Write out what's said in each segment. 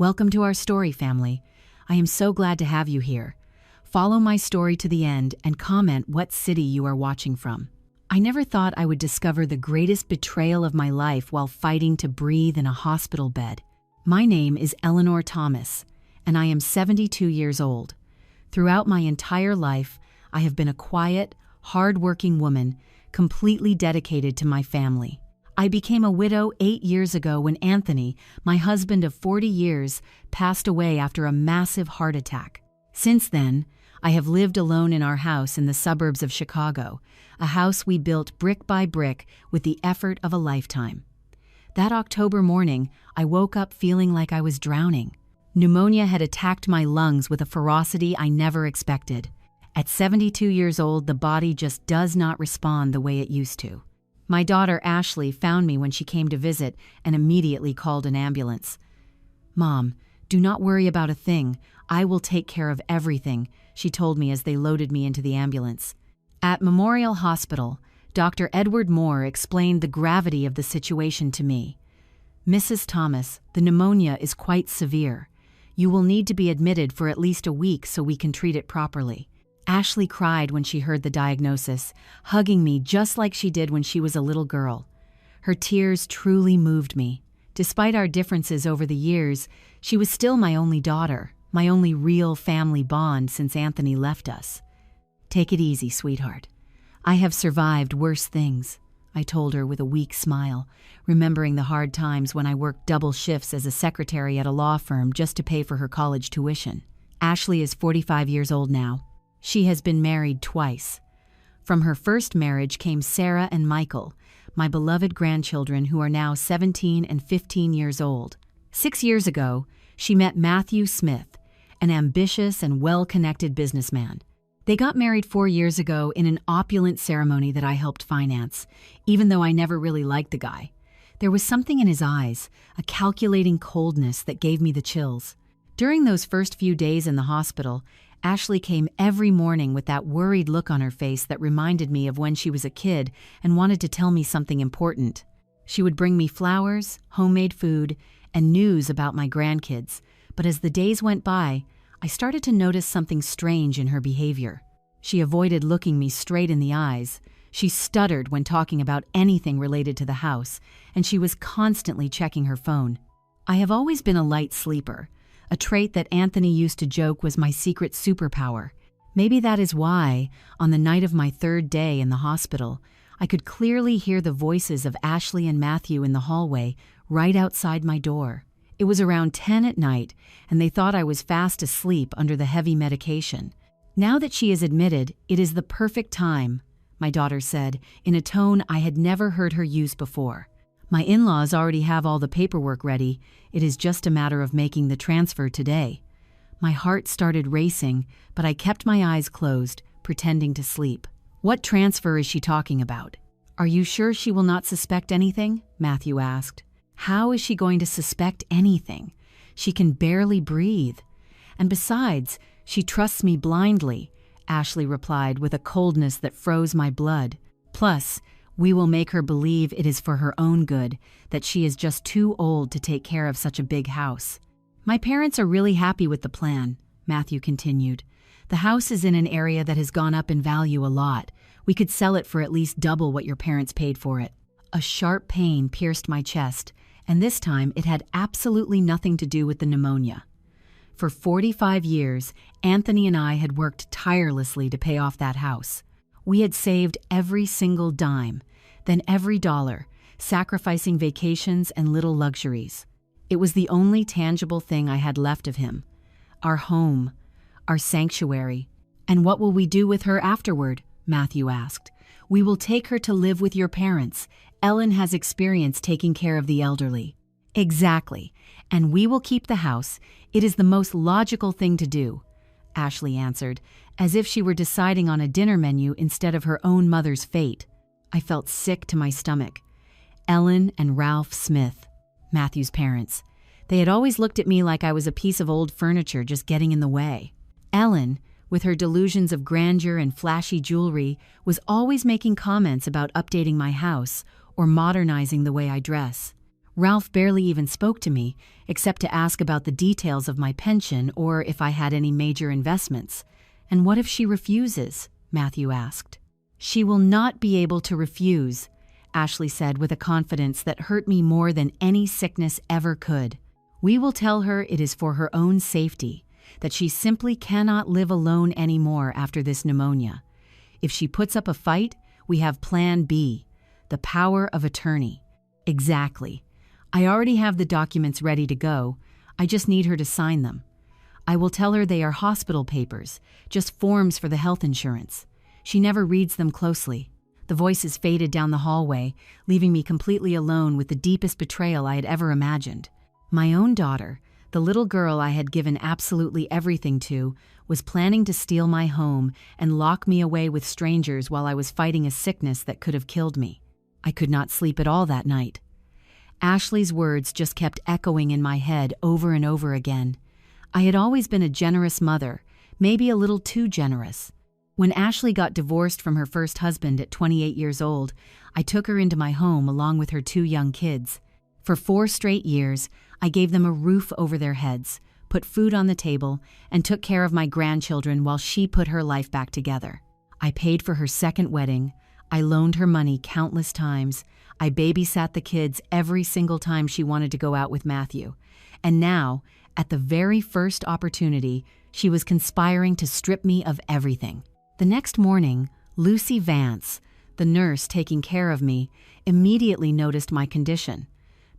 Welcome to our story, family. I am so glad to have you here. Follow my story to the end and comment what city you are watching from. I never thought I would discover the greatest betrayal of my life while fighting to breathe in a hospital bed. My name is Eleanor Thomas, and I am 72 years old. Throughout my entire life, I have been a quiet, hard-working woman, completely dedicated to my family. I became a widow 8 years ago when Anthony, my husband of 40 years, passed away after a massive heart attack. Since then, I have lived alone in our house in the suburbs of Chicago, a house we built brick by brick with the effort of a lifetime. That October morning, I woke up feeling like I was drowning. Pneumonia had attacked my lungs with a ferocity I never expected. At 72 years old, the body just does not respond the way it used to. My daughter Ashley found me when she came to visit and immediately called an ambulance. "Mom, do not worry about a thing. I will take care of everything," she told me as they loaded me into the ambulance. At Memorial Hospital, Dr. Edward Moore explained the gravity of the situation to me. "Mrs. Thomas, the pneumonia is quite severe. You will need to be admitted for at least a week so we can treat it properly." Ashley cried when she heard the diagnosis, hugging me just like she did when she was a little girl. Her tears truly moved me. Despite our differences over the years, she was still my only daughter, my only real family bond since Anthony left us. "Take it easy, sweetheart. I have survived worse things," I told her with a weak smile, remembering the hard times when I worked double shifts as a secretary at a law firm just to pay for her college tuition. Ashley is 45 years old now. She has been married twice. From her first marriage came Sarah and Michael, my beloved grandchildren who are now 17 and 15 years old. 6 years ago, she met Matthew Smith, an ambitious and well-connected businessman. They got married 4 years ago in an opulent ceremony that I helped finance, even though I never really liked the guy. There was something in his eyes, a calculating coldness that gave me the chills. During those first few days in the hospital, Ashley came every morning with that worried look on her face that reminded me of when she was a kid and wanted to tell me something important. She would bring me flowers, homemade food, and news about my grandkids, but as the days went by, I started to notice something strange in her behavior. She avoided looking me straight in the eyes. She stuttered when talking about anything related to the house, and she was constantly checking her phone. I have always been a light sleeper, a trait that Anthony used to joke was my secret superpower. Maybe that is why, on the night of my 3rd day in the hospital, I could clearly hear the voices of Ashley and Matthew in the hallway right outside my door. It was around 10 at night, and they thought I was fast asleep under the heavy medication. "Now that she is admitted, it is the perfect time," my daughter said, in a tone I had never heard her use before. "My in-laws already have all the paperwork ready. It is just a matter of making the transfer today." My heart started racing, but I kept my eyes closed, pretending to sleep. "What transfer is she talking about?" "Are you sure she will not suspect anything?" Matthew asked. "How is she going to suspect anything? She can barely breathe. And besides, she trusts me blindly," Ashley replied with a coldness that froze my blood. "Plus, we will make her believe it is for her own good, that she is just too old to take care of such a big house." "My parents are really happy with the plan," Matthew continued. "The house is in an area that has gone up in value a lot. We could sell it for at least double what your parents paid for it." A sharp pain pierced my chest, and this time it had absolutely nothing to do with the pneumonia. For 45 years, Anthony and I had worked tirelessly to pay off that house. We had saved every single dime, then every dollar, sacrificing vacations and little luxuries. It was the only tangible thing I had left of him. Our home, our sanctuary. "And what will we do with her afterward?" Matthew asked. "We will take her to live with your parents. Ellen has experience taking care of the elderly." "Exactly. And we will keep the house. It is the most logical thing to do," Ashley answered, as if she were deciding on a dinner menu instead of her own mother's fate. I felt sick to my stomach. Ellen and Ralph Smith, Matthew's parents. They had always looked at me like I was a piece of old furniture just getting in the way. Ellen, with her delusions of grandeur and flashy jewelry, was always making comments about updating my house or modernizing the way I dress. Ralph barely even spoke to me, except to ask about the details of my pension or if I had any major investments. And what if she refuses? Matthew asked. She will not be able to refuse, Ashley said with a confidence that hurt me more than any sickness ever could. We will tell her it is for her own safety, that she simply cannot live alone anymore after this pneumonia. If she puts up a fight, we have Plan B, the power of attorney. Exactly. I already have the documents ready to go. I just need her to sign them. I will tell her they are hospital papers, just forms for the health insurance. She never reads them closely. The voices faded down the hallway, leaving me completely alone with the deepest betrayal I had ever imagined. My own daughter, the little girl I had given absolutely everything to, was planning to steal my home and lock me away with strangers while I was fighting a sickness that could have killed me. I could not sleep at all that night. Ashley's words just kept echoing in my head over and over again. I had always been a generous mother, maybe a little too generous. When Ashley got divorced from her first husband at 28 years old, I took her into my home along with her 2 young kids. For 4 straight years, I gave them a roof over their heads, put food on the table, and took care of my grandchildren while she put her life back together. I paid for her second wedding. I loaned her money countless times. I babysat the kids every single time she wanted to go out with Matthew. And now, at the very first opportunity, she was conspiring to strip me of everything. The next morning, Lucy Vance, the nurse taking care of me, immediately noticed my condition.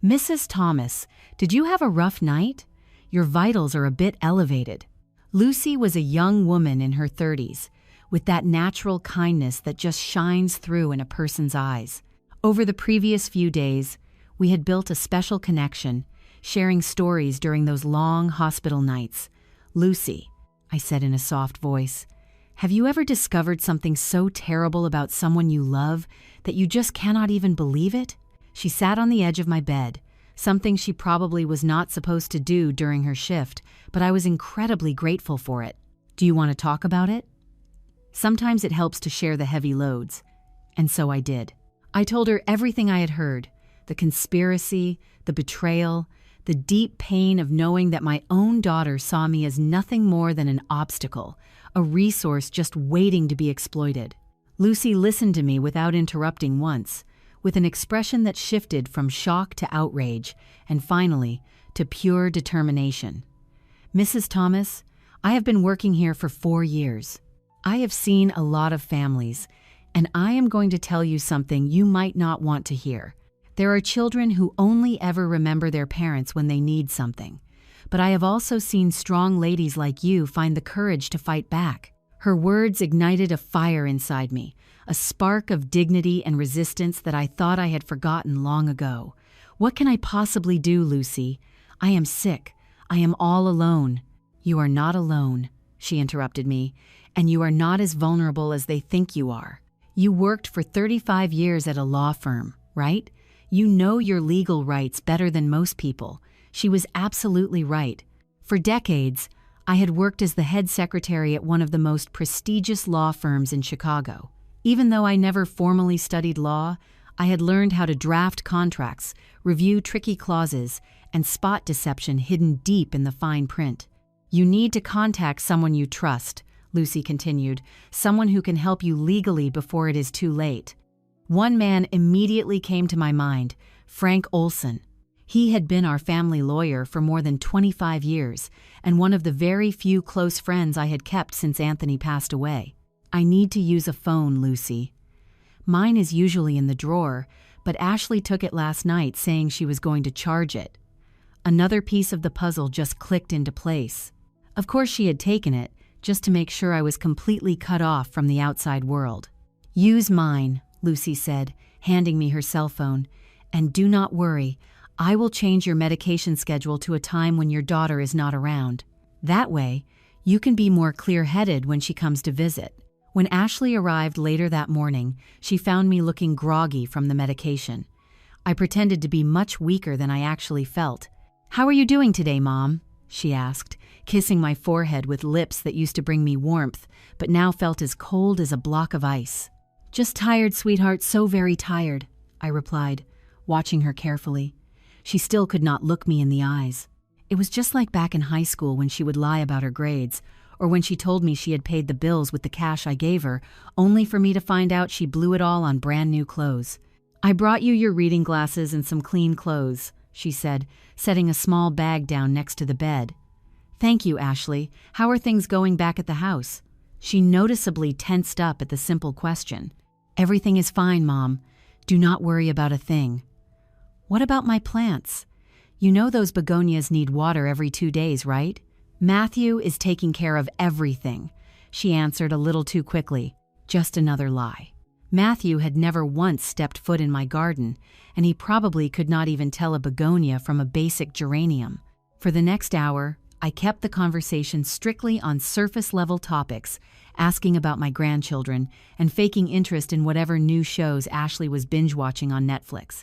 "Mrs. Thomas, did you have a rough night? Your vitals are a bit elevated." Lucy was a young woman in her 30s, with that natural kindness that just shines through in a person's eyes. Over the previous few days, we had built a special connection, sharing stories during those long hospital nights. "Lucy," I said in a soft voice, "have you ever discovered something so terrible about someone you love that you just cannot even believe it?" She sat on the edge of my bed, something she probably was not supposed to do during her shift, but I was incredibly grateful for it. "Do you want to talk about it?" Sometimes it helps to share the heavy loads, and so I did. I told her everything I had heard, the conspiracy, the betrayal, the deep pain of knowing that my own daughter saw me as nothing more than an obstacle, a resource just waiting to be exploited. Lucy listened to me without interrupting once, with an expression that shifted from shock to outrage, and finally, to pure determination. "Mrs. Thomas, I have been working here for 4 years. I have seen a lot of families, and I am going to tell you something you might not want to hear. There are children who only ever remember their parents when they need something. But I have also seen strong ladies like you find the courage to fight back." Her words ignited a fire inside me, a spark of dignity and resistance that I thought I had forgotten long ago. "What can I possibly do, Lucy? I am sick. I am all alone." "You are not alone," she interrupted me, "and you are not as vulnerable as they think you are. You worked for 35 years at a law firm, right? You know your legal rights better than most people." She was absolutely right. For decades, I had worked as the head secretary at one of the most prestigious law firms in Chicago. Even though I never formally studied law, I had learned how to draft contracts, review tricky clauses, and spot deception hidden deep in the fine print. "You need to contact someone you trust," Lucy continued, "someone who can help you legally before it is too late." One man immediately came to my mind, Frank Olson. He had been our family lawyer for more than 25 years, and one of the very few close friends I had kept since Anthony passed away. "I need to use a phone, Lucy. Mine is usually in the drawer, but Ashley took it last night saying she was going to charge it." Another piece of the puzzle just clicked into place. Of course she had taken it, just to make sure I was completely cut off from the outside world. "Use mine," Lucy said, handing me her cell phone. "And do not worry, I will change your medication schedule to a time when your daughter is not around. That way, you can be more clear-headed when she comes to visit." When Ashley arrived later that morning, she found me looking groggy from the medication. I pretended to be much weaker than I actually felt. "How are you doing today, Mom?" she asked, kissing my forehead with lips that used to bring me warmth, but now felt as cold as a block of ice. "Just tired, sweetheart, so very tired," I replied, watching her carefully. She still could not look me in the eyes. It was just like back in high school when she would lie about her grades, or when she told me she had paid the bills with the cash I gave her, only for me to find out she blew it all on brand new clothes. "I brought you your reading glasses and some clean clothes," she said, setting a small bag down next to the bed. "Thank you, Ashley. How are things going back at the house?" She noticeably tensed up at the simple question. "Everything is fine, Mom. Do not worry about a thing." "What about my plants? You know those begonias need water every 2 days, right?" "Matthew is taking care of everything," she answered a little too quickly. Just another lie. Matthew had never once stepped foot in my garden, and he probably could not even tell a begonia from a basic geranium. For the next hour, I kept the conversation strictly on surface-level topics, asking about my grandchildren and faking interest in whatever new shows Ashley was binge-watching on Netflix.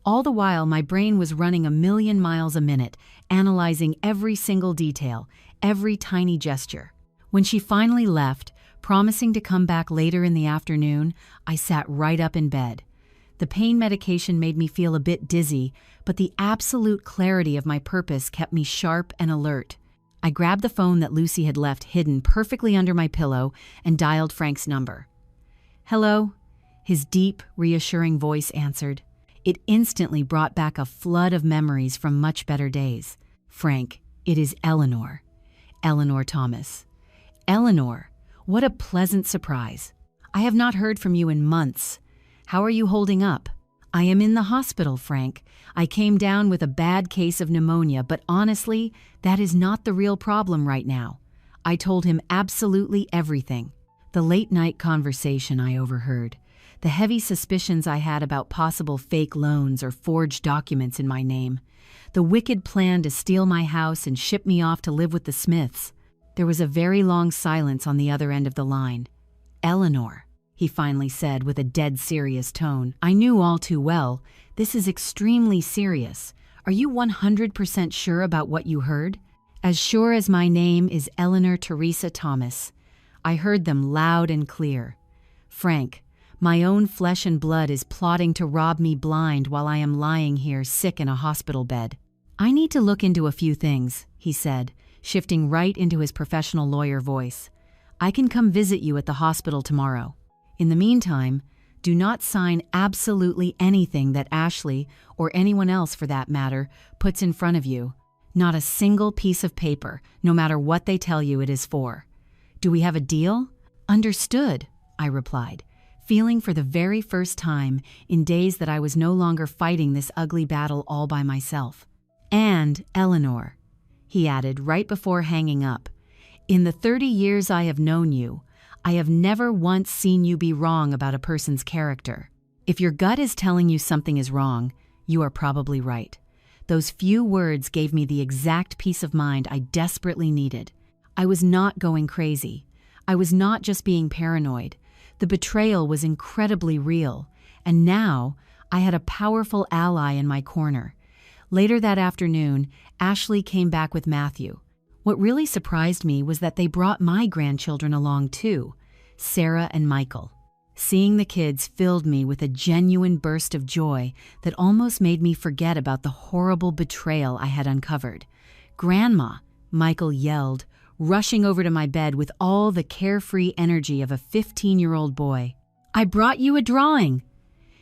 All the while, my brain was running 1,000,000 miles a minute, analyzing every single detail, every tiny gesture. When she finally left, promising to come back later in the afternoon, I sat right up in bed. The pain medication made me feel a bit dizzy, but the absolute clarity of my purpose kept me sharp and alert. I grabbed the phone that Lucy had left hidden perfectly under my pillow and dialed Frank's number. "Hello?" His deep, reassuring voice answered. It instantly brought back a flood of memories from much better days. "Frank, it is Eleanor. Eleanor Thomas." "Eleanor, what a pleasant surprise. I have not heard from you in months. How are you holding up?" "I am in the hospital, Frank. I came down with a bad case of pneumonia, but honestly, that is not the real problem right now." I told him absolutely everything. The late-night conversation I overheard, the heavy suspicions I had about possible fake loans or forged documents in my name, the wicked plan to steal my house and ship me off to live with the Smiths. There was a very long silence on the other end of the line. "Eleanor," he finally said with a dead serious tone. "I knew all too well. This is extremely serious. Are you 100% sure about what you heard?" "As sure as my name is Eleanor Teresa Thomas." I heard them loud and clear. "Frank, my own flesh and blood is plotting to rob me blind while I am lying here sick in a hospital bed." "I need to look into a few things," he said, shifting right into his professional lawyer voice. "I can come visit you at the hospital tomorrow. In the meantime, do not sign absolutely anything that Ashley, or anyone else for that matter, puts in front of you. Not a single piece of paper, no matter what they tell you it is for. Do we have a deal?" "Understood," I replied, feeling for the very first time in days that I was no longer fighting this ugly battle all by myself. "And, Eleanor," he added right before hanging up, "in the 30 years I have known you, I have never once seen you be wrong about a person's character. If your gut is telling you something is wrong, you are probably right." Those few words gave me the exact peace of mind I desperately needed. I was not going crazy. I was not just being paranoid. The betrayal was incredibly real, and now I had a powerful ally in my corner. Later that afternoon, Ashley came back with Matthew. What really surprised me was that they brought my grandchildren along too, Sarah and Michael. Seeing the kids filled me with a genuine burst of joy that almost made me forget about the horrible betrayal I had uncovered. "Grandma," Michael yelled, rushing over to my bed with all the carefree energy of a 15-year-old boy. "I brought you a drawing."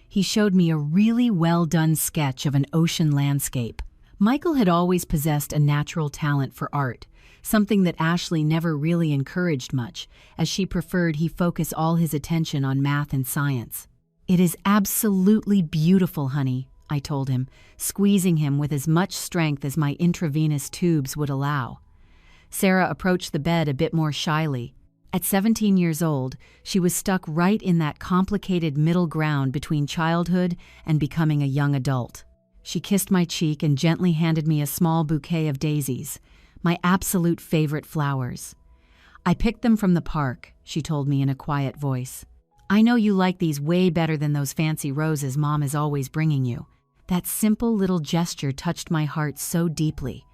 He showed me a really well-done sketch of an ocean landscape. Michael had always possessed a natural talent for art, something that Ashley never really encouraged much, as she preferred he focus all his attention on math and science. "It is absolutely beautiful, honey," I told him, squeezing him with as much strength as my intravenous tubes would allow. Sarah approached the bed a bit more shyly. At 17 years old, she was stuck right in that complicated middle ground between childhood and becoming a young adult. She kissed my cheek and gently handed me a small bouquet of daisies, my absolute favorite flowers. "I picked them from the park," she told me in a quiet voice. "I know you like these way better than those fancy roses Mom is always bringing you." That simple little gesture touched my heart so deeply.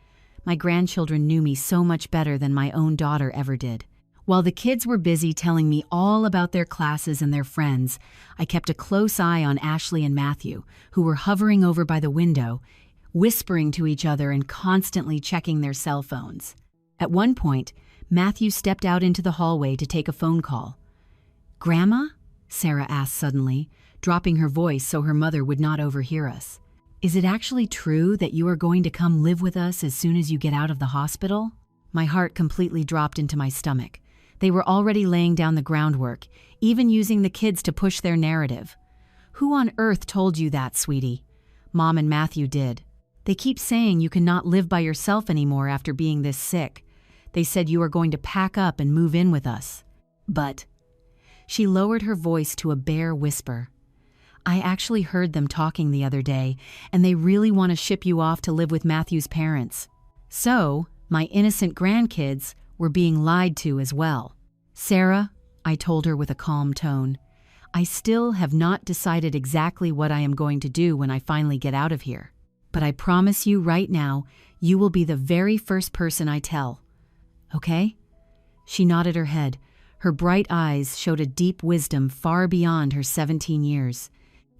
My grandchildren knew me so much better than my own daughter ever did. While the kids were busy telling me all about their classes and their friends, I kept a close eye on Ashley and Matthew, who were hovering over by the window, whispering to each other and constantly checking their cell phones. At one point, Matthew stepped out into the hallway to take a phone call. "Grandma?" Sarah asked suddenly, dropping her voice so her mother would not overhear us. "Is it actually true that you are going to come live with us as soon as you get out of the hospital?" My heart completely dropped into my stomach. They were already laying down the groundwork, even using the kids to push their narrative. "Who on earth told you that, sweetie?" Mom and Matthew did. "They keep saying you cannot live by yourself anymore after being this sick. They said you are going to pack up and move in with us." But she lowered her voice to a bare whisper. "I actually heard them talking the other day, and they really want to ship you off to live with Matthew's parents. So, my innocent grandkids were being lied to as well." "Sarah," I told her with a calm tone, "I still have not decided exactly what I am going to do when I finally get out of here. But I promise you right now, you will be the very first person I tell. Okay?" She nodded her head. Her bright eyes showed a deep wisdom far beyond her 17 years.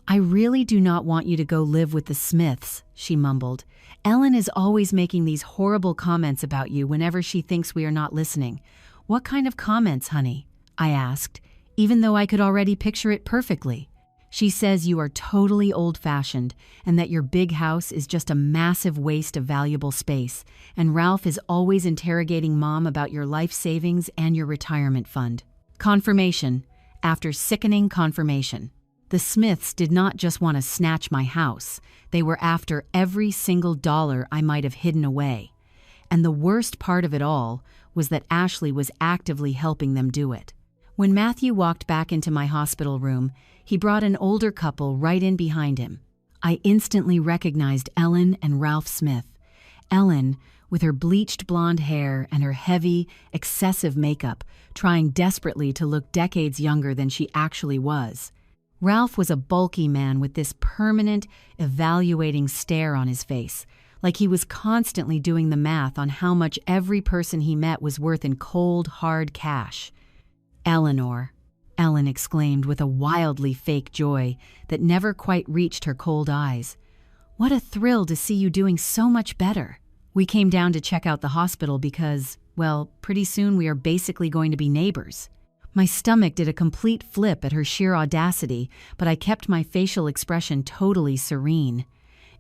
"I really do not want you to go live with the Smiths," she mumbled. "Ellen is always making these horrible comments about you whenever she thinks we are not listening." "What kind of comments, honey?" I asked, even though I could already picture it perfectly. "She says you are totally old-fashioned and that your big house is just a massive waste of valuable space, and Ralph is always interrogating Mom about your life savings and your retirement fund." Confirmation after sickening confirmation. The Smiths did not just want to snatch my house. They were after every single dollar I might have hidden away. And the worst part of it all was that Ashley was actively helping them do it. When Matthew walked back into my hospital room, he brought an older couple right in behind him. I instantly recognized Ellen and Ralph Smith. Ellen, with her bleached blonde hair and her heavy, excessive makeup, trying desperately to look decades younger than she actually was. Ralph was a bulky man with this permanent, evaluating stare on his face, like he was constantly doing the math on how much every person he met was worth in cold, hard cash. "Eleanor," Ellen exclaimed with a wildly fake joy that never quite reached her cold eyes. "What a thrill to see you doing so much better. We came down to check out the hospital because, well, pretty soon we are basically going to be neighbors." My stomach did a complete flip at her sheer audacity, but I kept my facial expression totally serene.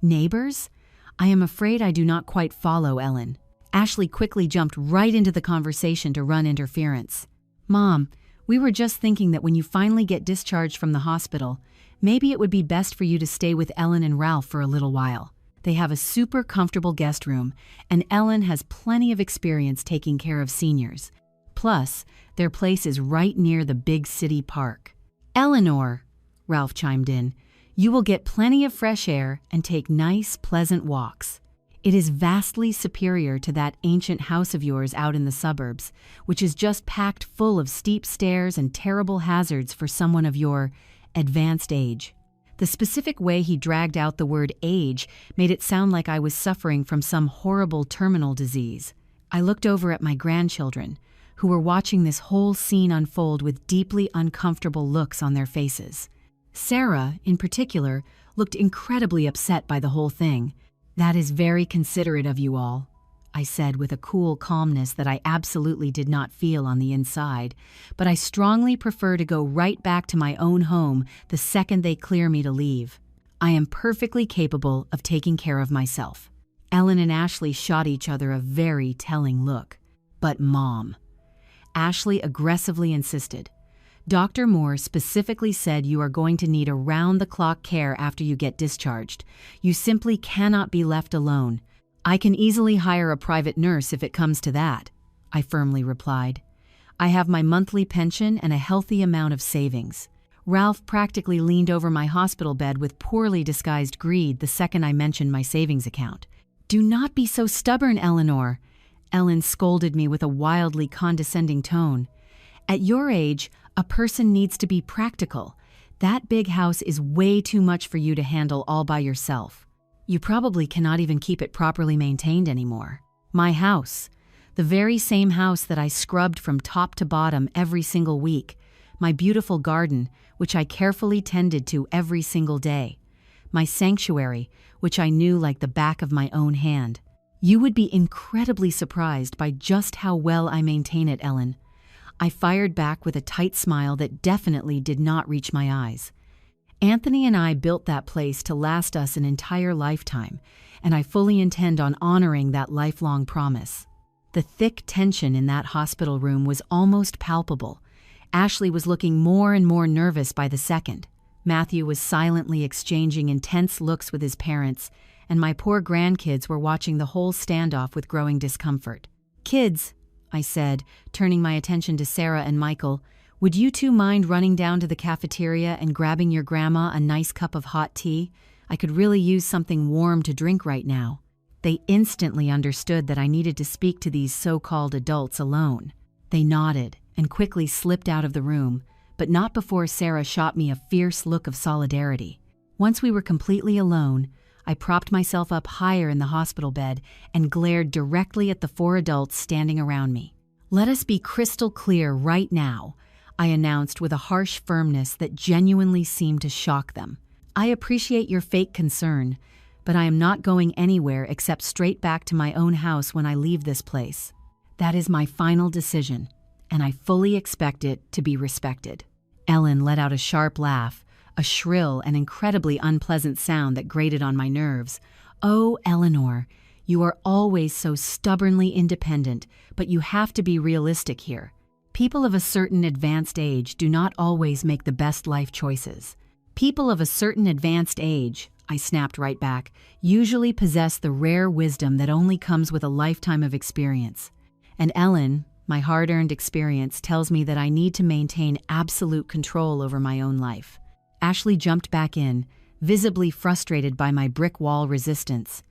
"Neighbors? I am afraid I do not quite follow, Ellen." Ashley quickly jumped right into the conversation to run interference. "Mom, we were just thinking that when you finally get discharged from the hospital, maybe it would be best for you to stay with Ellen and Ralph for a little while. They have a super comfortable guest room, and Ellen has plenty of experience taking care of seniors. Plus, their place is right near the big city park." "Eleanor," Ralph chimed in, "you will get plenty of fresh air and take nice, pleasant walks. It is vastly superior to that ancient house of yours out in the suburbs, which is just packed full of steep stairs and terrible hazards for someone of your advanced age." The specific way he dragged out the word age made it sound like I was suffering from some horrible terminal disease. I looked over at my grandchildren, who were watching this whole scene unfold with deeply uncomfortable looks on their faces. Sarah, in particular, looked incredibly upset by the whole thing. "That is very considerate of you all," I said with a cool calmness that I absolutely did not feel on the inside, "but I strongly prefer to go right back to my own home the second they clear me to leave. I am perfectly capable of taking care of myself." Ellen and Ashley shot each other a very telling look. But Mom. Ashley aggressively insisted. "Dr. Moore specifically said you are going to need around-the-clock care after you get discharged. You simply cannot be left alone. I can easily hire a private nurse if it comes to that," I firmly replied. "I have my monthly pension and a healthy amount of savings." Ralph practically leaned over my hospital bed with poorly disguised greed the second I mentioned my savings account. "Do not be so stubborn, Eleanor," Ellen scolded me with a wildly condescending tone. "At your age, a person needs to be practical. That big house is way too much for you to handle all by yourself. You probably cannot even keep it properly maintained anymore." My house, the very same house that I scrubbed from top to bottom every single week, my beautiful garden, which I carefully tended to every single day. my sanctuary, which I knew like the back of my own hand. You would be incredibly surprised by just how well I maintain it, Ellen. I fired back with a tight smile that definitely did not reach my eyes. Anthony and I built that place to last us an entire lifetime, and I fully intend on honoring that lifelong promise. The thick tension in that hospital room was almost palpable. Ashley was looking more and more nervous by the second. Matthew was silently exchanging intense looks with his parents, and my poor grandkids were watching the whole standoff with growing discomfort. "Kids," I said, turning my attention to Sarah and Michael, "would you two mind running down to the cafeteria and grabbing your grandma a nice cup of hot tea? I could really use something warm to drink right now." They instantly understood that I needed to speak to these so-called adults alone. They nodded and quickly slipped out of the room, but not before Sarah shot me a fierce look of solidarity. Once we were completely alone, I propped myself up higher in the hospital bed and glared directly at the four adults standing around me. "Let us be crystal clear right now," I announced with a harsh firmness that genuinely seemed to shock them. "I appreciate your fake concern, but I am not going anywhere except straight back to my own house when I leave this place. That is my final decision, and I fully expect it to be respected." Ellen let out a sharp laugh, a shrill and incredibly unpleasant sound that grated on my nerves. "Oh, Eleanor, you are always so stubbornly independent, but you have to be realistic here. People of a certain advanced age do not always make the best life choices. People of a certain advanced age," I snapped right back, "usually possess the rare wisdom that only comes with a lifetime of experience. And Ellen, my hard-earned experience tells me that I need to maintain absolute control over my own life." Ashley jumped back in, visibly frustrated by my brick wall resistance.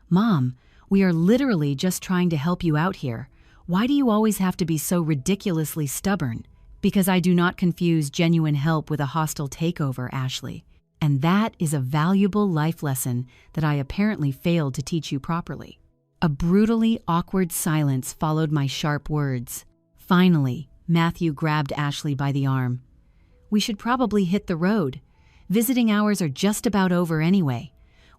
"Mom, we are literally just trying to help you out here. Why do you always have to be so ridiculously stubborn?" "Because I do not confuse genuine help with a hostile takeover, Ashley. And that is a valuable life lesson that I apparently failed to teach you properly." A brutally awkward silence followed my sharp words. Finally, Matthew grabbed Ashley by the arm. "We should probably hit the road. Visiting hours are just about over anyway.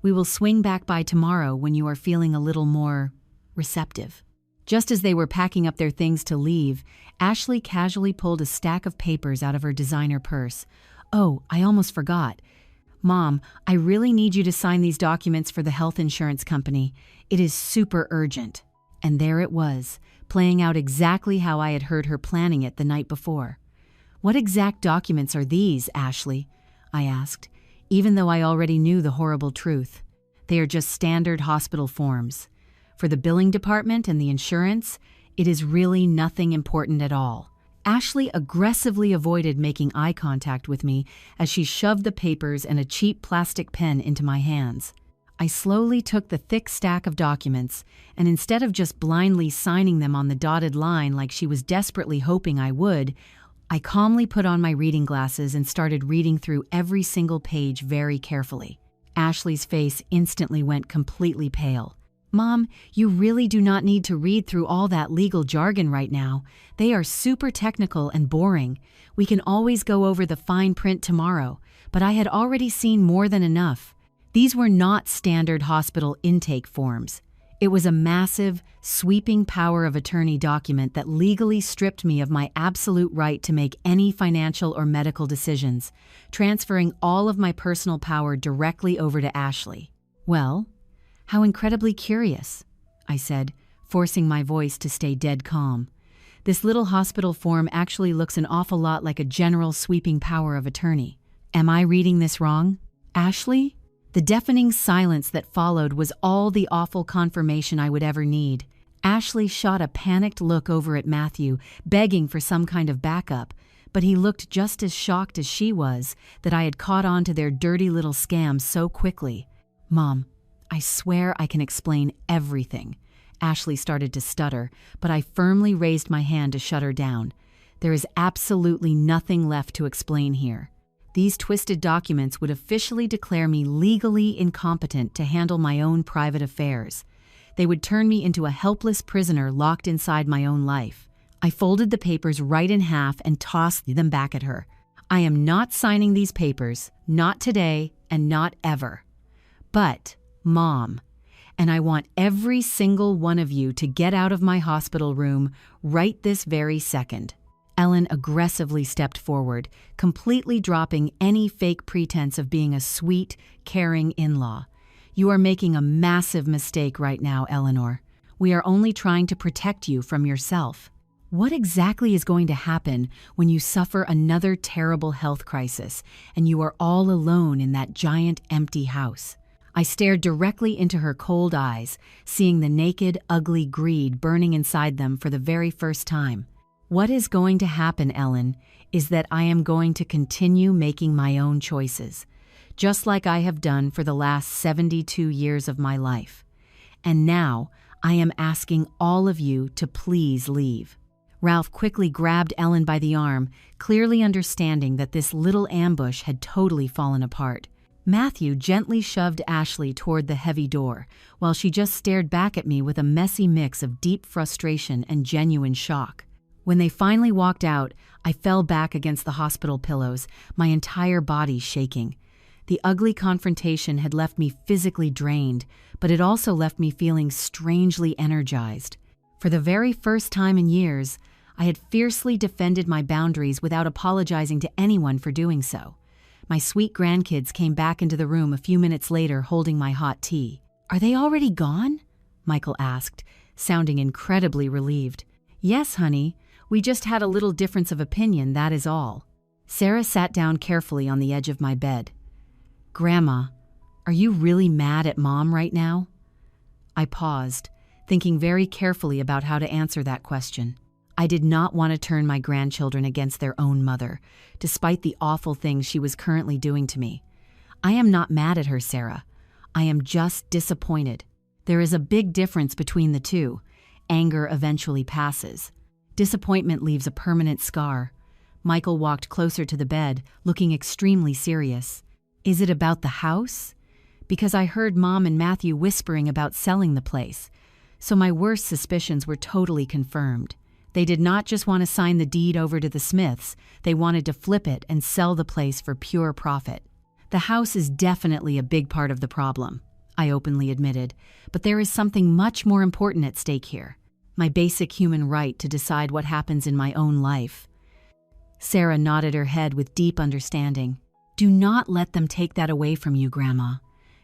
We will swing back by tomorrow when you are feeling a little more receptive." Just as they were packing up their things to leave, Ashley casually pulled a stack of papers out of her designer purse. "Oh, I almost forgot. Mom, I really need you to sign these documents for the health insurance company. It is super urgent." And there it was, playing out exactly how I had heard her planning it the night before. "What exact documents are these, Ashley?" I asked, even though I already knew the horrible truth. "They are just standard hospital forms. For the billing department and the insurance, it is really nothing important at all." Ashley aggressively avoided making eye contact with me as she shoved the papers and a cheap plastic pen into my hands. I slowly took the thick stack of documents, and instead of just blindly signing them on the dotted line like she was desperately hoping I would, I calmly put on my reading glasses and started reading through every single page very carefully. Ashley's face instantly went completely pale. "Mom, you really do not need to read through all that legal jargon right now. They are super technical and boring. We can always go over the fine print tomorrow, but I had already seen more than enough." These were not standard hospital intake forms. It was a massive, sweeping power of attorney document that legally stripped me of my absolute right to make any financial or medical decisions, transferring all of my personal power directly over to Ashley. "Well, how incredibly curious," I said, forcing my voice to stay dead calm. "This little hospital form actually looks an awful lot like a general sweeping power of attorney. Am I reading this wrong? Ashley?" The deafening silence that followed was all the awful confirmation I would ever need. Ashley shot a panicked look over at Matthew, begging for some kind of backup, but he looked just as shocked as she was that I had caught on to their dirty little scam so quickly. "Mom, I swear I can explain everything." Ashley started to stutter, but I firmly raised my hand to shut her down. "There is absolutely nothing left to explain here. These twisted documents would officially declare me legally incompetent to handle my own private affairs. They would turn me into a helpless prisoner locked inside my own life." I folded the papers right in half and tossed them back at her. "I am not signing these papers, not today and not ever." But, Mom, and I want every single one of you to get out of my hospital room right this very second." Ellen aggressively stepped forward, completely dropping any fake pretense of being a sweet, caring in-law. "You are making a massive mistake right now, Eleanor. We are only trying to protect you from yourself. What exactly is going to happen when you suffer another terrible health crisis and you are all alone in that giant empty house?" I stared directly into her cold eyes, seeing the naked, ugly greed burning inside them for the very first time. "What is going to happen, Ellen, is that I am going to continue making my own choices, just like I have done for the last 72 years of my life. And now, I am asking all of you to please leave." Ralph quickly grabbed Ellen by the arm, clearly understanding that this little ambush had totally fallen apart. Matthew gently shoved Ashley toward the heavy door, while she just stared back at me with a messy mix of deep frustration and genuine shock. When they finally walked out, I fell back against the hospital pillows, my entire body shaking. The ugly confrontation had left me physically drained, but it also left me feeling strangely energized. For the very first time in years, I had fiercely defended my boundaries without apologizing to anyone for doing so. My sweet grandkids came back into the room a few minutes later holding my hot tea. "Are they already gone?" Michael asked, sounding incredibly relieved. "Yes, honey. We just had a little difference of opinion, that is all." Sarah sat down carefully on the edge of my bed. "Grandma, are you really mad at Mom right now?" I paused, thinking very carefully about how to answer that question. I did not want to turn my grandchildren against their own mother, despite the awful things she was currently doing to me. "I am not mad at her, Sarah. I am just disappointed. There is a big difference between the two. Anger eventually passes. Disappointment leaves a permanent scar." Michael walked closer to the bed, looking extremely serious. "Is it about the house? Because I heard Mom and Matthew whispering about selling the place, so my worst suspicions were totally confirmed. They did not just want to sign the deed over to the Smiths, they wanted to flip it and sell the place for pure profit. The house is definitely a big part of the problem," I openly admitted, "but there is something much more important at stake here. My basic human right to decide what happens in my own life." Sarah nodded her head with deep understanding. "Do not let them take that away from you, Grandma.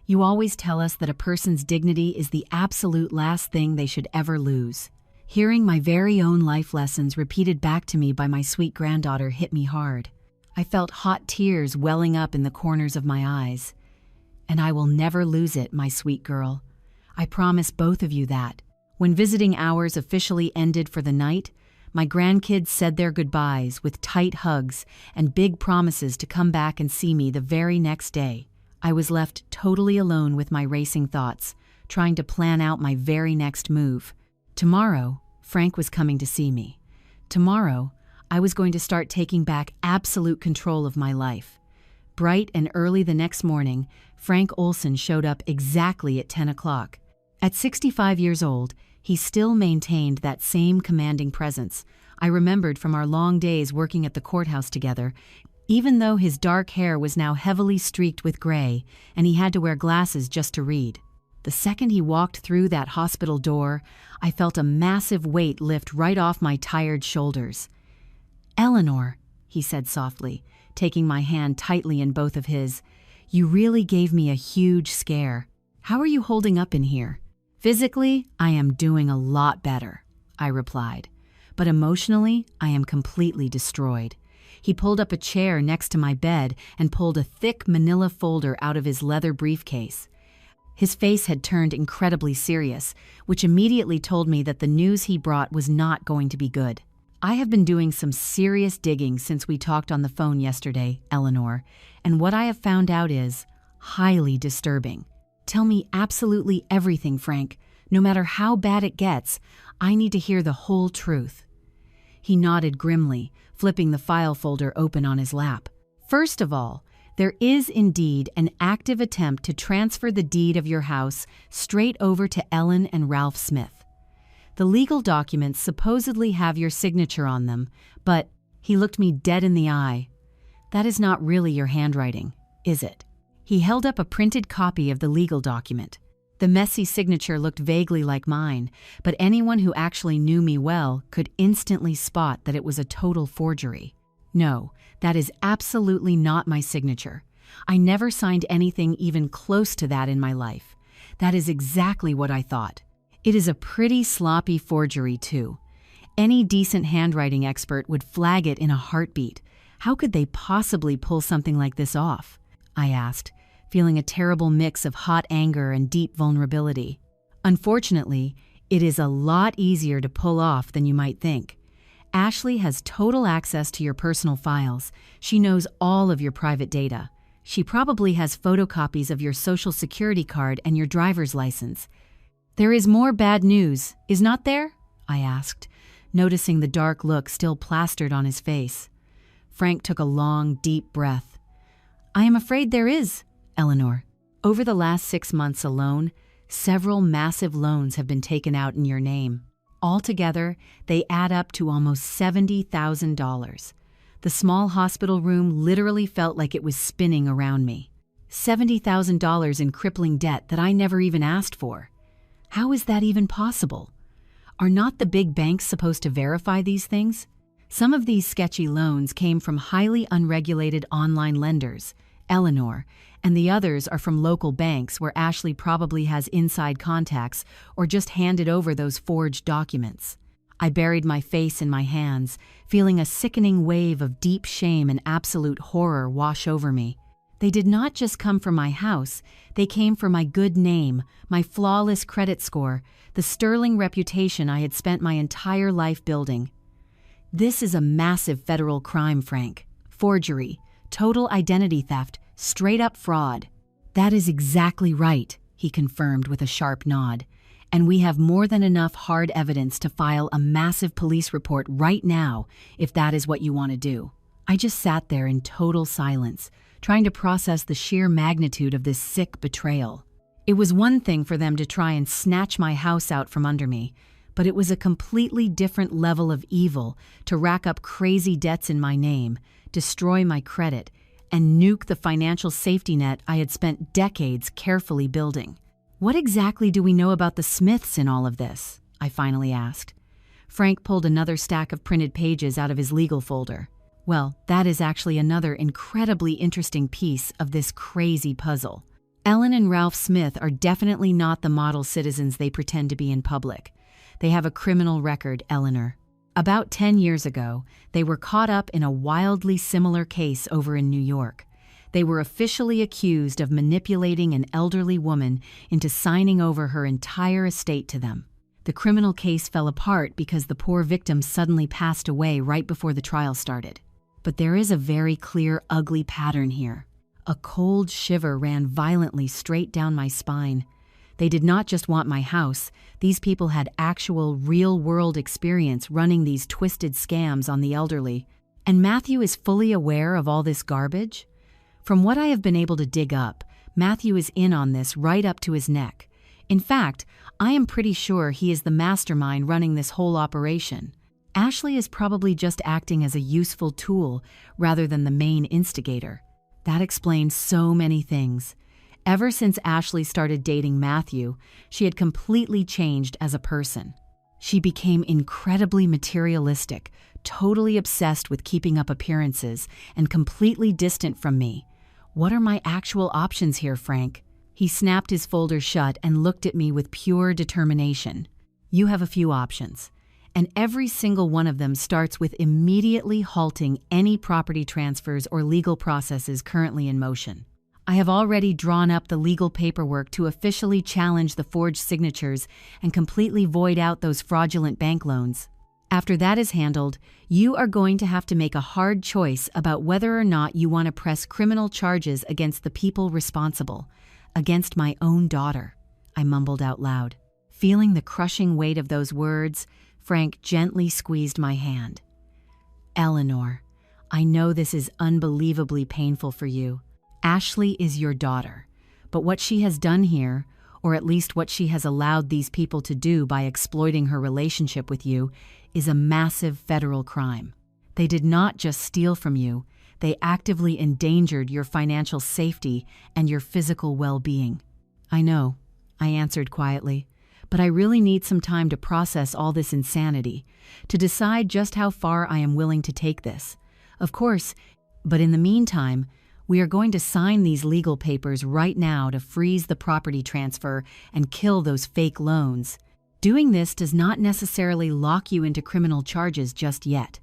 You always tell us that a person's dignity is the absolute last thing they should ever lose." Hearing my very own life lessons repeated back to me by my sweet granddaughter hit me hard. I felt hot tears welling up in the corners of my eyes. "And I will never lose it, my sweet girl. I promise both of you that." When visiting hours officially ended for the night, my grandkids said their goodbyes with tight hugs and big promises to come back and see me the very next day. I was left totally alone with my racing thoughts, trying to plan out my very next move. Tomorrow, Frank was coming to see me. Tomorrow, I was going to start taking back absolute control of my life. Bright and early the next morning, Frank Olson showed up exactly at 10 o'clock. At 65 years old, he still maintained that same commanding presence I remembered from our long days working at the courthouse together, even though his dark hair was now heavily streaked with gray and he had to wear glasses just to read. The second he walked through that hospital door, I felt a massive weight lift right off my tired shoulders. "Eleanor," he said softly, taking my hand tightly in both of his, "you really gave me a huge scare. How are you holding up in here?" "Physically, I am doing a lot better," I replied. "But emotionally, I am completely destroyed." He pulled up a chair next to my bed and pulled a thick manila folder out of his leather briefcase. His face had turned incredibly serious, which immediately told me that the news he brought was not going to be good. "I have been doing some serious digging since we talked on the phone yesterday, Eleanor, and what I have found out is highly disturbing. Tell me absolutely everything, Frank. No matter how bad it gets, I need to hear the whole truth." He nodded grimly, flipping the file folder open on his lap. "First of all, there is indeed an active attempt to transfer the deed of your house straight over to Ellen and Ralph Smith. The legal documents supposedly have your signature on them, but," he looked me dead in the eye, "that is not really your handwriting, is it?" He held up a printed copy of the legal document. The messy signature looked vaguely like mine, but anyone who actually knew me well could instantly spot that it was a total forgery. No, that is absolutely not my signature. I never signed anything even close to that in my life. That is exactly what I thought. It is a pretty sloppy forgery, too. Any decent handwriting expert would flag it in a heartbeat. How could they possibly pull something like this off? I asked, feeling a terrible mix of hot anger and deep vulnerability. Unfortunately, it is a lot easier to pull off than you might think. Ashley has total access to your personal files. She knows all of your private data. She probably has photocopies of your social security card and your driver's license. There is more bad news, is not there? I asked, noticing the dark look still plastered on his face. Frank took a long, deep breath. I am afraid there is, Eleanor. Over the last 6 months alone, several massive loans have been taken out in your name. Altogether, they add up to almost $70,000. The small hospital room literally felt like it was spinning around me. $70,000 in crippling debt that I never even asked for. How is that even possible? Are not the big banks supposed to verify these things? Some of these sketchy loans came from highly unregulated online lenders, Eleanor, and the others are from local banks where Ashley probably has inside contacts or just handed over those forged documents. I buried my face in my hands, feeling a sickening wave of deep shame and absolute horror wash over me. They did not just come from my house, they came from my good name, my flawless credit score, the sterling reputation I had spent my entire life building. This is a massive federal crime, Frank. Forgery, total identity theft, straight-up fraud. That is exactly right, he confirmed with a sharp nod. And we have more than enough hard evidence to file a massive police report right now, if that is what you want to do. I just sat there in total silence, trying to process the sheer magnitude of this sick betrayal. It was one thing for them to try and snatch my house out from under me, but it was a completely different level of evil to rack up crazy debts in my name, destroy my credit, and nuke the financial safety net I had spent decades carefully building. What exactly do we know about the Smiths in all of this? I finally asked. Frank pulled another stack of printed pages out of his legal folder. Well, that is actually another incredibly interesting piece of this crazy puzzle. Ellen and Ralph Smith are definitely not the model citizens they pretend to be in public. They have a criminal record, Eleanor. About 10 years ago, they were caught up in a wildly similar case over in New York. They were officially accused of manipulating an elderly woman into signing over her entire estate to them. The criminal case fell apart because the poor victim suddenly passed away right before the trial started. But there is a very clear, ugly pattern here. A cold shiver ran violently straight down my spine. They did not just want my house. These people had actual, real-world experience running these twisted scams on the elderly. And Matthew is fully aware of all this garbage? From what I have been able to dig up, Matthew is in on this right up to his neck. In fact, I am pretty sure he is the mastermind running this whole operation. Ashley is probably just acting as a useful tool rather than the main instigator. That explains so many things. Ever since Ashley started dating Matthew, she had completely changed as a person. She became incredibly materialistic, totally obsessed with keeping up appearances, and completely distant from me. What are my actual options here, Frank? He snapped his folder shut and looked at me with pure determination. You have a few options, and every single one of them starts with immediately halting any property transfers or legal processes currently in motion. I have already drawn up the legal paperwork to officially challenge the forged signatures and completely void out those fraudulent bank loans. After that is handled, you are going to have to make a hard choice about whether or not you want to press criminal charges against the people responsible, against my own daughter, I mumbled out loud. Feeling the crushing weight of those words, Frank gently squeezed my hand. Eleanor, I know this is unbelievably painful for you. Ashley is your daughter, but what she has done here, or at least what she has allowed these people to do by exploiting her relationship with you, is a massive federal crime. They did not just steal from you, They actively endangered your financial safety and your physical well-being. I know, I answered quietly, but I really need some time to process all this insanity, to decide just how far I am willing to take this. Of course, but in the meantime, we are going to sign these legal papers right now to freeze the property transfer and kill those fake loans. Doing this does not necessarily lock you into criminal charges just yet.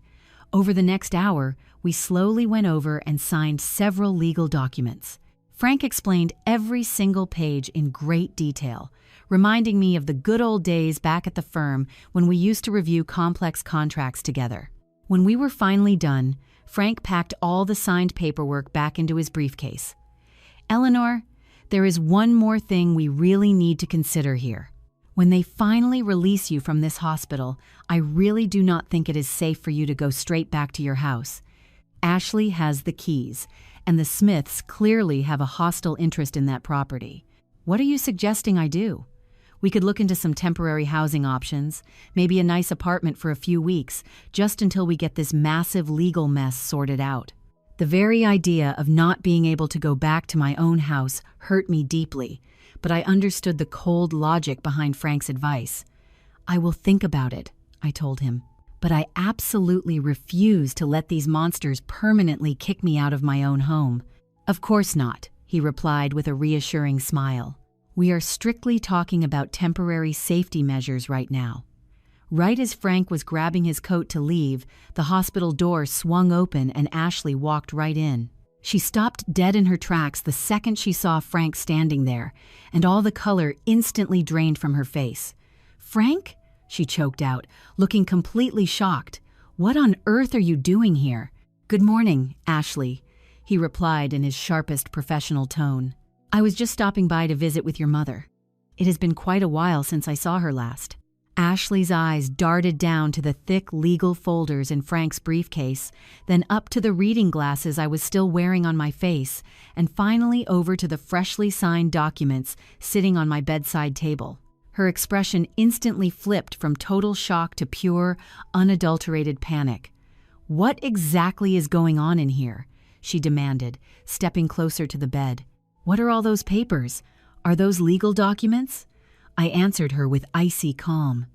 Over the next hour, we slowly went over and signed several legal documents. Frank explained every single page in great detail, reminding me of the good old days back at the firm when we used to review complex contracts together. When we were finally done, Frank packed all the signed paperwork back into his briefcase. "Eleanor, there is one more thing we really need to consider here. When they finally release you from this hospital, I really do not think it is safe for you to go straight back to your house. Ashley has the keys, and the Smiths clearly have a hostile interest in that property. What are you suggesting I do? We could look into some temporary housing options, maybe a nice apartment for a few weeks, just until we get this massive legal mess sorted out." The very idea of not being able to go back to my own house hurt me deeply, but I understood the cold logic behind Frank's advice. "I will think about it," I told him, "but I absolutely refuse to let these monsters permanently kick me out of my own home." "Of course not," he replied with a reassuring smile. "We are strictly talking about temporary safety measures right now." Right as Frank was grabbing his coat to leave, the hospital door swung open and Ashley walked right in. She stopped dead in her tracks the second she saw Frank standing there, and all the color instantly drained from her face. "Frank?" she choked out, looking completely shocked. "What on earth are you doing here?" "Good morning, Ashley," he replied in his sharpest professional tone. "I was just stopping by to visit with your mother. It has been quite a while since I saw her last." Ashley's eyes darted down to the thick legal folders in Frank's briefcase, then up to the reading glasses I was still wearing on my face, and finally over to the freshly signed documents sitting on my bedside table. Her expression instantly flipped from total shock to pure, unadulterated panic. "What exactly is going on in here?" she demanded, stepping closer to the bed. "What are all those papers? Are those legal documents?" I answered her with icy calm.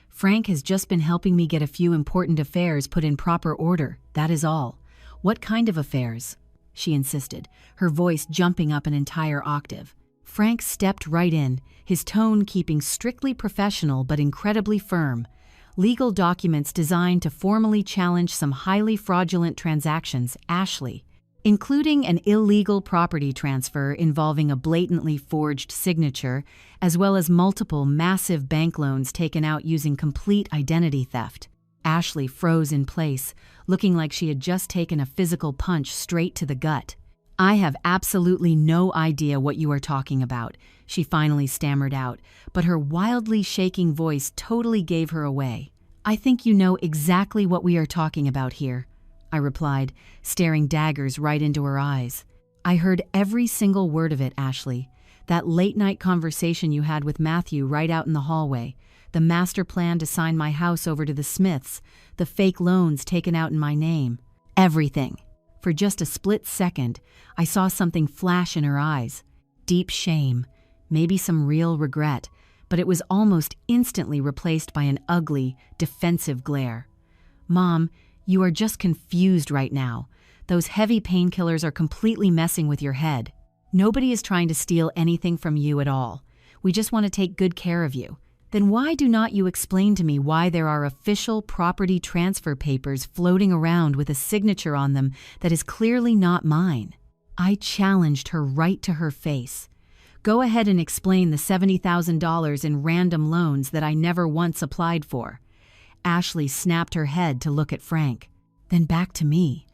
"Frank has just been helping me get a few important affairs put in proper order, that is all." "What kind of affairs?" she insisted, her voice jumping up an entire octave. Frank stepped right in, his tone keeping strictly professional but incredibly firm. "Legal documents designed to formally challenge some highly fraudulent transactions, Ashley, including an illegal property transfer involving a blatantly forged signature, as well as multiple massive bank loans taken out using complete identity theft." Ashley froze in place, looking like she had just taken a physical punch straight to the gut. "I have absolutely no idea what you are talking about," she finally stammered out, but her wildly shaking voice totally gave her away. "I think you know exactly what we are talking about here," I replied, staring daggers right into her eyes. "I heard every single word of it, Ashley. That late-night conversation you had with Matthew right out in the hallway, the master plan to sign my house over to the Smiths, the fake loans taken out in my name. Everything." For just a split second, I saw something flash in her eyes. Deep shame, maybe some real regret, but it was almost instantly replaced by an ugly, defensive glare. "Mom, you are just confused right now. Those heavy painkillers are completely messing with your head. Nobody is trying to steal anything from you at all. We just want to take good care of you. Then why do not you explain to me why there are official property transfer papers floating around with a signature on them that is clearly not mine?" I challenged her right to her face. "Go ahead and explain the $70,000 in random loans that I never once applied for." Ashley snapped her head to look at Frank, then back to me,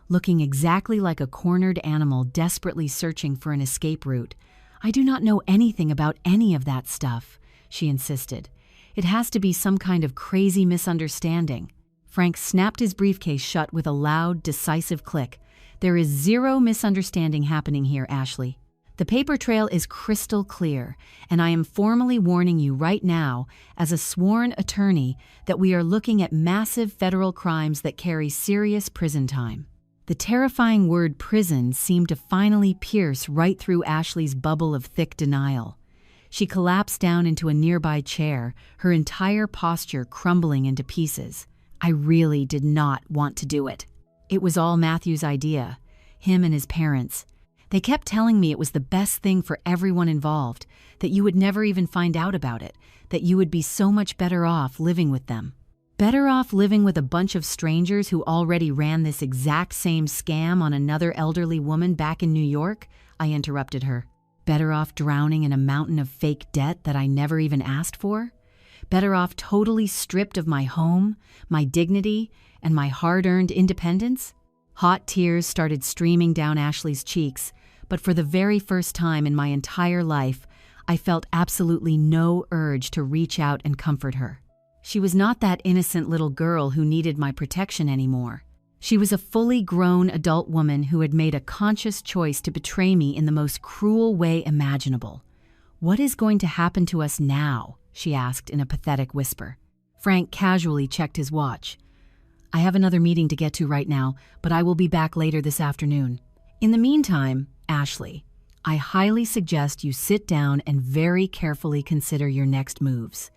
looking exactly like a cornered animal desperately searching for an escape route. "I do not know anything about any of that stuff," she insisted. "It has to be some kind of crazy misunderstanding." Frank snapped his briefcase shut with a loud, decisive click. "There is zero misunderstanding happening here, Ashley. The paper trail is crystal clear, and I am formally warning you right now, as a sworn attorney, that we are looking at massive federal crimes that carry serious prison time." The terrifying word prison seemed to finally pierce right through Ashley's bubble of thick denial. She collapsed down into a nearby chair, her entire posture crumbling into pieces. I really did not want to do it. It was all Matthew's idea, him and his parents. They kept telling me it was the best thing for everyone involved, that you would never even find out about it, that you would be so much better off living with them. Better off living with a bunch of strangers who already ran this exact same scam on another elderly woman back in New York? I interrupted her. Better off drowning in a mountain of fake debt that I never even asked for? Better off totally stripped of my home, my dignity, and my hard-earned independence? Hot tears started streaming down Ashley's cheeks, but for the very first time in my entire life, I felt absolutely no urge to reach out and comfort her. She was not that innocent little girl who needed my protection anymore. She was a fully grown adult woman who had made a conscious choice to betray me in the most cruel way imaginable. "What is going to happen to us now?" she asked in a pathetic whisper. Frank casually checked his watch. "I have another meeting to get to right now, but I will be back later this afternoon. In the meantime, Ashley, I highly suggest you sit down and very carefully consider your next moves.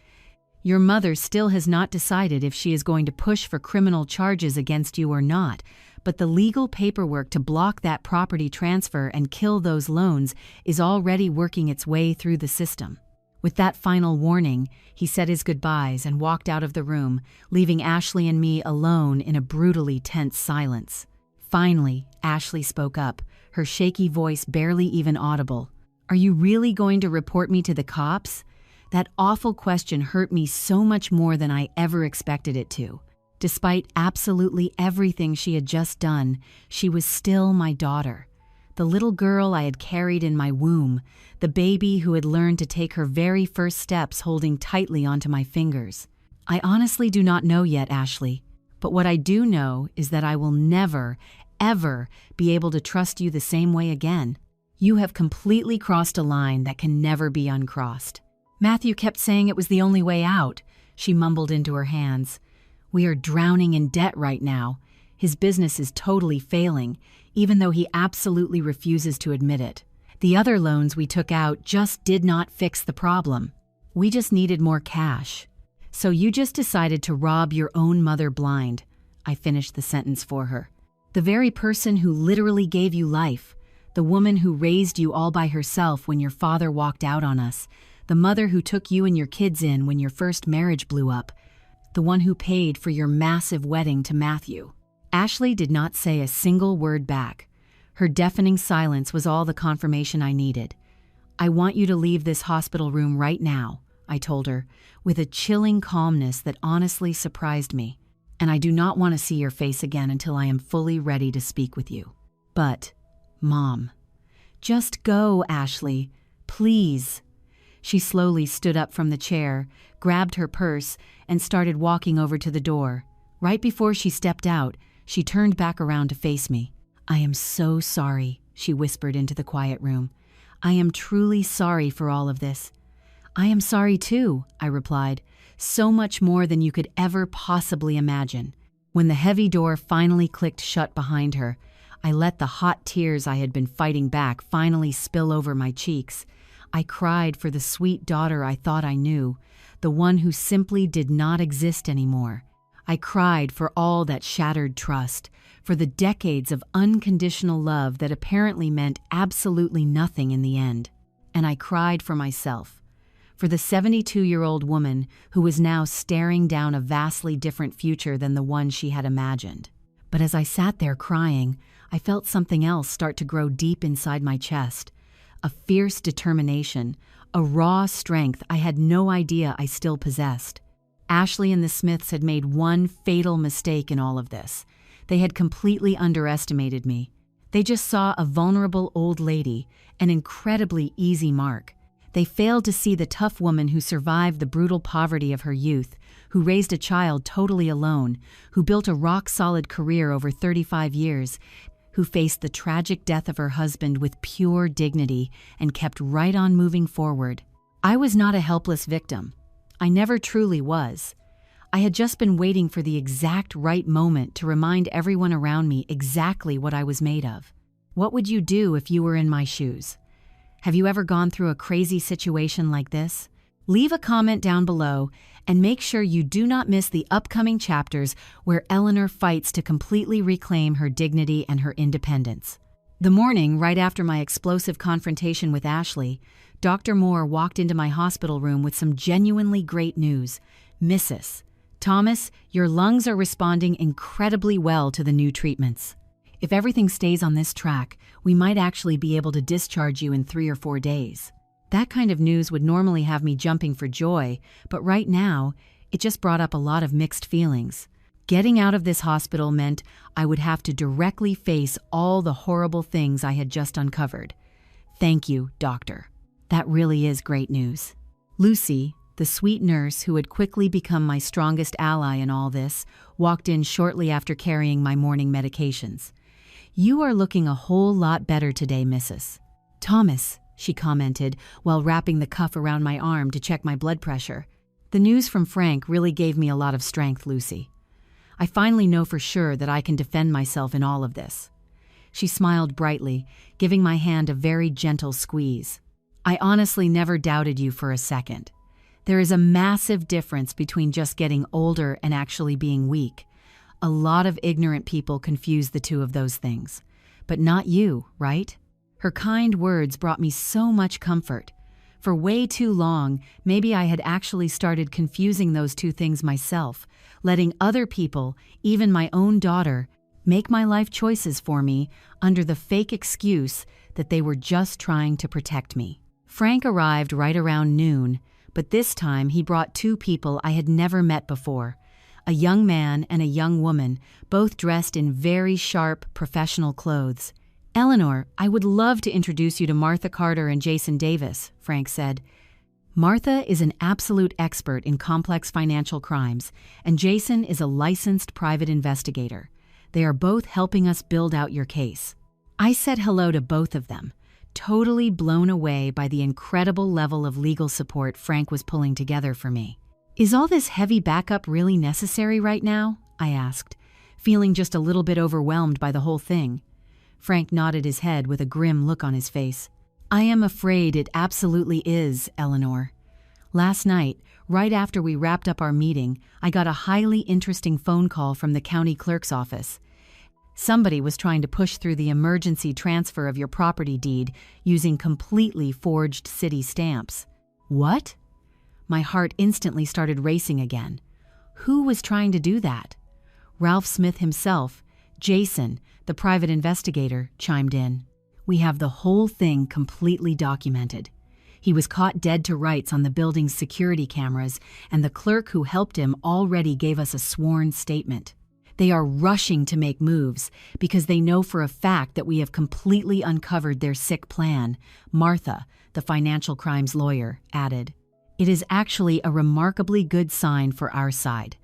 Your mother still has not decided if she is going to push for criminal charges against you or not, but the legal paperwork to block that property transfer and kill those loans is already working its way through the system." With that final warning, he said his goodbyes and walked out of the room, leaving Ashley and me alone in a brutally tense silence. Finally, Ashley spoke up, her shaky voice barely even audible. "Are you really going to report me to the cops?" That awful question hurt me so much more than I ever expected it to. Despite absolutely everything she had just done, she was still my daughter. The little girl I had carried in my womb, the baby who had learned to take her very first steps holding tightly onto my fingers. I honestly do not know yet, Ashley, but what I do know is that I will never, ever be able to trust you the same way again. You have completely crossed a line that can never be uncrossed. Matthew kept saying it was the only way out, she mumbled into her hands. We are drowning in debt right now. His business is totally failing, even though he absolutely refuses to admit it. The other loans we took out just did not fix the problem. We just needed more cash. So you just decided to rob your own mother blind. I finished the sentence for her. The very person who literally gave you life, the woman who raised you all by herself when your father walked out on us, the mother who took you and your kids in when your first marriage blew up, the one who paid for your massive wedding to Matthew. Ashley did not say a single word back. Her deafening silence was all the confirmation I needed. "I want you to leave this hospital room right now," I told her, with a chilling calmness that honestly surprised me. "And I do not want to see your face again until I am fully ready to speak with you." "But, Mom." "Just go, Ashley. Please." She slowly stood up from the chair, grabbed her purse, and started walking over to the door. Right before she stepped out, she turned back around to face me. "I am so sorry," she whispered into the quiet room. "I am truly sorry for all of this." "I am sorry too," I replied, "so much more than you could ever possibly imagine." When the heavy door finally clicked shut behind her, I let the hot tears I had been fighting back finally spill over my cheeks. I cried for the sweet daughter I thought I knew, the one who simply did not exist anymore. I cried for all that shattered trust, for the decades of unconditional love that apparently meant absolutely nothing in the end. And I cried for myself, for the 72-year-old woman who was now staring down a vastly different future than the one she had imagined. But as I sat there crying, I felt something else start to grow deep inside my chest. A fierce determination, a raw strength I had no idea I still possessed. Ashley and the Smiths had made one fatal mistake in all of this. They had completely underestimated me. They just saw a vulnerable old lady, an incredibly easy mark. They failed to see the tough woman who survived the brutal poverty of her youth, who raised a child totally alone, who built a rock-solid career over 35 years, who faced the tragic death of her husband with pure dignity and kept right on moving forward. I was not a helpless victim. I never truly was. I had just been waiting for the exact right moment to remind everyone around me exactly what I was made of. What would you do if you were in my shoes? Have you ever gone through a crazy situation like this? Leave a comment down below and make sure you do not miss the upcoming chapters where Eleanor fights to completely reclaim her dignity and her independence. The morning right after my explosive confrontation with Ashley, Dr. Moore walked into my hospital room with some genuinely great news. Mrs. Thomas, your lungs are responding incredibly well to the new treatments. If everything stays on this track, we might actually be able to discharge you in 3 or 4 days. That kind of news would normally have me jumping for joy, but right now, it just brought up a lot of mixed feelings. Getting out of this hospital meant I would have to directly face all the horrible things I had just uncovered. Thank you, doctor. That really is great news. Lucy, the sweet nurse who had quickly become my strongest ally in all this, walked in shortly after carrying my morning medications. You are looking a whole lot better today, Mrs. Thomas, she commented while wrapping the cuff around my arm to check my blood pressure. The news from Frank really gave me a lot of strength, Lucy. I finally know for sure that I can defend myself in all of this. She smiled brightly, giving my hand a very gentle squeeze. I honestly never doubted you for a second. There is a massive difference between just getting older and actually being weak. A lot of ignorant people confuse the two of those things. But not you, right? Her kind words brought me so much comfort. For way too long, maybe I had actually started confusing those two things myself, letting other people, even my own daughter, make my life choices for me under the fake excuse that they were just trying to protect me. Frank arrived right around noon, but this time he brought 2 people I had never met before. A young man and a young woman, both dressed in very sharp, professional clothes. Eleanor, I would love to introduce you to Martha Carter and Jason Davis, Frank said. Martha is an absolute expert in complex financial crimes, and Jason is a licensed private investigator. They are both helping us build out your case. I said hello to both of them, totally blown away by the incredible level of legal support Frank was pulling together for me. Is all this heavy backup really necessary right now? I asked, feeling just a little bit overwhelmed by the whole thing. Frank nodded his head with a grim look on his face. I am afraid it absolutely is, Eleanor. Last night, right after we wrapped up our meeting, I got a highly interesting phone call from the county clerk's office. Somebody was trying to push through the emergency transfer of your property deed using completely forged city stamps. What? My heart instantly started racing again. Who was trying to do that? Ralph Smith himself, Jason, the private investigator, chimed in. We have the whole thing completely documented. He was caught dead to rights on the building's security cameras, and the clerk who helped him already gave us a sworn statement. They are rushing to make moves because they know for a fact that we have completely uncovered their sick plan, Martha, the financial crimes lawyer, added. It is actually a remarkably good sign for our side.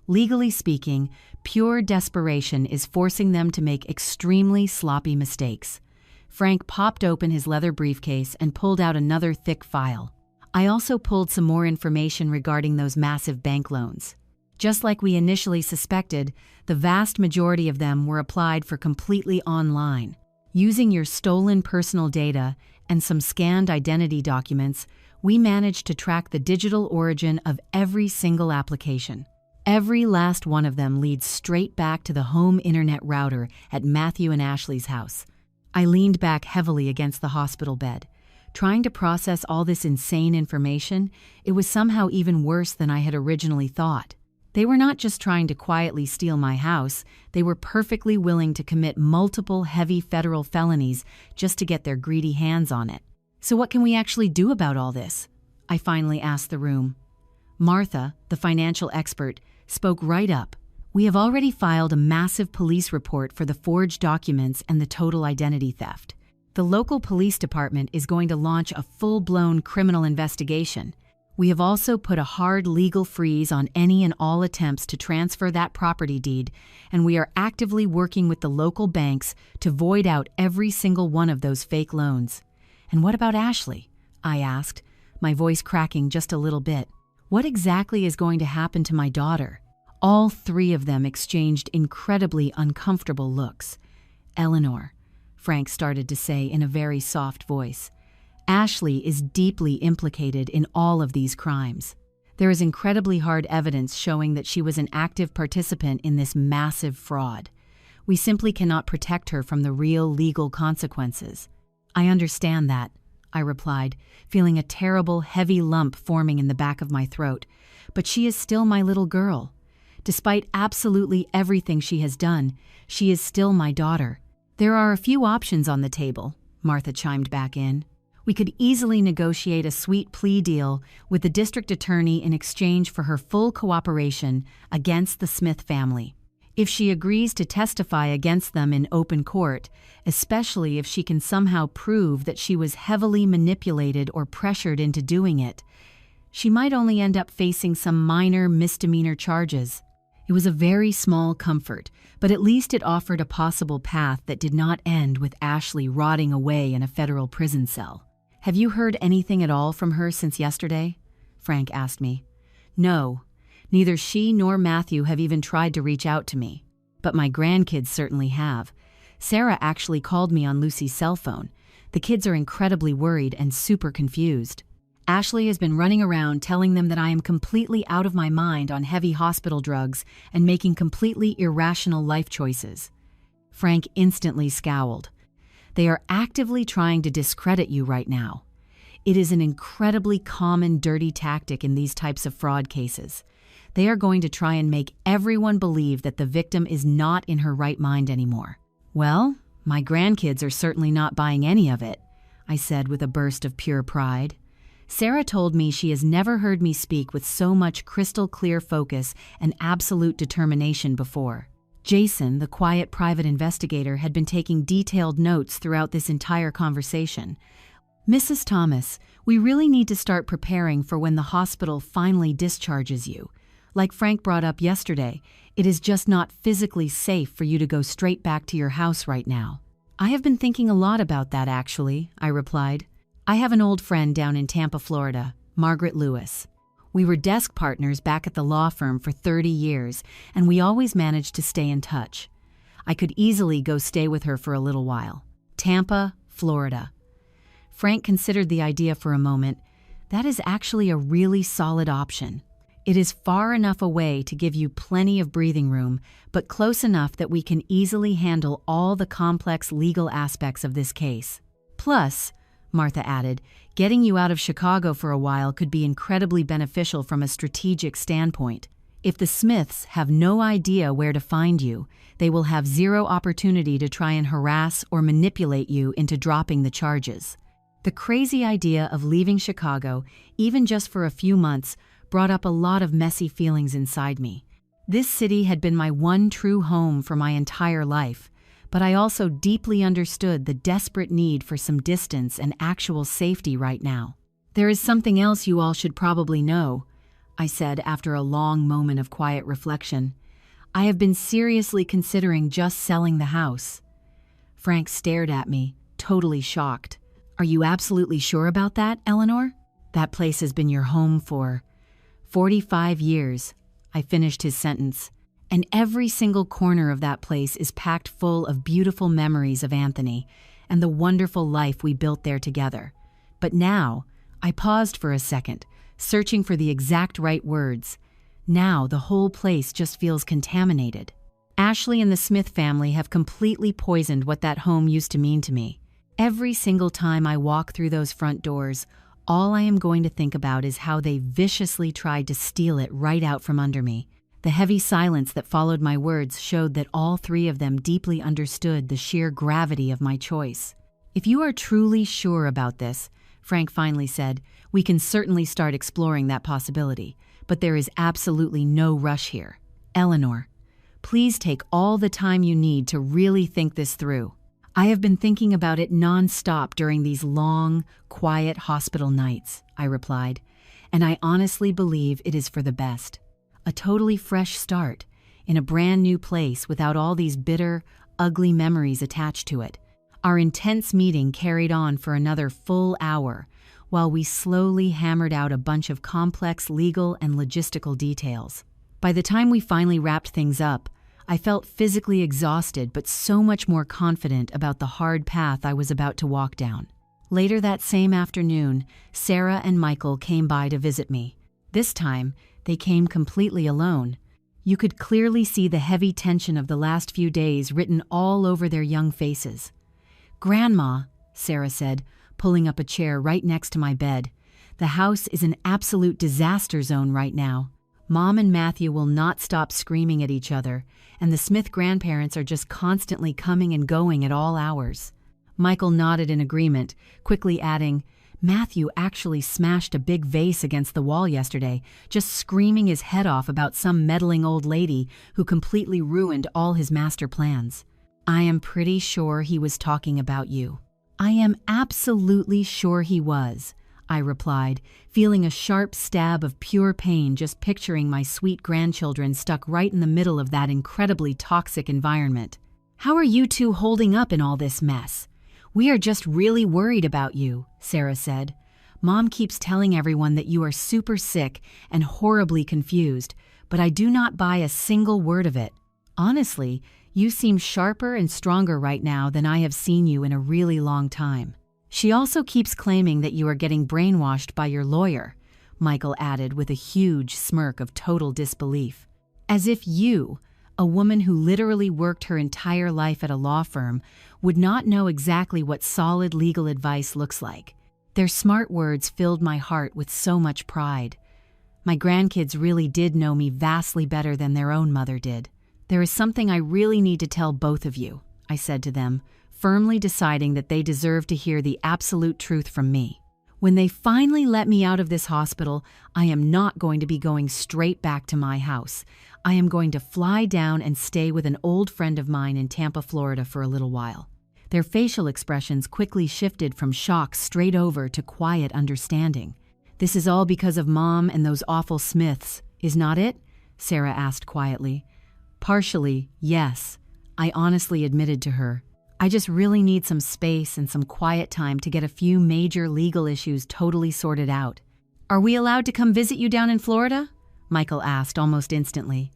Legally speaking, pure desperation is forcing them to make extremely sloppy mistakes. Frank popped open his leather briefcase and pulled out another thick file. I also pulled some more information regarding those massive bank loans. Just like we initially suspected, the vast majority of them were applied for completely online. Using your stolen personal data and some scanned identity documents, we managed to track the digital origin of every single application. Every last one of them leads straight back to the home internet router at Matthew and Ashley's house. I leaned back heavily against the hospital bed. Trying to process all this insane information, it was somehow even worse than I had originally thought. They were not just trying to quietly steal my house, they were perfectly willing to commit multiple heavy federal felonies just to get their greedy hands on it. So what can we actually do about all this? I finally asked the room. Martha, the financial expert, spoke right up. We have already filed a massive police report for the forged documents and the total identity theft. The local police department is going to launch a full-blown criminal investigation. We have also put a hard legal freeze on any and all attempts to transfer that property deed, and we are actively working with the local banks to void out every single one of those fake loans. And what about Ashley? I asked, my voice cracking just a little bit. What exactly is going to happen to my daughter? All three of them exchanged incredibly uncomfortable looks. Eleanor, Frank started to say in a very soft voice, Ashley is deeply implicated in all of these crimes. There is incredibly hard evidence showing that she was an active participant in this massive fraud. We simply cannot protect her from the real legal consequences. I understand that, I replied, feeling a terrible, heavy lump forming in the back of my throat. But she is still my little girl. Despite absolutely everything she has done, she is still my daughter. There are a few options on the table, Martha chimed back in. We could easily negotiate a sweet plea deal with the district attorney in exchange for her full cooperation against the Smith family. If she agrees to testify against them in open court, especially if she can somehow prove that she was heavily manipulated or pressured into doing it, she might only end up facing some minor misdemeanor charges. It was a very small comfort, but at least it offered a possible path that did not end with Ashley rotting away in a federal prison cell. Have you heard anything at all from her since yesterday? Frank asked me. No. Neither she nor Matthew have even tried to reach out to me. But my grandkids certainly have. Sarah actually called me on Lucy's cell phone. The kids are incredibly worried and super confused. Ashley has been running around telling them that I am completely out of my mind on heavy hospital drugs and making completely irrational life choices. Frank instantly scowled. They are actively trying to discredit you right now. It is an incredibly common dirty tactic in these types of fraud cases. They are going to try and make everyone believe that the victim is not in her right mind anymore. Well, my grandkids are certainly not buying any of it, I said with a burst of pure pride. Sarah told me she has never heard me speak with so much crystal clear focus and absolute determination before. Jason, the quiet private investigator, had been taking detailed notes throughout this entire conversation. Mrs. Thomas, we really need to start preparing for when the hospital finally discharges you. Like Frank brought up yesterday, it is just not physically safe for you to go straight back to your house right now. I have been thinking a lot about that, actually, I replied. I have an old friend down in Tampa, Florida, Margaret Lewis. We were desk partners back at the law firm for 30 years, and we always managed to stay in touch. I could easily go stay with her for a little while. Tampa, Florida. Frank considered the idea for a moment. That is actually a really solid option. It is far enough away to give you plenty of breathing room, but close enough that we can easily handle all the complex legal aspects of this case. Plus, Martha added, getting you out of Chicago for a while could be incredibly beneficial from a strategic standpoint. If the Smiths have no idea where to find you, they will have zero opportunity to try and harass or manipulate you into dropping the charges. The crazy idea of leaving Chicago, even just for a few months, brought up a lot of messy feelings inside me. This city had been my one true home for my entire life, but I also deeply understood the desperate need for some distance and actual safety right now. There is something else you all should probably know, I said after a long moment of quiet reflection. I have been seriously considering just selling the house. Frank stared at me, totally shocked. Are you absolutely sure about that, Eleanor? That place has been your home for 45 years, I finished his sentence. And every single corner of that place is packed full of beautiful memories of Anthony and the wonderful life we built there together. But now, I paused for a second, searching for the exact right words. Now the whole place just feels contaminated. Ashley and the Smith family have completely poisoned what that home used to mean to me. Every single time I walk through those front doors, all I am going to think about is how they viciously tried to steal it right out from under me. The heavy silence that followed my words showed that all three of them deeply understood the sheer gravity of my choice. If you are truly sure about this, Frank finally said, we can certainly start exploring that possibility, but there is absolutely no rush here. Eleanor, please take all the time you need to really think this through. I have been thinking about it non-stop during these long, quiet hospital nights, I replied, and I honestly believe it is for the best. A totally fresh start, in a brand new place without all these bitter, ugly memories attached to it. Our intense meeting carried on for another full hour, while we slowly hammered out a bunch of complex legal and logistical details. By the time we finally wrapped things up, I felt physically exhausted but so much more confident about the hard path I was about to walk down. Later that same afternoon, Sarah and Michael came by to visit me. This time, they came completely alone. You could clearly see the heavy tension of the last few days written all over their young faces. "Grandma," Sarah said, pulling up a chair right next to my bed, "the house is an absolute disaster zone right now. Mom and Matthew will not stop screaming at each other, and the Smith grandparents are just constantly coming and going at all hours." Michael nodded in agreement, quickly adding, "Matthew actually smashed a big vase against the wall yesterday, just screaming his head off about some meddling old lady who completely ruined all his master plans. I am pretty sure he was talking about you." "I am absolutely sure he was," I replied, feeling a sharp stab of pure pain just picturing my sweet grandchildren stuck right in the middle of that incredibly toxic environment. "How are you two holding up in all this mess? We are just really worried about you," Sarah said. "Mom keeps telling everyone that you are super sick and horribly confused, but I do not buy a single word of it. Honestly, you seem sharper and stronger right now than I have seen you in a really long time." "She also keeps claiming that you are getting brainwashed by your lawyer," Michael added with a huge smirk of total disbelief. "As if you, a woman who literally worked her entire life at a law firm, would not know exactly what solid legal advice looks like." Their smart words filled my heart with so much pride. My grandkids really did know me vastly better than their own mother did. "There is something I really need to tell both of you," I said to them, firmly deciding that they deserve to hear the absolute truth from me. "When they finally let me out of this hospital, I am not going to be going straight back to my house. I am going to fly down and stay with an old friend of mine in Tampa, Florida for a little while." Their facial expressions quickly shifted from shock straight over to quiet understanding. "This is all because of Mom and those awful Smiths, is not it?" Sarah asked quietly. "Partially, yes," I honestly admitted to her. "I just really need some space and some quiet time to get a few major legal issues totally sorted out." "Are we allowed to come visit you down in Florida?" Michael asked almost instantly.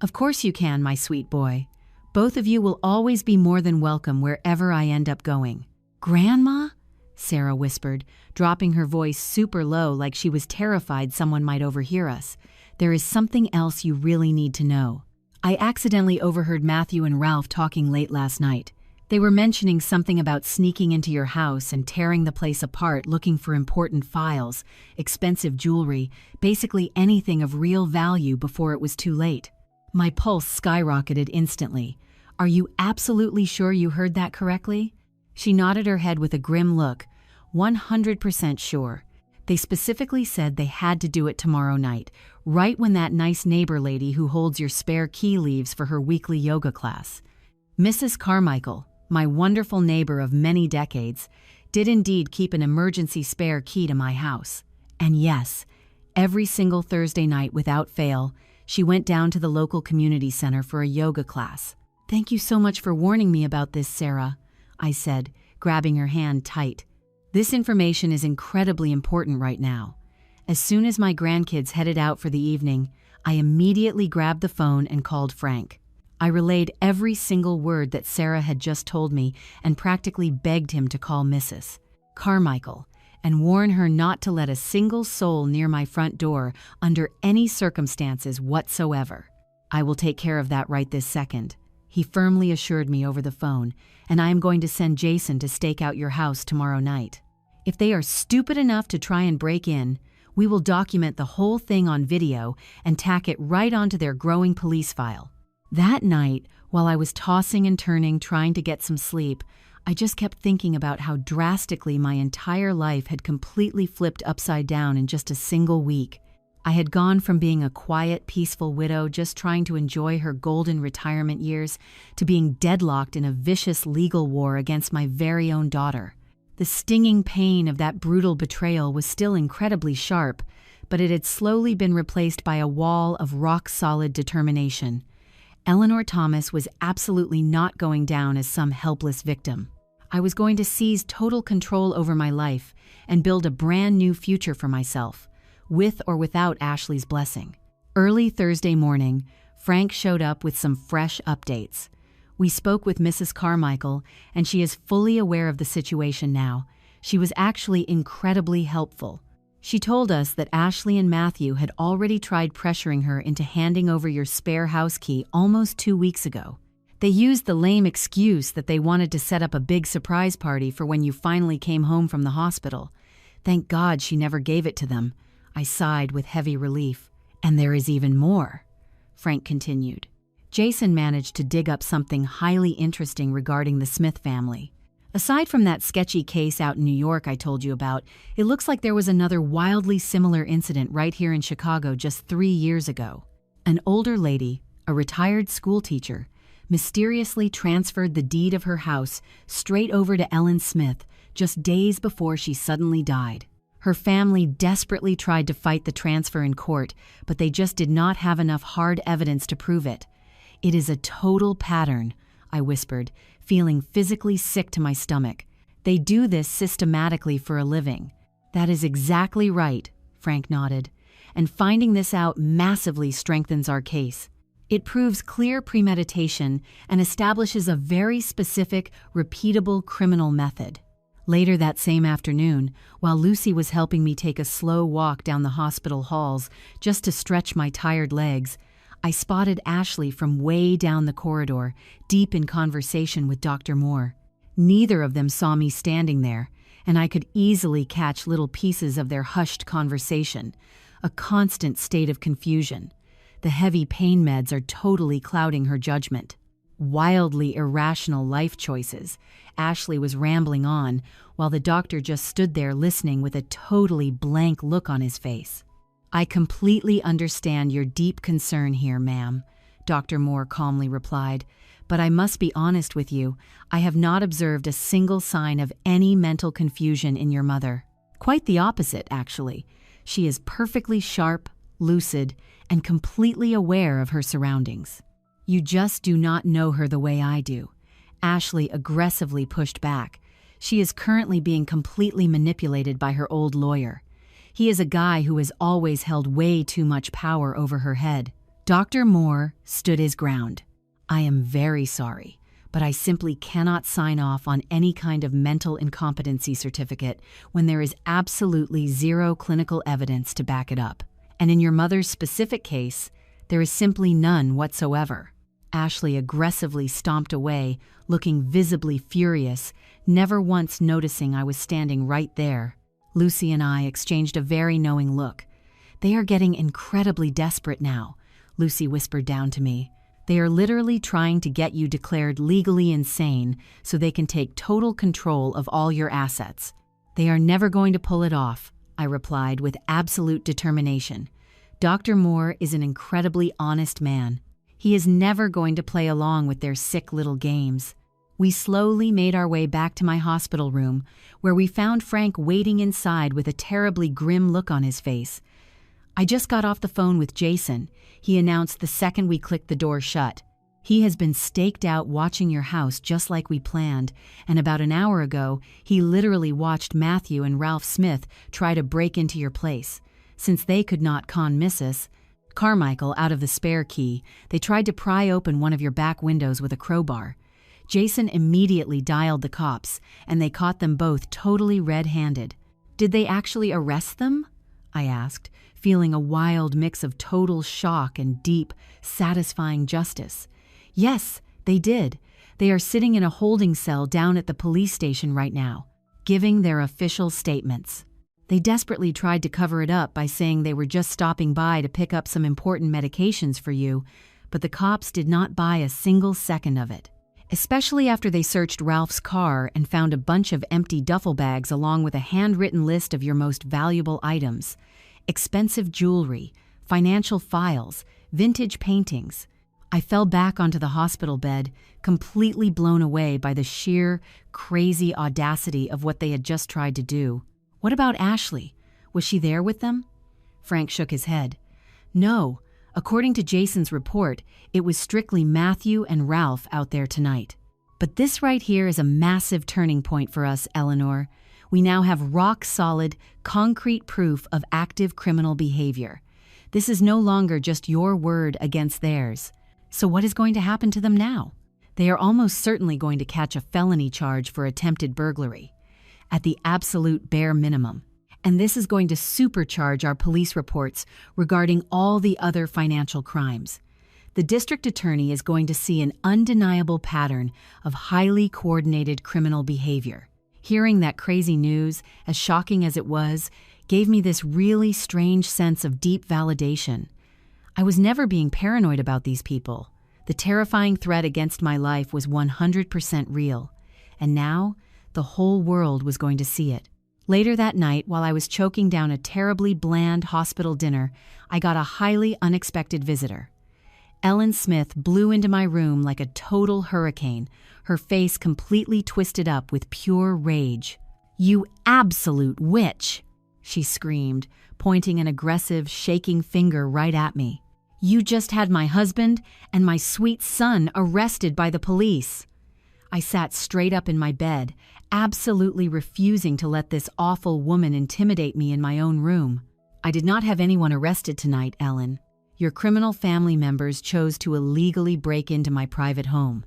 "Of course you can, my sweet boy. Both of you will always be more than welcome wherever I end up going." "Grandma?" Sarah whispered, dropping her voice super low like she was terrified someone might overhear us. "There is something else you really need to know. I accidentally overheard Matthew and Ralph talking late last night. They were mentioning something about sneaking into your house and tearing the place apart looking for important files, expensive jewelry, basically anything of real value before it was too late." My pulse skyrocketed instantly. "Are you absolutely sure you heard that correctly?" She nodded her head with a grim look. 100% sure. They specifically said they had to do it tomorrow night, right when that nice neighbor lady who holds your spare key leaves for her weekly yoga class. Mrs. Carmichael, my wonderful neighbor of many decades, did indeed keep an emergency spare key to my house. And yes, every single Thursday night without fail, she went down to the local community center for a yoga class. "Thank you so much for warning me about this, Sarah," I said, grabbing her hand tight. "This information is incredibly important right now." As soon as my grandkids headed out for the evening, I immediately grabbed the phone and called Frank. I relayed every single word that Sarah had just told me and practically begged him to call Mrs. Carmichael and warn her not to let a single soul near my front door under any circumstances whatsoever. "I will take care of that right this second," he firmly assured me over the phone, "and I am going to send Jason to stake out your house tomorrow night. If they are stupid enough to try and break in, we will document the whole thing on video and tack it right onto their growing police file." That night, while I was tossing and turning trying to get some sleep, I just kept thinking about how drastically my entire life had completely flipped upside down in just a single week. I had gone from being a quiet, peaceful widow just trying to enjoy her golden retirement years to being deadlocked in a vicious legal war against my very own daughter. The stinging pain of that brutal betrayal was still incredibly sharp, but it had slowly been replaced by a wall of rock-solid determination. Eleanor Thomas was absolutely not going down as some helpless victim. I was going to seize total control over my life and build a brand new future for myself, with or without Ashley's blessing. Early Thursday morning, Frank showed up with some fresh updates. We spoke with Mrs. Carmichael, and she is fully aware of the situation now. She was actually incredibly helpful. She told us that Ashley and Matthew had already tried pressuring her into handing over your spare house key almost 2 weeks ago. They used the lame excuse that they wanted to set up a big surprise party for when you finally came home from the hospital. Thank God she never gave it to them. I sighed with heavy relief. And there is even more, Frank continued. Jason managed to dig up something highly interesting regarding the Smith family. Aside from that sketchy case out in New York I told you about, it looks like there was another wildly similar incident right here in Chicago just 3 years ago. An older lady, a retired school teacher, mysteriously transferred the deed of her house straight over to Ellen Smith just days before she suddenly died. Her family desperately tried to fight the transfer in court, but they just did not have enough hard evidence to prove it. It is a total pattern, I whispered, feeling physically sick to my stomach. They do this systematically for a living. That is exactly right, Frank nodded. And finding this out massively strengthens our case. It proves clear premeditation and establishes a very specific, repeatable criminal method. Later that same afternoon, while Lucy was helping me take a slow walk down the hospital halls just to stretch my tired legs, I spotted Ashley from way down the corridor, deep in conversation with Dr. Moore. Neither of them saw me standing there, and I could easily catch little pieces of their hushed conversation, a constant state of confusion. The heavy pain meds are totally clouding her judgment. Wildly irrational life choices, Ashley was rambling on, while the doctor just stood there listening with a totally blank look on his face. I completely understand your deep concern here, ma'am, Dr. Moore calmly replied, but I must be honest with you, I have not observed a single sign of any mental confusion in your mother. Quite the opposite, actually. She is perfectly sharp, lucid, and completely aware of her surroundings. You just do not know her the way I do. Ashley aggressively pushed back. She is currently being completely manipulated by her old lawyer. He is a guy who has always held way too much power over her head. Dr. Moore stood his ground. I am very sorry, but I simply cannot sign off on any kind of mental incompetency certificate when there is absolutely zero clinical evidence to back it up. And in your mother's specific case, there is simply none whatsoever. Ashley aggressively stomped away, looking visibly furious, never once noticing I was standing right there. Lucy and I exchanged a very knowing look. They are getting incredibly desperate now, Lucy whispered down to me. They are literally trying to get you declared legally insane so they can take total control of all your assets. They are never going to pull it off, I replied with absolute determination. Dr. Moore is an incredibly honest man. He is never going to play along with their sick little games. We slowly made our way back to my hospital room, where we found Frank waiting inside with a terribly grim look on his face. I just got off the phone with Jason, he announced the second we clicked the door shut. He has been staked out watching your house just like we planned, and about an hour ago, he literally watched Matthew and Ralph Smith try to break into your place. Since they could not con Mrs. Carmichael out of the spare key, they tried to pry open one of your back windows with a crowbar. Jason immediately dialed the cops, and they caught them both totally red-handed. Did they actually arrest them? I asked, feeling a wild mix of total shock and deep, satisfying justice. Yes, they did. They are sitting in a holding cell down at the police station right now, giving their official statements. They desperately tried to cover it up by saying they were just stopping by to pick up some important medications for you, but the cops did not buy a single second of it. Especially after they searched Ralph's car and found a bunch of empty duffel bags along with a handwritten list of your most valuable items. Expensive jewelry, financial files, vintage paintings. I fell back onto the hospital bed, completely blown away by the sheer, crazy audacity of what they had just tried to do. What about Ashley? Was she there with them? Frank shook his head. No. According to Jason's report, it was strictly Matthew and Ralph out there tonight. But this right here is a massive turning point for us, Eleanor. We now have rock-solid, concrete proof of active criminal behavior. This is no longer just your word against theirs. So what is going to happen to them now? They are almost certainly going to catch a felony charge for attempted burglary, at the absolute bare minimum. And this is going to supercharge our police reports regarding all the other financial crimes. The district attorney is going to see an undeniable pattern of highly coordinated criminal behavior. Hearing that crazy news, as shocking as it was, gave me this really strange sense of deep validation. I was never being paranoid about these people. The terrifying threat against my life was 100% real. And now, the whole world was going to see it. Later that night, while I was choking down a terribly bland hospital dinner, I got a highly unexpected visitor. Ellen Smith blew into my room like a total hurricane, her face completely twisted up with pure rage. "You absolute witch!" she screamed, pointing an aggressive, shaking finger right at me. "You just had my husband and my sweet son arrested by the police." I sat straight up in my bed, absolutely refusing to let this awful woman intimidate me in my own room. "I did not have anyone arrested tonight, Ellen. Your criminal family members chose to illegally break into my private home.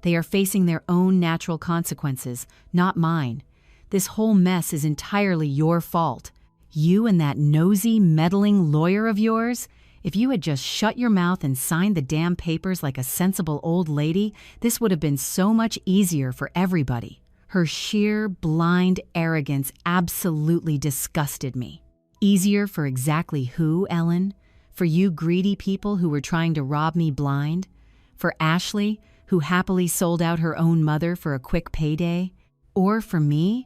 They are facing their own natural consequences, not mine. This whole mess is entirely your fault. You and that nosy, meddling lawyer of yours? If you had just shut your mouth and signed the damn papers like a sensible old lady, this would have been so much easier for everybody." Her sheer, blind arrogance absolutely disgusted me. Easier for exactly who, Ellen? For you greedy people who were trying to rob me blind? For Ashley, who happily sold out her own mother for a quick payday? Or for me,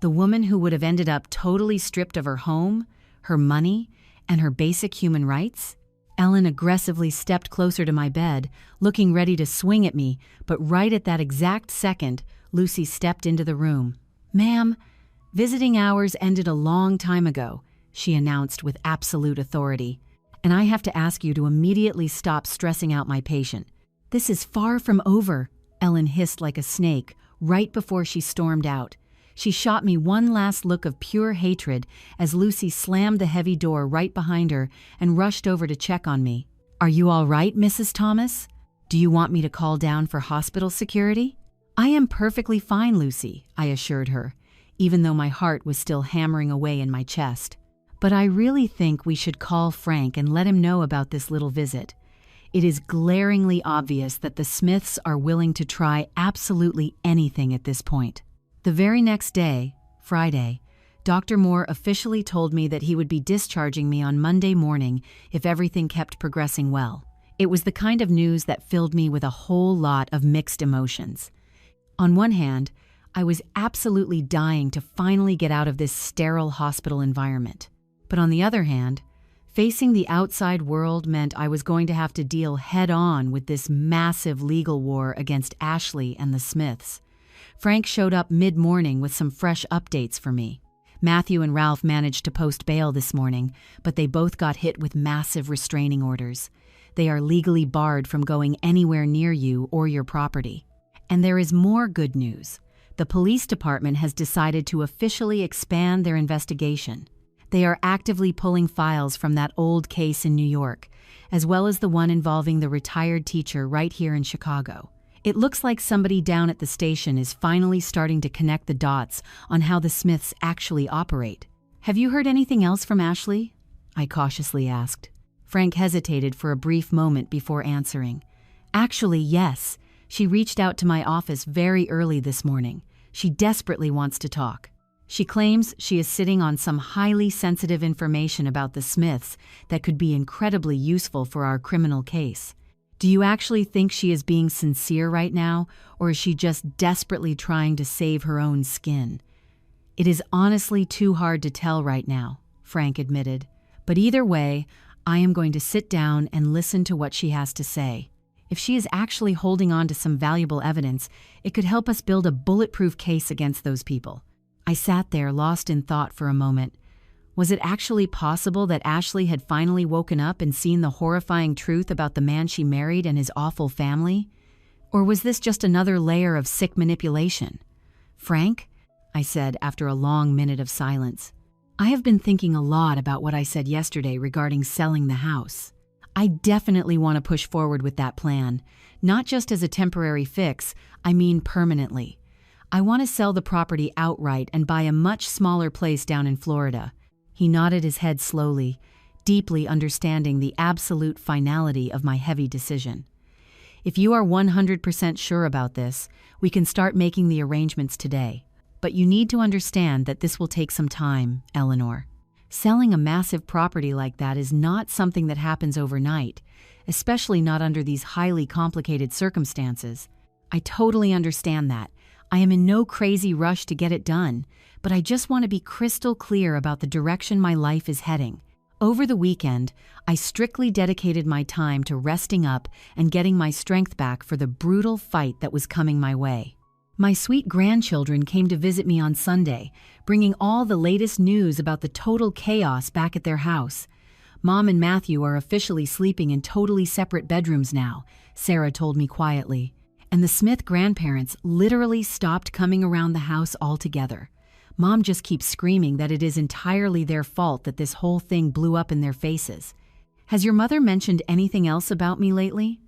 the woman who would have ended up totally stripped of her home, her money, and her basic human rights? Ellen aggressively stepped closer to my bed, looking ready to swing at me, but right at that exact second, Lucy stepped into the room. "Ma'am, visiting hours ended a long time ago," she announced with absolute authority, "and I have to ask you to immediately stop stressing out my patient." "This is far from over," Ellen hissed like a snake, right before she stormed out. She shot me one last look of pure hatred as Lucy slammed the heavy door right behind her and rushed over to check on me. "Are you all right, Mrs. Thomas? Do you want me to call down for hospital security?" "I am perfectly fine, Lucy," I assured her, even though my heart was still hammering away in my chest. "But I really think we should call Frank and let him know about this little visit. It is glaringly obvious that the Smiths are willing to try absolutely anything at this point." The very next day, Friday, Dr. Moore officially told me that he would be discharging me on Monday morning if everything kept progressing well. It was the kind of news that filled me with a whole lot of mixed emotions. On one hand, I was absolutely dying to finally get out of this sterile hospital environment. But on the other hand, facing the outside world meant I was going to have to deal head-on with this massive legal war against Ashley and the Smiths. Frank showed up mid-morning with some fresh updates for me. Matthew and Ralph managed to post bail this morning, but they both got hit with massive restraining orders. They are legally barred from going anywhere near you or your property. And there is more good news. The police department has decided to officially expand their investigation. They are actively pulling files from that old case in New York, as well as the one involving the retired teacher right here in Chicago. It looks like somebody down at the station is finally starting to connect the dots on how the Smiths actually operate. "Have you heard anything else from Ashley?" I cautiously asked. Frank hesitated for a brief moment before answering. "Actually, yes. She reached out to my office very early this morning. She desperately wants to talk. She claims she is sitting on some highly sensitive information about the Smiths that could be incredibly useful for our criminal case. Do you actually think she is being sincere right now, or is she just desperately trying to save her own skin?" "It is honestly too hard to tell right now," Frank admitted. "But either way, I am going to sit down and listen to what she has to say. If she is actually holding on to some valuable evidence, it could help us build a bulletproof case against those people." I sat there lost in thought for a moment. Was it actually possible that Ashley had finally woken up and seen the horrifying truth about the man she married and his awful family? Or was this just another layer of sick manipulation? Frank, I said after a long minute of silence, I have been thinking a lot about what I said yesterday regarding selling the house. I definitely want to push forward with that plan, not just as a temporary fix, I mean permanently. I want to sell the property outright and buy a much smaller place down in Florida. He nodded his head slowly, deeply understanding the absolute finality of my heavy decision. If you are 100% sure about this, we can start making the arrangements today. But you need to understand that this will take some time, Eleanor. Selling a massive property like that is not something that happens overnight, especially not under these highly complicated circumstances. I totally understand that. I am in no crazy rush to get it done, but I just want to be crystal clear about the direction my life is heading. Over the weekend, I strictly dedicated my time to resting up and getting my strength back for the brutal fight that was coming my way. My sweet grandchildren came to visit me on Sunday, bringing all the latest news about the total chaos back at their house. Mom and Matthew are officially sleeping in totally separate bedrooms now, Sarah told me quietly. And the Smith grandparents literally stopped coming around the house altogether. Mom just keeps screaming that it is entirely their fault that this whole thing blew up in their faces. Has your mother mentioned anything else about me lately?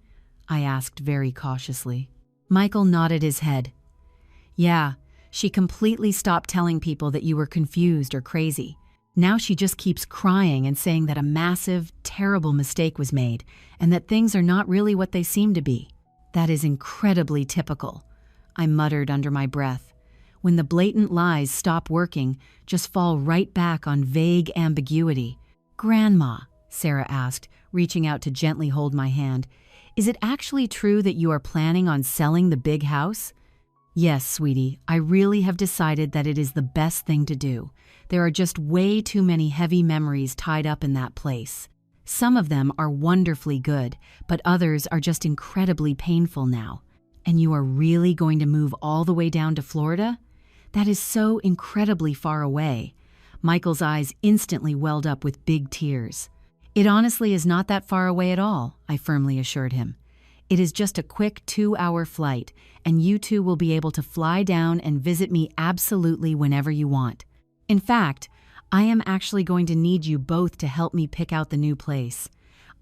I asked very cautiously. Michael nodded his head. Yeah, she completely stopped telling people that you were confused or crazy. Now she just keeps crying and saying that a massive, terrible mistake was made and that things are not really what they seem to be. That is incredibly typical, I muttered under my breath. When the blatant lies stop working, just fall right back on vague ambiguity. Grandma, Sarah asked, reaching out to gently hold my hand, is it actually true that you are planning on selling the big house? Yes, sweetie, I really have decided that it is the best thing to do. There are just way too many heavy memories tied up in that place. Some of them are wonderfully good, but others are just incredibly painful now. And you are really going to move all the way down to Florida? That is so incredibly far away. Michael's eyes instantly welled up with big tears. It honestly is not that far away at all, I firmly assured him. It is just a quick 2-hour flight, and you two will be able to fly down and visit me absolutely whenever you want. In fact, I am actually going to need you both to help me pick out the new place.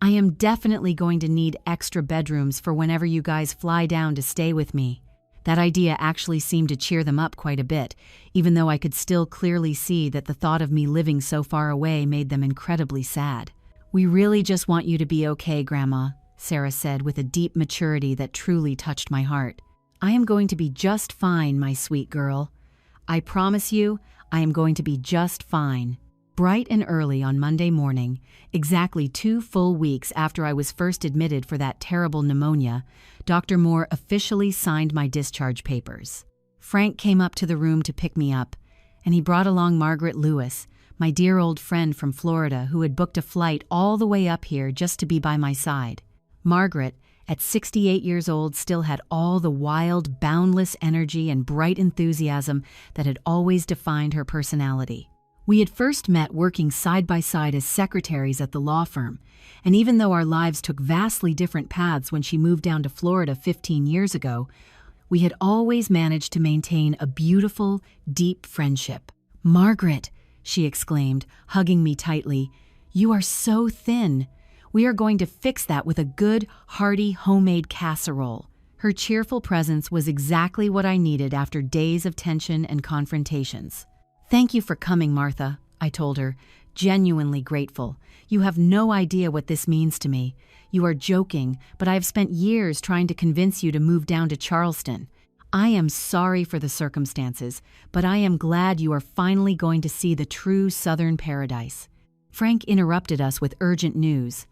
I am definitely going to need extra bedrooms for whenever you guys fly down to stay with me. That idea actually seemed to cheer them up quite a bit, even though I could still clearly see that the thought of me living so far away made them incredibly sad. We really just want you to be okay, Grandma, Sarah said with a deep maturity that truly touched my heart. I am going to be just fine, my sweet girl. I promise you, I am going to be just fine. Bright and early on Monday morning, exactly 2 full weeks after I was first admitted for that terrible pneumonia, Dr. Moore officially signed my discharge papers. Frank came up to the room to pick me up, and he brought along Margaret Lewis, my dear old friend from Florida who had booked a flight all the way up here just to be by my side. Margaret, at 68 years old, still had all the wild, boundless energy and bright enthusiasm that had always defined her personality. We had first met working side by side as secretaries at the law firm, and even though our lives took vastly different paths when she moved down to Florida 15 years ago, we had always managed to maintain a beautiful, deep friendship. "Margaret," she exclaimed, hugging me tightly, "you are so thin. We are going to fix that with a good, hearty, homemade casserole." Her cheerful presence was exactly what I needed after days of tension and confrontations. "Thank you for coming, Martha," I told her, genuinely grateful. "You have no idea what this means to me. You are joking, but I have spent years trying to convince you to move down to Charleston. I am sorry for the circumstances, but I am glad you are finally going to see the true Southern paradise." Frank interrupted us with urgent news.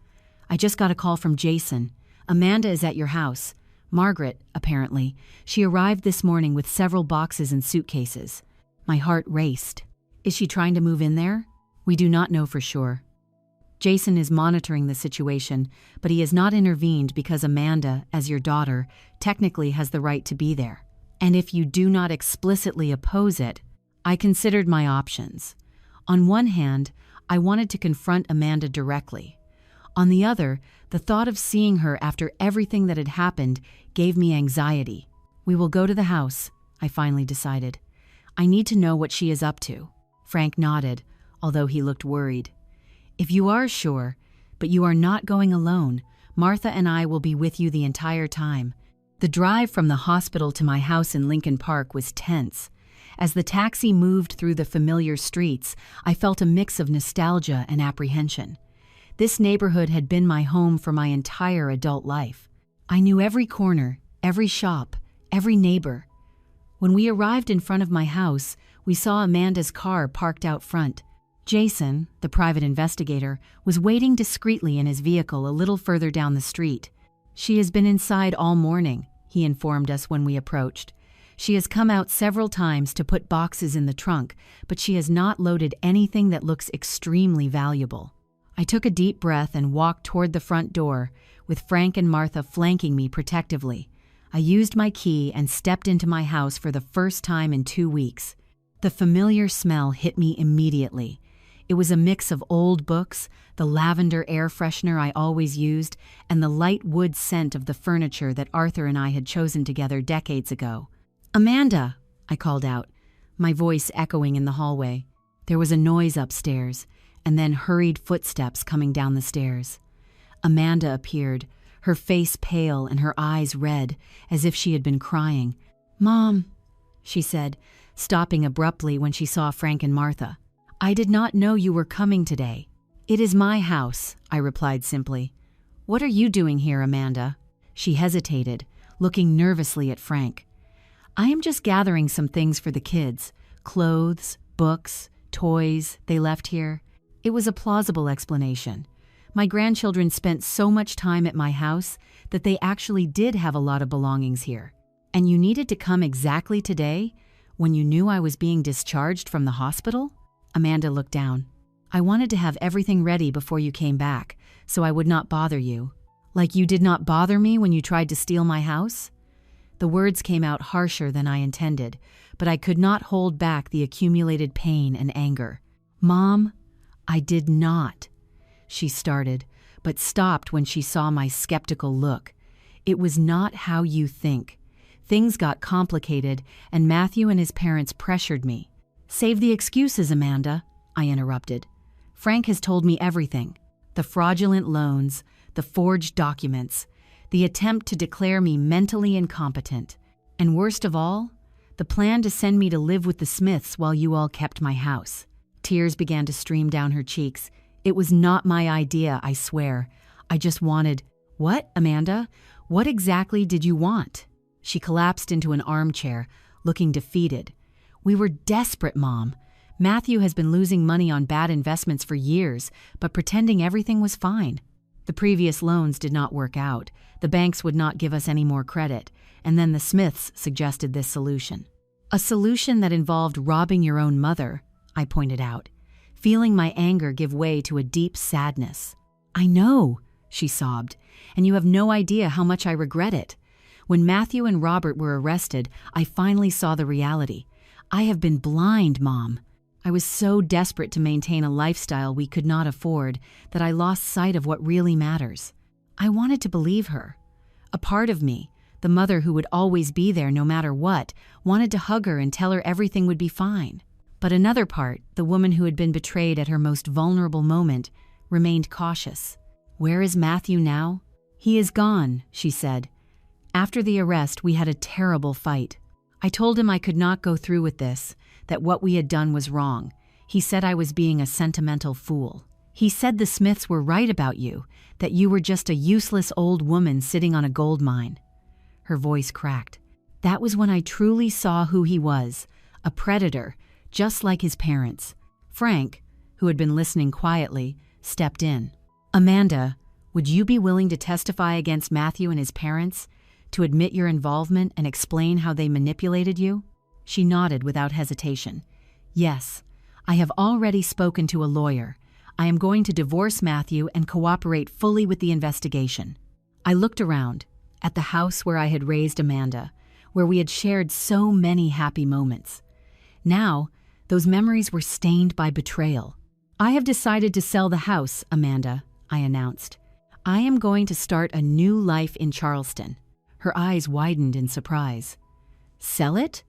"I just got a call from Jason. Amanda is at your house. Margaret, apparently. She arrived this morning with several boxes and suitcases." My heart raced. "Is she trying to move in there?" "We do not know for sure. Jason is monitoring the situation, but he has not intervened because Amanda, as your daughter, technically has the right to be there. And if you do not explicitly oppose it," I considered my options. On one hand, I wanted to confront Amanda directly. On the other, The thought of seeing her after everything that had happened gave me anxiety. "We will go to the house," I finally decided. "I need to know what she is up to." Frank nodded, although he looked worried. "If you are sure, but you are not going alone, Martha and I will be with you the entire time." The drive from the hospital to my house in Lincoln Park was tense. As the taxi moved through the familiar streets, I felt a mix of nostalgia and apprehension. This neighborhood had been my home for my entire adult life. I knew every corner, every shop, every neighbor. When we arrived in front of my house, we saw Amanda's car parked out front. Jason, the private investigator, was waiting discreetly in his vehicle a little further down the street. "She has been inside all morning," he informed us when we approached. "She has come out several times to put boxes in the trunk, but she has not loaded anything that looks extremely valuable." I took a deep breath and walked toward the front door, with Frank and Martha flanking me protectively. I used my key and stepped into my house for the first time in 2 weeks. The familiar smell hit me immediately. It was a mix of old books, the lavender air freshener I always used, and the light wood scent of the furniture that Arthur and I had chosen together decades ago. "Amanda!" I called out, my voice echoing in the hallway. There was a noise upstairs, and then hurried footsteps coming down the stairs. Amanda appeared, her face pale and her eyes red, as if she had been crying. "Mom," she said, stopping abruptly when she saw Frank and Martha. "I did not know you were coming today." "It is my house," I replied simply. "What are you doing here, Amanda?" She hesitated, looking nervously at Frank. "I am just gathering some things for the kids. Clothes, books, toys they left here." It was a plausible explanation. My grandchildren spent so much time at my house that they actually did have a lot of belongings here. "And you needed to come exactly today, when you knew I was being discharged from the hospital?" Amanda looked down. "I wanted to have everything ready before you came back, so I would not bother you." "Like you did not bother me when you tried to steal my house?" The words came out harsher than I intended, but I could not hold back the accumulated pain and anger. "Mom, I did not." She started, but stopped when she saw my skeptical look. "It was not how you think. Things got complicated, and Matthew and his parents pressured me." "Save the excuses, Amanda," I interrupted. "Frank has told me everything. The fraudulent loans, the forged documents, the attempt to declare me mentally incompetent, and worst of all, the plan to send me to live with the Smiths while you all kept my house." Tears began to stream down her cheeks. "It was not my idea, I swear. I just wanted—" "What, Amanda? What exactly did you want?" She collapsed into an armchair, looking defeated. "We were desperate, Mom. Matthew has been losing money on bad investments for years, but pretending everything was fine. The previous loans did not work out. The banks would not give us any more credit, and then the Smiths suggested this solution." "A solution that involved robbing your own mother," I pointed out, feeling my anger give way to a deep sadness. "I know," she sobbed, "and you have no idea how much I regret it. When Matthew and Robert were arrested, I finally saw the reality. I have been blind, Mom. I was so desperate to maintain a lifestyle we could not afford that I lost sight of what really matters. I wanted to believe her. A part of me, the mother who would always be there no matter what, wanted to hug her and tell her everything would be fine. But another part, the woman who had been betrayed at her most vulnerable moment, remained cautious. "Where is Matthew now?" "He is gone," she said. "After the arrest, we had a terrible fight. I told him I could not go through with this, that what we had done was wrong. He said I was being a sentimental fool. He said the Smiths were right about you, that you were just a useless old woman sitting on a gold mine." Her voice cracked. That was when I truly saw who he was, a predator, just like his parents. Frank, who had been listening quietly, stepped in. "Amanda, would you be willing to testify against Matthew and his parents, to admit your involvement and explain how they manipulated you?" She nodded without hesitation. "Yes, I have already spoken to a lawyer. I am going to divorce Matthew and cooperate fully with the investigation." I looked around, at the house where I had raised Amanda, where we had shared so many happy moments. Now, those memories were stained by betrayal. "I have decided to sell the house, Amanda," I announced. I am going to start a new life in Charleston. Her eyes widened in surprise. Sell it?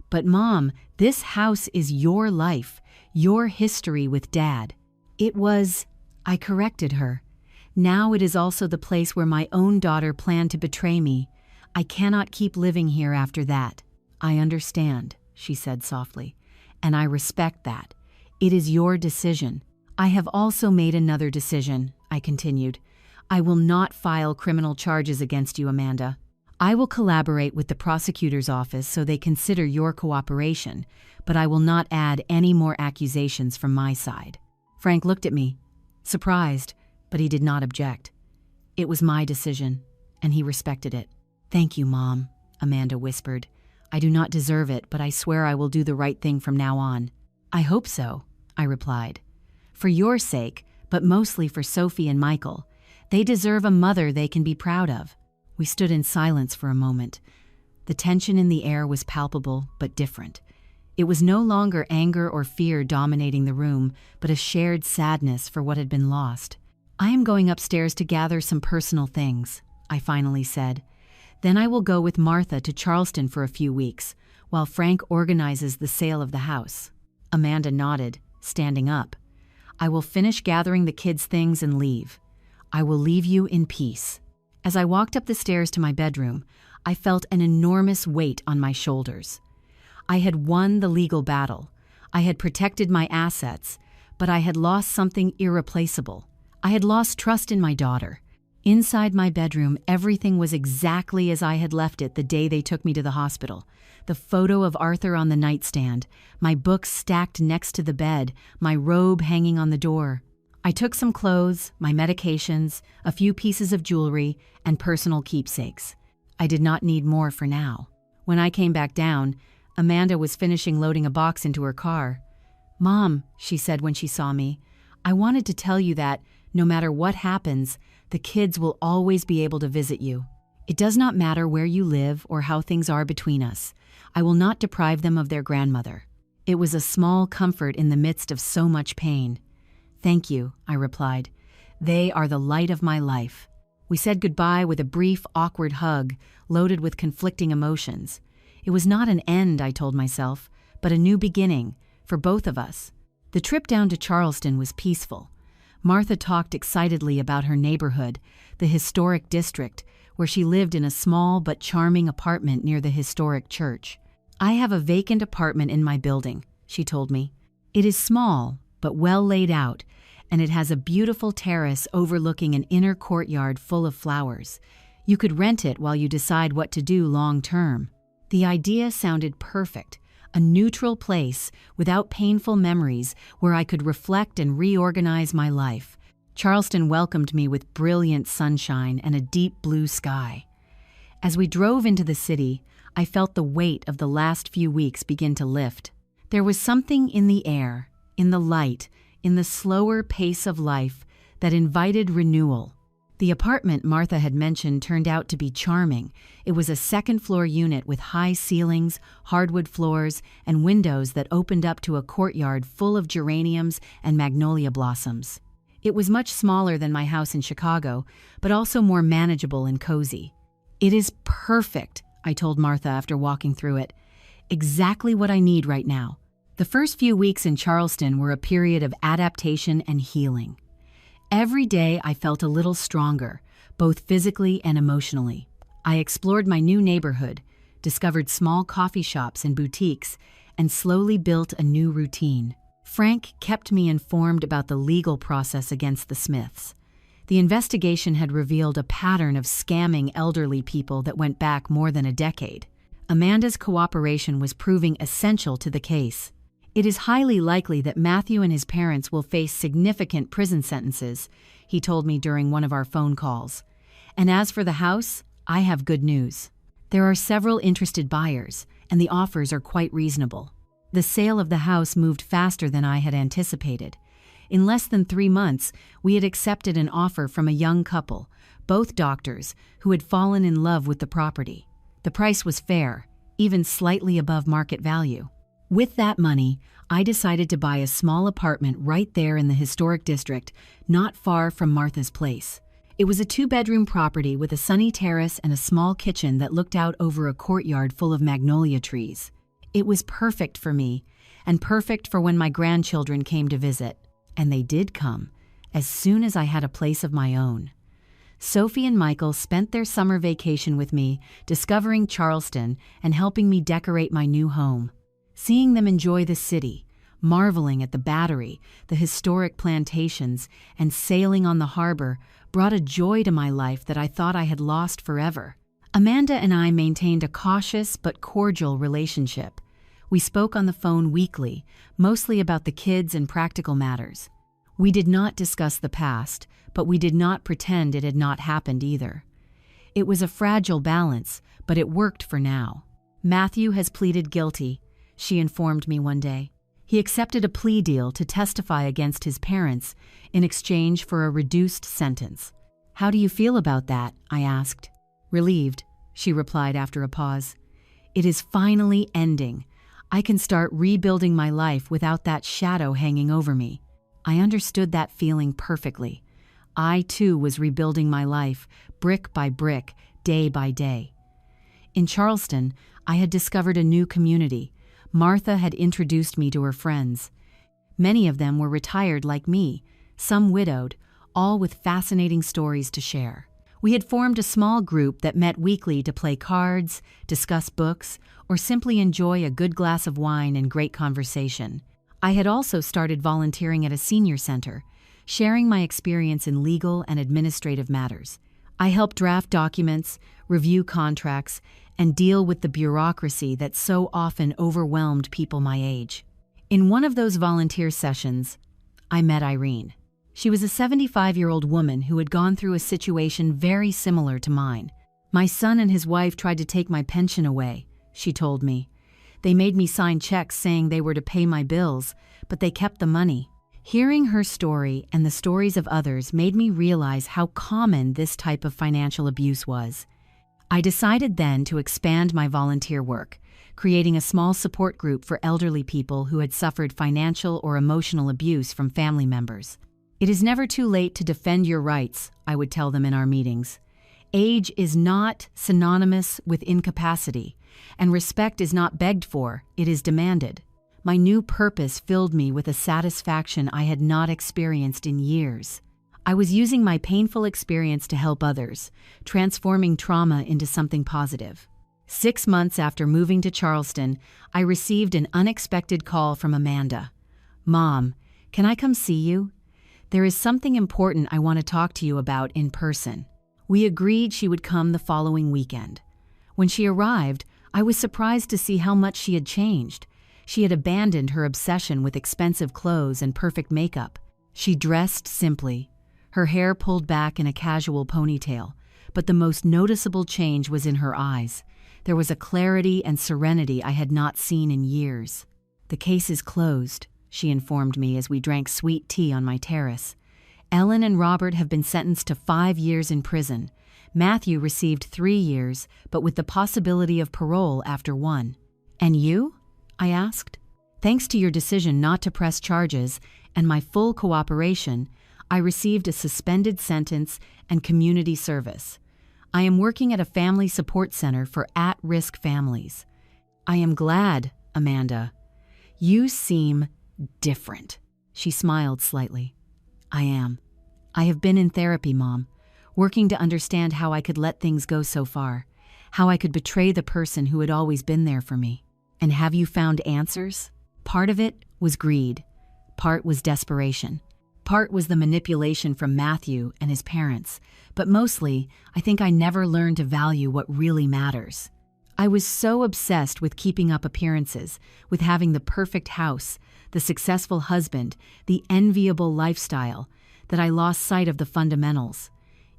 But Mom, this house is your life, your history with Dad. It was, I corrected her. Now it is also the place where my own daughter planned to betray me. I cannot keep living here after that. I understand, she said softly, and I respect that. It is your decision. I have also made another decision, I continued. I will not file criminal charges against you, Amanda. I will collaborate with the prosecutor's office so they consider your cooperation, but I will not add any more accusations from my side. Frank looked at me, surprised, but he did not object. It was my decision, and he respected it. Thank you, Mom, Amanda whispered. I do not deserve it, but I swear I will do the right thing from now on. I hope so, I replied. For your sake, but mostly for Sophie and Michael. They deserve a mother they can be proud of. We stood in silence for a moment. The tension in the air was palpable, but different. It was no longer anger or fear dominating the room, but a shared sadness for what had been lost. I am going upstairs to gather some personal things, I finally said. Then I will go with Martha to Charleston for a few weeks, while Frank organizes the sale of the house. Amanda nodded, standing up. I will finish gathering the kids' things and leave. I will leave you in peace. As I walked up the stairs to my bedroom, I felt an enormous weight on my shoulders. I had won the legal battle. I had protected my assets, but I had lost something irreplaceable. I had lost trust in my daughter. Inside my bedroom, everything was exactly as I had left it the day they took me to the hospital. The photo of Arthur on the nightstand, my books stacked next to the bed, my robe hanging on the door. I took some clothes, my medications, a few pieces of jewelry, and personal keepsakes. I did not need more for now. When I came back down, Amanda was finishing loading a box into her car. Mom, she said when she saw me, I wanted to tell you that, no matter what happens, the kids will always be able to visit you. It does not matter where you live or how things are between us. I will not deprive them of their grandmother. It was a small comfort in the midst of so much pain. Thank you, I replied. They are the light of my life. We said goodbye with a brief, awkward hug, loaded with conflicting emotions. It was not an end, I told myself, but a new beginning, for both of us. The trip down to Charleston was peaceful. Martha talked excitedly about her neighborhood, the historic district, where she lived in a small but charming apartment near the historic church. I have a vacant apartment in my building, she told me. It is small, but well laid out, and it has a beautiful terrace overlooking an inner courtyard full of flowers. You could rent it while you decide what to do long term. The idea sounded perfect. A neutral place without painful memories where I could reflect and reorganize my life. Charleston welcomed me with brilliant sunshine and a deep blue sky. As we drove into the city, I felt the weight of the last few weeks begin to lift. There was something in the air, in the light, in the slower pace of life that invited renewal. The apartment Martha had mentioned turned out to be charming. It was a second-floor unit with high ceilings, hardwood floors, and windows that opened up to a courtyard full of geraniums and magnolia blossoms. It was much smaller than my house in Chicago, but also more manageable and cozy. It is perfect, I told Martha after walking through it. Exactly what I need right now. The first few weeks in Charleston were a period of adaptation and healing. Every day I felt a little stronger, both physically and emotionally. I explored my new neighborhood, discovered small coffee shops and boutiques, and slowly built a new routine. Frank kept me informed about the legal process against the Smiths. The investigation had revealed a pattern of scamming elderly people that went back more than a decade. Amanda's cooperation was proving essential to the case. It is highly likely that Matthew and his parents will face significant prison sentences, he told me during one of our phone calls. And as for the house, I have good news. There are several interested buyers, and the offers are quite reasonable. The sale of the house moved faster than I had anticipated. In less than 3 months, we had accepted an offer from a young couple, both doctors, who had fallen in love with the property. The price was fair, even slightly above market value. With that money, I decided to buy a small apartment right there in the historic district, not far from Martha's place. It was a two-bedroom property with a sunny terrace and a small kitchen that looked out over a courtyard full of magnolia trees. It was perfect for me, and perfect for when my grandchildren came to visit. And they did come, as soon as I had a place of my own. Sophie and Michael spent their summer vacation with me, discovering Charleston and helping me decorate my new home. Seeing them enjoy the city, marveling at the Battery, the historic plantations, and sailing on the harbor brought a joy to my life that I thought I had lost forever. Amanda and I maintained a cautious but cordial relationship. We spoke on the phone weekly, mostly about the kids and practical matters. We did not discuss the past, but we did not pretend it had not happened either. It was a fragile balance, but it worked for now. Matthew has pleaded guilty, she informed me one day. He accepted a plea deal to testify against his parents in exchange for a reduced sentence. "How do you feel about that?" I asked. "Relieved," she replied after a pause. "It is finally ending. I can start rebuilding my life without that shadow hanging over me." I understood that feeling perfectly. I, too, was rebuilding my life, brick by brick, day by day. In Charleston, I had discovered a new community. Martha had introduced me to her friends. Many of them were retired like me, some widowed, all with fascinating stories to share. We had formed a small group that met weekly to play cards, discuss books, or simply enjoy a good glass of wine and great conversation. I had also started volunteering at a senior center, sharing my experience in legal and administrative matters. I helped draft documents, review contracts, and deal with the bureaucracy that so often overwhelmed people my age. In one of those volunteer sessions, I met Irene. She was a 75-year-old woman who had gone through a situation very similar to mine. "My son and his wife tried to take my pension away," she told me. "They made me sign checks saying they were to pay my bills, but they kept the money." Hearing her story and the stories of others made me realize how common this type of financial abuse was. I decided then to expand my volunteer work, creating a small support group for elderly people who had suffered financial or emotional abuse from family members. "It is never too late to defend your rights," I would tell them in our meetings. "Age is not synonymous with incapacity, and respect is not begged for, it is demanded." My new purpose filled me with a satisfaction I had not experienced in years. I was using my painful experience to help others, transforming trauma into something positive. 6 months after moving to Charleston, I received an unexpected call from Amanda. "Mom, can I come see you? There is something important I want to talk to you about in person." We agreed she would come the following weekend. When she arrived, I was surprised to see how much she had changed. She had abandoned her obsession with expensive clothes and perfect makeup. She dressed simply, her hair pulled back in a casual ponytail, but the most noticeable change was in her eyes. There was a clarity and serenity I had not seen in years. "The case is closed," she informed me as we drank sweet tea on my terrace. "Ellen and Robert have been sentenced to 5 years in prison. Matthew received 3 years, but with the possibility of parole after 1. "And you?" I asked. "Thanks to your decision not to press charges and my full cooperation, I received a suspended sentence and community service. I am working at a family support center for at-risk families." "I am glad, Amanda. You seem different." She smiled slightly. "I am. I have been in therapy, Mom, working to understand how I could let things go so far, how I could betray the person who had always been there for me." "And have you found answers?" "Part of it was greed. Part was desperation. Part was the manipulation from Matthew and his parents. But mostly, I think I never learned to value what really matters. I was so obsessed with keeping up appearances, with having the perfect house, the successful husband, the enviable lifestyle, that I lost sight of the fundamentals: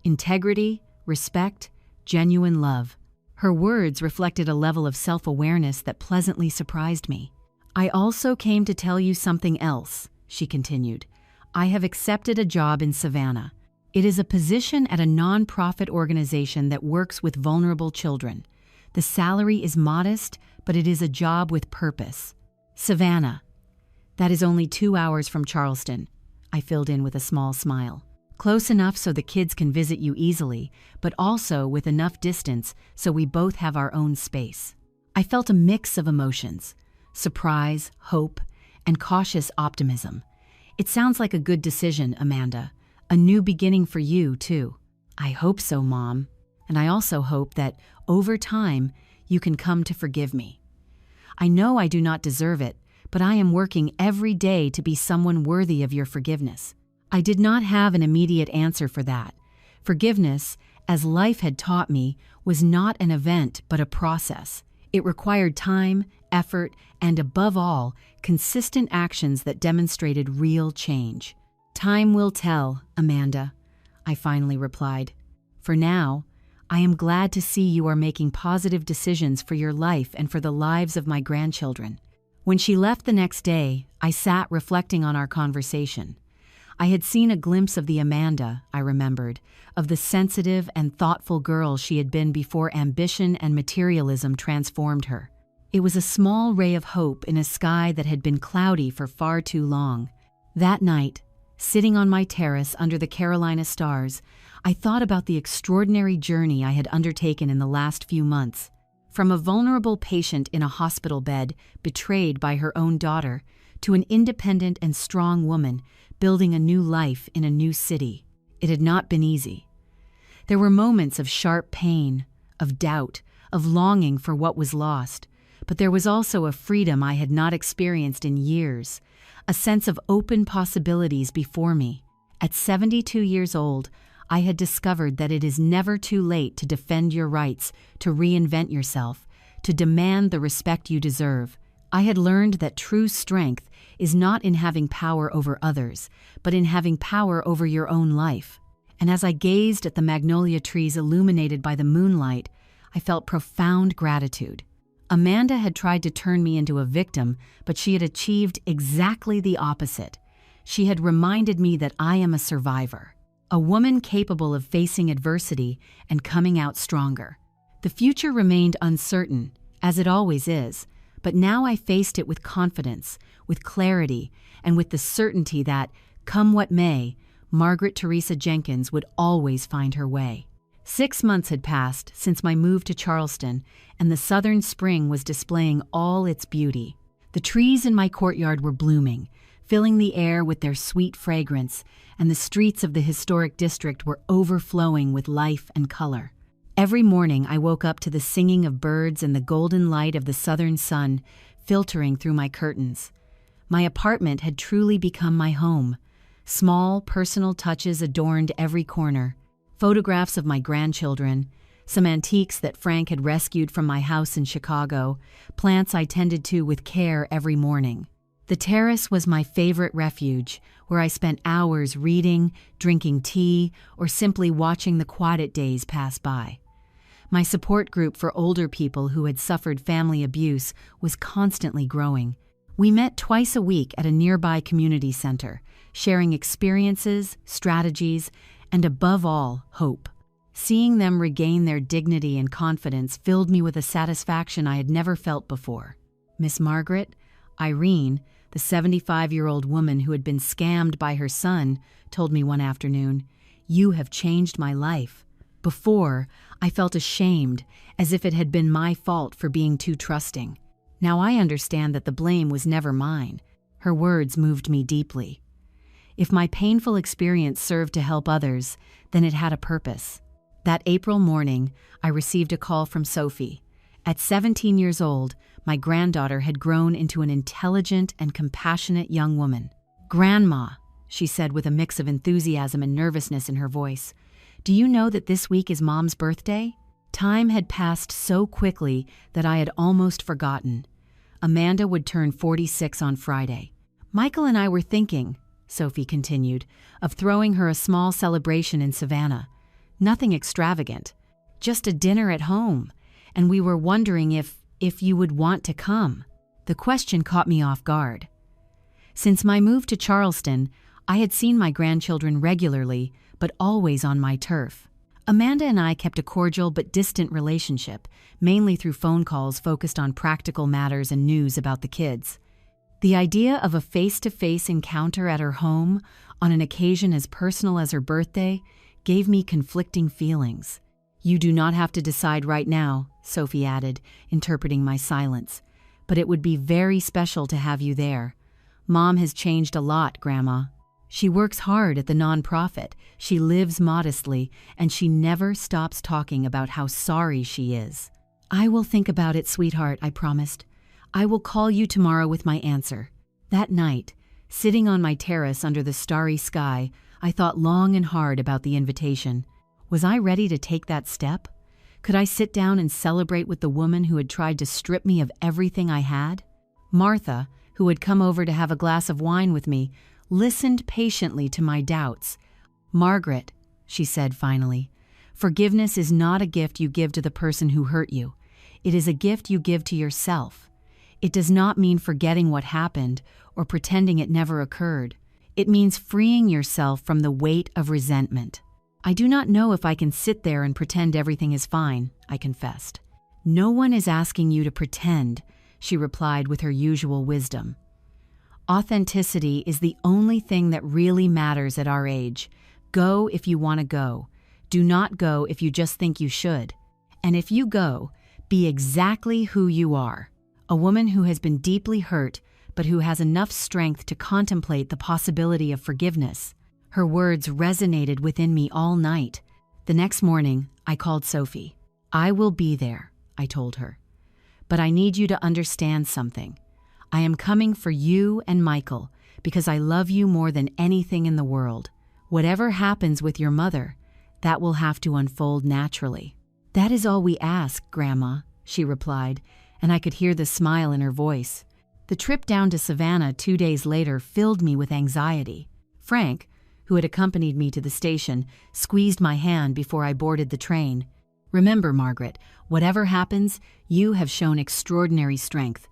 integrity, respect, genuine love." Her words reflected a level of self-awareness that pleasantly surprised me. "I also came to tell you something else," she continued. "I have accepted a job in Savannah. It is a position at a non-profit organization that works with vulnerable children. The salary is modest, but it is a job with purpose." "Savannah. That is only 2 hours from Charleston," I filled in with a small smile. Close enough so the kids can visit you easily, but also with enough distance so we both have our own space. I felt a mix of emotions: surprise, hope, and cautious optimism. It sounds like a good decision, Amanda. A new beginning for you, too. I hope so, Mom. And I also hope that, over time, you can come to forgive me. I know I do not deserve it, but I am working every day to be someone worthy of your forgiveness. I did not have an immediate answer for that. Forgiveness, as life had taught me, was not an event but a process. It required time, effort, and above all, consistent actions that demonstrated real change. Time will tell, Amanda, I finally replied. For now, I am glad to see you are making positive decisions for your life and for the lives of my grandchildren. When she left the next day, I sat reflecting on our conversation. I had seen a glimpse of the Amanda, I remembered, of the sensitive and thoughtful girl she had been before ambition and materialism transformed her. It was a small ray of hope in a sky that had been cloudy for far too long. That night, sitting on my terrace under the Carolina stars, I thought about the extraordinary journey I had undertaken in the last few months. From a vulnerable patient in a hospital bed, betrayed by her own daughter, to an independent and strong woman building a new life in a new city. It had not been easy. There were moments of sharp pain, of doubt, of longing for what was lost, but there was also a freedom I had not experienced in years, a sense of open possibilities before me. At 72 years old, I had discovered that it is never too late to defend your rights, to reinvent yourself, to demand the respect you deserve. I had learned that true strength is not in having power over others, but in having power over your own life. And as I gazed at the magnolia trees illuminated by the moonlight, I felt profound gratitude. Amanda had tried to turn me into a victim, but she had achieved exactly the opposite. She had reminded me that I am a survivor, a woman capable of facing adversity and coming out stronger. The future remained uncertain, as it always is, but now I faced it with confidence, with clarity, and with the certainty that, come what may, Margaret Teresa Jenkins would always find her way. 6 months had passed since my move to Charleston, and the southern spring was displaying all its beauty. The trees in my courtyard were blooming, filling the air with their sweet fragrance, and the streets of the historic district were overflowing with life and color. Every morning I woke up to the singing of birds and the golden light of the southern sun filtering through my curtains. My apartment had truly become my home. Small, personal touches adorned every corner. Photographs of my grandchildren, some antiques that Frank had rescued from my house in Chicago, plants I tended to with care every morning. The terrace was my favorite refuge, where I spent hours reading, drinking tea, or simply watching the quiet days pass by. My support group for older people who had suffered family abuse was constantly growing. We met twice a week at a nearby community center, sharing experiences, strategies, and above all, hope. Seeing them regain their dignity and confidence filled me with a satisfaction I had never felt before. Miss Margaret, Irene, the 75-year-old woman who had been scammed by her son, told me one afternoon, "You have changed my life." Before, I felt ashamed, as if it had been my fault for being too trusting. Now I understand that the blame was never mine. Her words moved me deeply. If my painful experience served to help others, then it had a purpose. That April morning, I received a call from Sophie. At 17 years old, my granddaughter had grown into an intelligent and compassionate young woman. "Grandma," she said with a mix of enthusiasm and nervousness in her voice, "do you know that this week is Mom's birthday?" Time had passed so quickly that I had almost forgotten. Amanda would turn 46 on Friday. "Michael and I were thinking," Sophie continued, "of throwing her a small celebration in Savannah. Nothing extravagant, just a dinner at home, and we were wondering if you would want to come." The question caught me off guard. Since my move to Charleston, I had seen my grandchildren regularly, but always on my turf. Amanda and I kept a cordial but distant relationship, mainly through phone calls focused on practical matters and news about the kids. The idea of a face-to-face encounter at her home, on an occasion as personal as her birthday, gave me conflicting feelings. "You do not have to decide right now," Sophie added, interpreting my silence. "But it would be very special to have you there. Mom has changed a lot, Grandma. She works hard at the nonprofit, she lives modestly, and she never stops talking about how sorry she is." "I will think about it, sweetheart," I promised. "I will call you tomorrow with my answer." That night, sitting on my terrace under the starry sky, I thought long and hard about the invitation. Was I ready to take that step? Could I sit down and celebrate with the woman who had tried to strip me of everything I had? Martha, who had come over to have a glass of wine with me, listened patiently to my doubts. "Margaret," she said finally, "forgiveness is not a gift you give to the person who hurt you. It is a gift you give to yourself. It does not mean forgetting what happened or pretending it never occurred. It means freeing yourself from the weight of resentment." "I do not know if I can sit there and pretend everything is fine," I confessed. "No one is asking you to pretend," she replied with her usual wisdom. "Authenticity is the only thing that really matters at our age. Go if you want to go. Do not go if you just think you should. And if you go, be exactly who you are. A woman who has been deeply hurt, but who has enough strength to contemplate the possibility of forgiveness." Her words resonated within me all night. The next morning, I called Sophie. "I will be there," I told her. "But I need you to understand something. I am coming for you and Michael because I love you more than anything in the world. Whatever happens with your mother, that will have to unfold naturally." "That is all we ask, Grandma," she replied, and I could hear the smile in her voice. The trip down to Savannah 2 days later filled me with anxiety. Frank, who had accompanied me to the station, squeezed my hand before I boarded the train. "Remember, Margaret, whatever happens, you have shown extraordinary strength.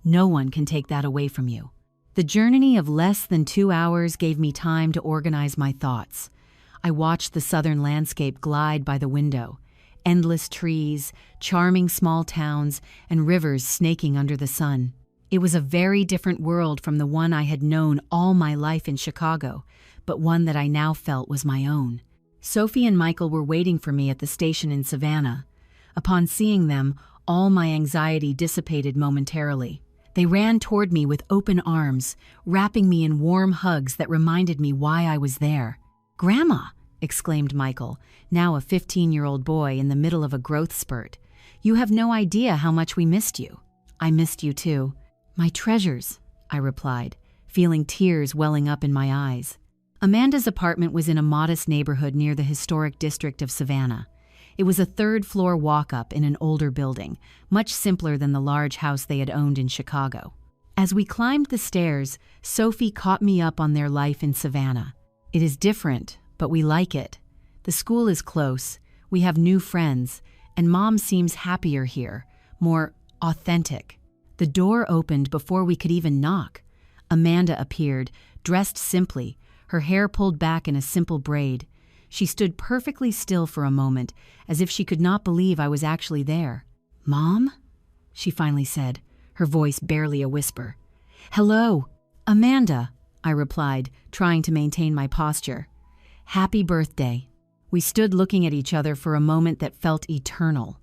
No one can take that away from you." The journey of less than 2 hours gave me time to organize my thoughts. I watched the southern landscape glide by the window. Endless trees, charming small towns, and rivers snaking under the sun. It was a very different world from the one I had known all my life in Chicago, but one that I now felt was my own. Sophie and Michael were waiting for me at the station in Savannah. Upon seeing them, all my anxiety dissipated momentarily. They ran toward me with open arms, wrapping me in warm hugs that reminded me why I was there. "Grandma!" exclaimed Michael, now a 15-year-old boy in the middle of a growth spurt. "You have no idea how much we missed you." "I missed you too. My treasures," I replied, feeling tears welling up in my eyes. Amanda's apartment was in a modest neighborhood near the historic district of Savannah. It was a third-floor walk-up in an older building, much simpler than the large house they had owned in Chicago. As we climbed the stairs, Sophie caught me up on their life in Savannah. "It is different, but we like it. The school is close, we have new friends, and Mom seems happier here, more authentic." The door opened before we could even knock. Amanda appeared, dressed simply, her hair pulled back in a simple braid. She stood perfectly still for a moment, as if she could not believe I was actually there. "Mom?" she finally said, her voice barely a whisper. "Hello, Amanda," I replied, trying to maintain my posture. "Happy birthday." We stood looking at each other for a moment that felt eternal.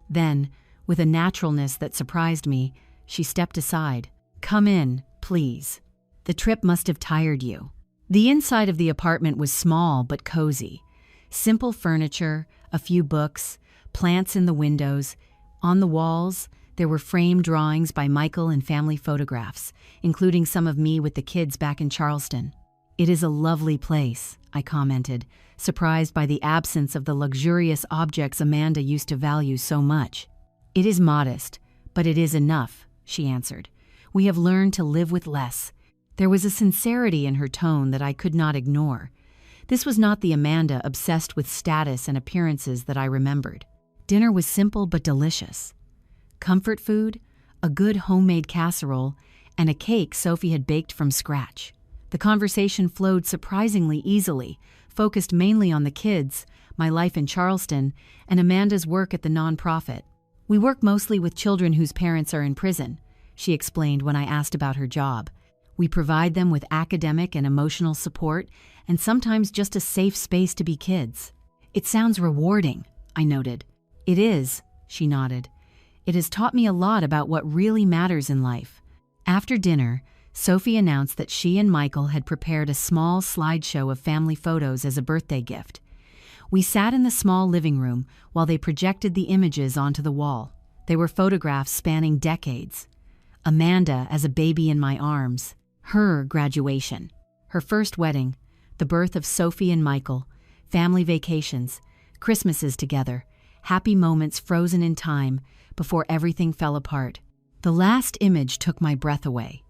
Then, with a naturalness that surprised me, she stepped aside. "Come in, please. The trip must have tired you." The inside of the apartment was small but cozy. Simple furniture, a few books, plants in the windows. On the walls, there were framed drawings by Michael and family photographs, including some of me with the kids back in Charleston. "It is a lovely place," I commented, surprised by the absence of the luxurious objects Amanda used to value so much. "It is modest, but it is enough," she answered. "We have learned to live with less." There was a sincerity in her tone that I could not ignore. This was not the Amanda obsessed with status and appearances that I remembered. Dinner was simple but delicious. Comfort food, a good homemade casserole, and a cake Sophie had baked from scratch. The conversation flowed surprisingly easily, focused mainly on the kids, my life in Charleston, and Amanda's work at the nonprofit. "We work mostly with children whose parents are in prison," she explained when I asked about her job. We provide them with academic and emotional support, and sometimes just a safe space to be kids. It sounds rewarding, I noted. It is, she nodded. It has taught me a lot about what really matters in life. After dinner, Sophie announced that she and Michael had prepared a small slideshow of family photos as a birthday gift. We sat in the small living room while they projected the images onto the wall. They were photographs spanning decades. Amanda as a baby in my arms, her graduation, her first wedding, the birth of Sophie and Michael, family vacations, Christmases together, happy moments frozen in time before everything fell apart. The last image took my breath away.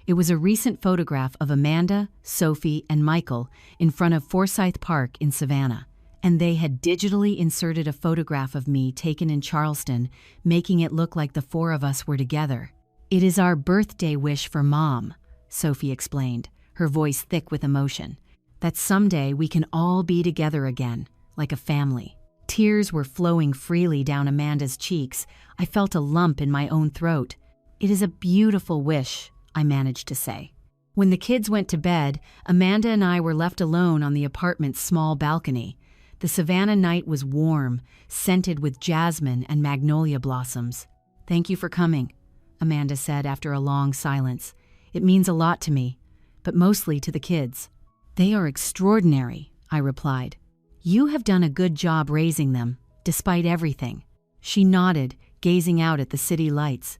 It was a recent photograph of Amanda, Sophie, and Michael in front of Forsyth Park in Savannah, and they had digitally inserted a photograph of me taken in Charleston, making it look like the four of us were together. "It is our birthday wish for Mom," Sophie explained, her voice thick with emotion, "that someday we can all be together again, like a family." Tears were flowing freely down Amanda's cheeks. I felt a lump in my own throat. "It is a beautiful wish," I managed to say. When the kids went to bed, Amanda and I were left alone on the apartment's small balcony. The Savannah night was warm, scented with jasmine and magnolia blossoms. "Thank you for coming," Amanda said after a long silence. "It means a lot to me, but mostly to the kids." "They are extraordinary," I replied. "You have done a good job raising them, despite everything." She nodded, gazing out at the city lights.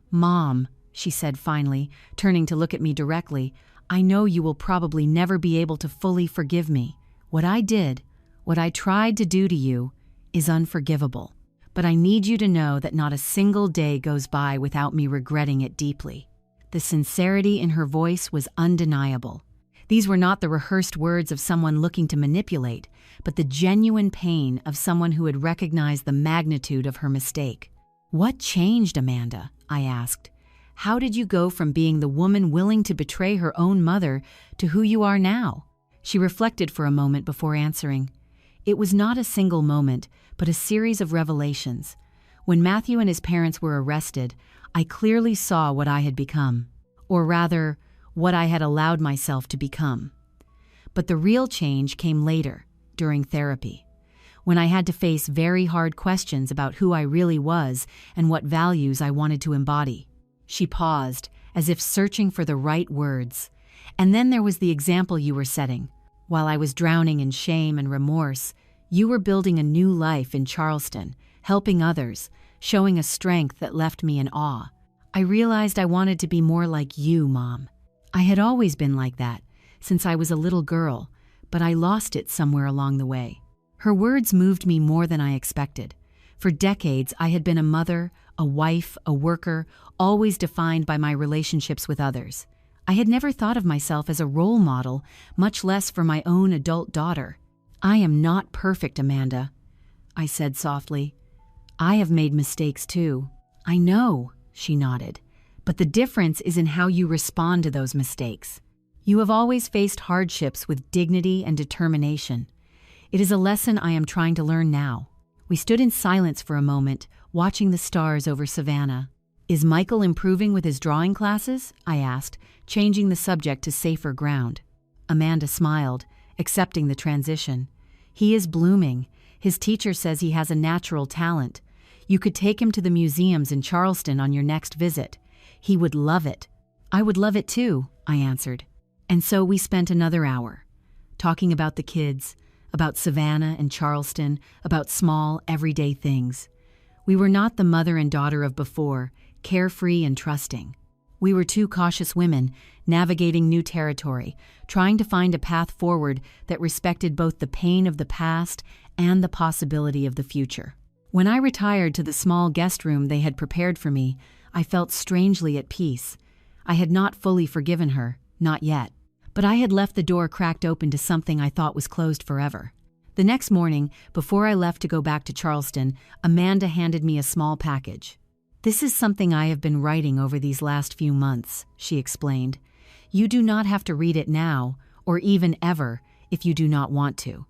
"Mom," she said finally, turning to look at me directly, "I know you will probably never be able to fully forgive me. What I did, what I tried to do to you, is unforgivable. But I need you to know that not a single day goes by without me regretting it deeply." The sincerity in her voice was undeniable. These were not the rehearsed words of someone looking to manipulate, but the genuine pain of someone who had recognized the magnitude of her mistake. "What changed, Amanda?" I asked. "How did you go from being the woman willing to betray her own mother to who you are now?" She reflected for a moment before answering. "It was not a single moment, but a series of revelations. When Matthew and his parents were arrested, I clearly saw what I had become, or rather, what I had allowed myself to become. But the real change came later, during therapy, when I had to face very hard questions about who I really was and what values I wanted to embody." She paused, as if searching for the right words. "And then there was the example you were setting. While I was drowning in shame and remorse, you were building a new life in Charleston, helping others, showing a strength that left me in awe. I realized I wanted to be more like you, Mom. I had always been like that, since I was a little girl, but I lost it somewhere along the way." Her words moved me more than I expected. For decades, I had been a mother, a wife, a worker, always defined by my relationships with others. I had never thought of myself as a role model, much less for my own adult daughter. "I am not perfect, Amanda," I said softly. "I have made mistakes too." "I know," she nodded, "but the difference is in how you respond to those mistakes. You have always faced hardships with dignity and determination. It is a lesson I am trying to learn now." We stood in silence for a moment, watching the stars over Savannah. "Is Michael improving with his drawing classes?" I asked, changing the subject to safer ground. Amanda smiled, accepting the transition. "He is blooming. His teacher says he has a natural talent. You could take him to the museums in Charleston on your next visit. He would love it." "I would love it too," I answered. And so we spent another hour, talking about the kids, about Savannah and Charleston, about small, everyday things. We were not the mother and daughter of before, carefree and trusting. We were two cautious women, navigating new territory, trying to find a path forward that respected both the pain of the past and the possibility of the future. When I retired to the small guest room they had prepared for me, I felt strangely at peace. I had not fully forgiven her, not yet. But I had left the door cracked open to something I thought was closed forever. The next morning, before I left to go back to Charleston, Amanda handed me a small package. "This is something I have been writing over these last few months," she explained. "You do not have to read it now, or even ever, if you do not want to.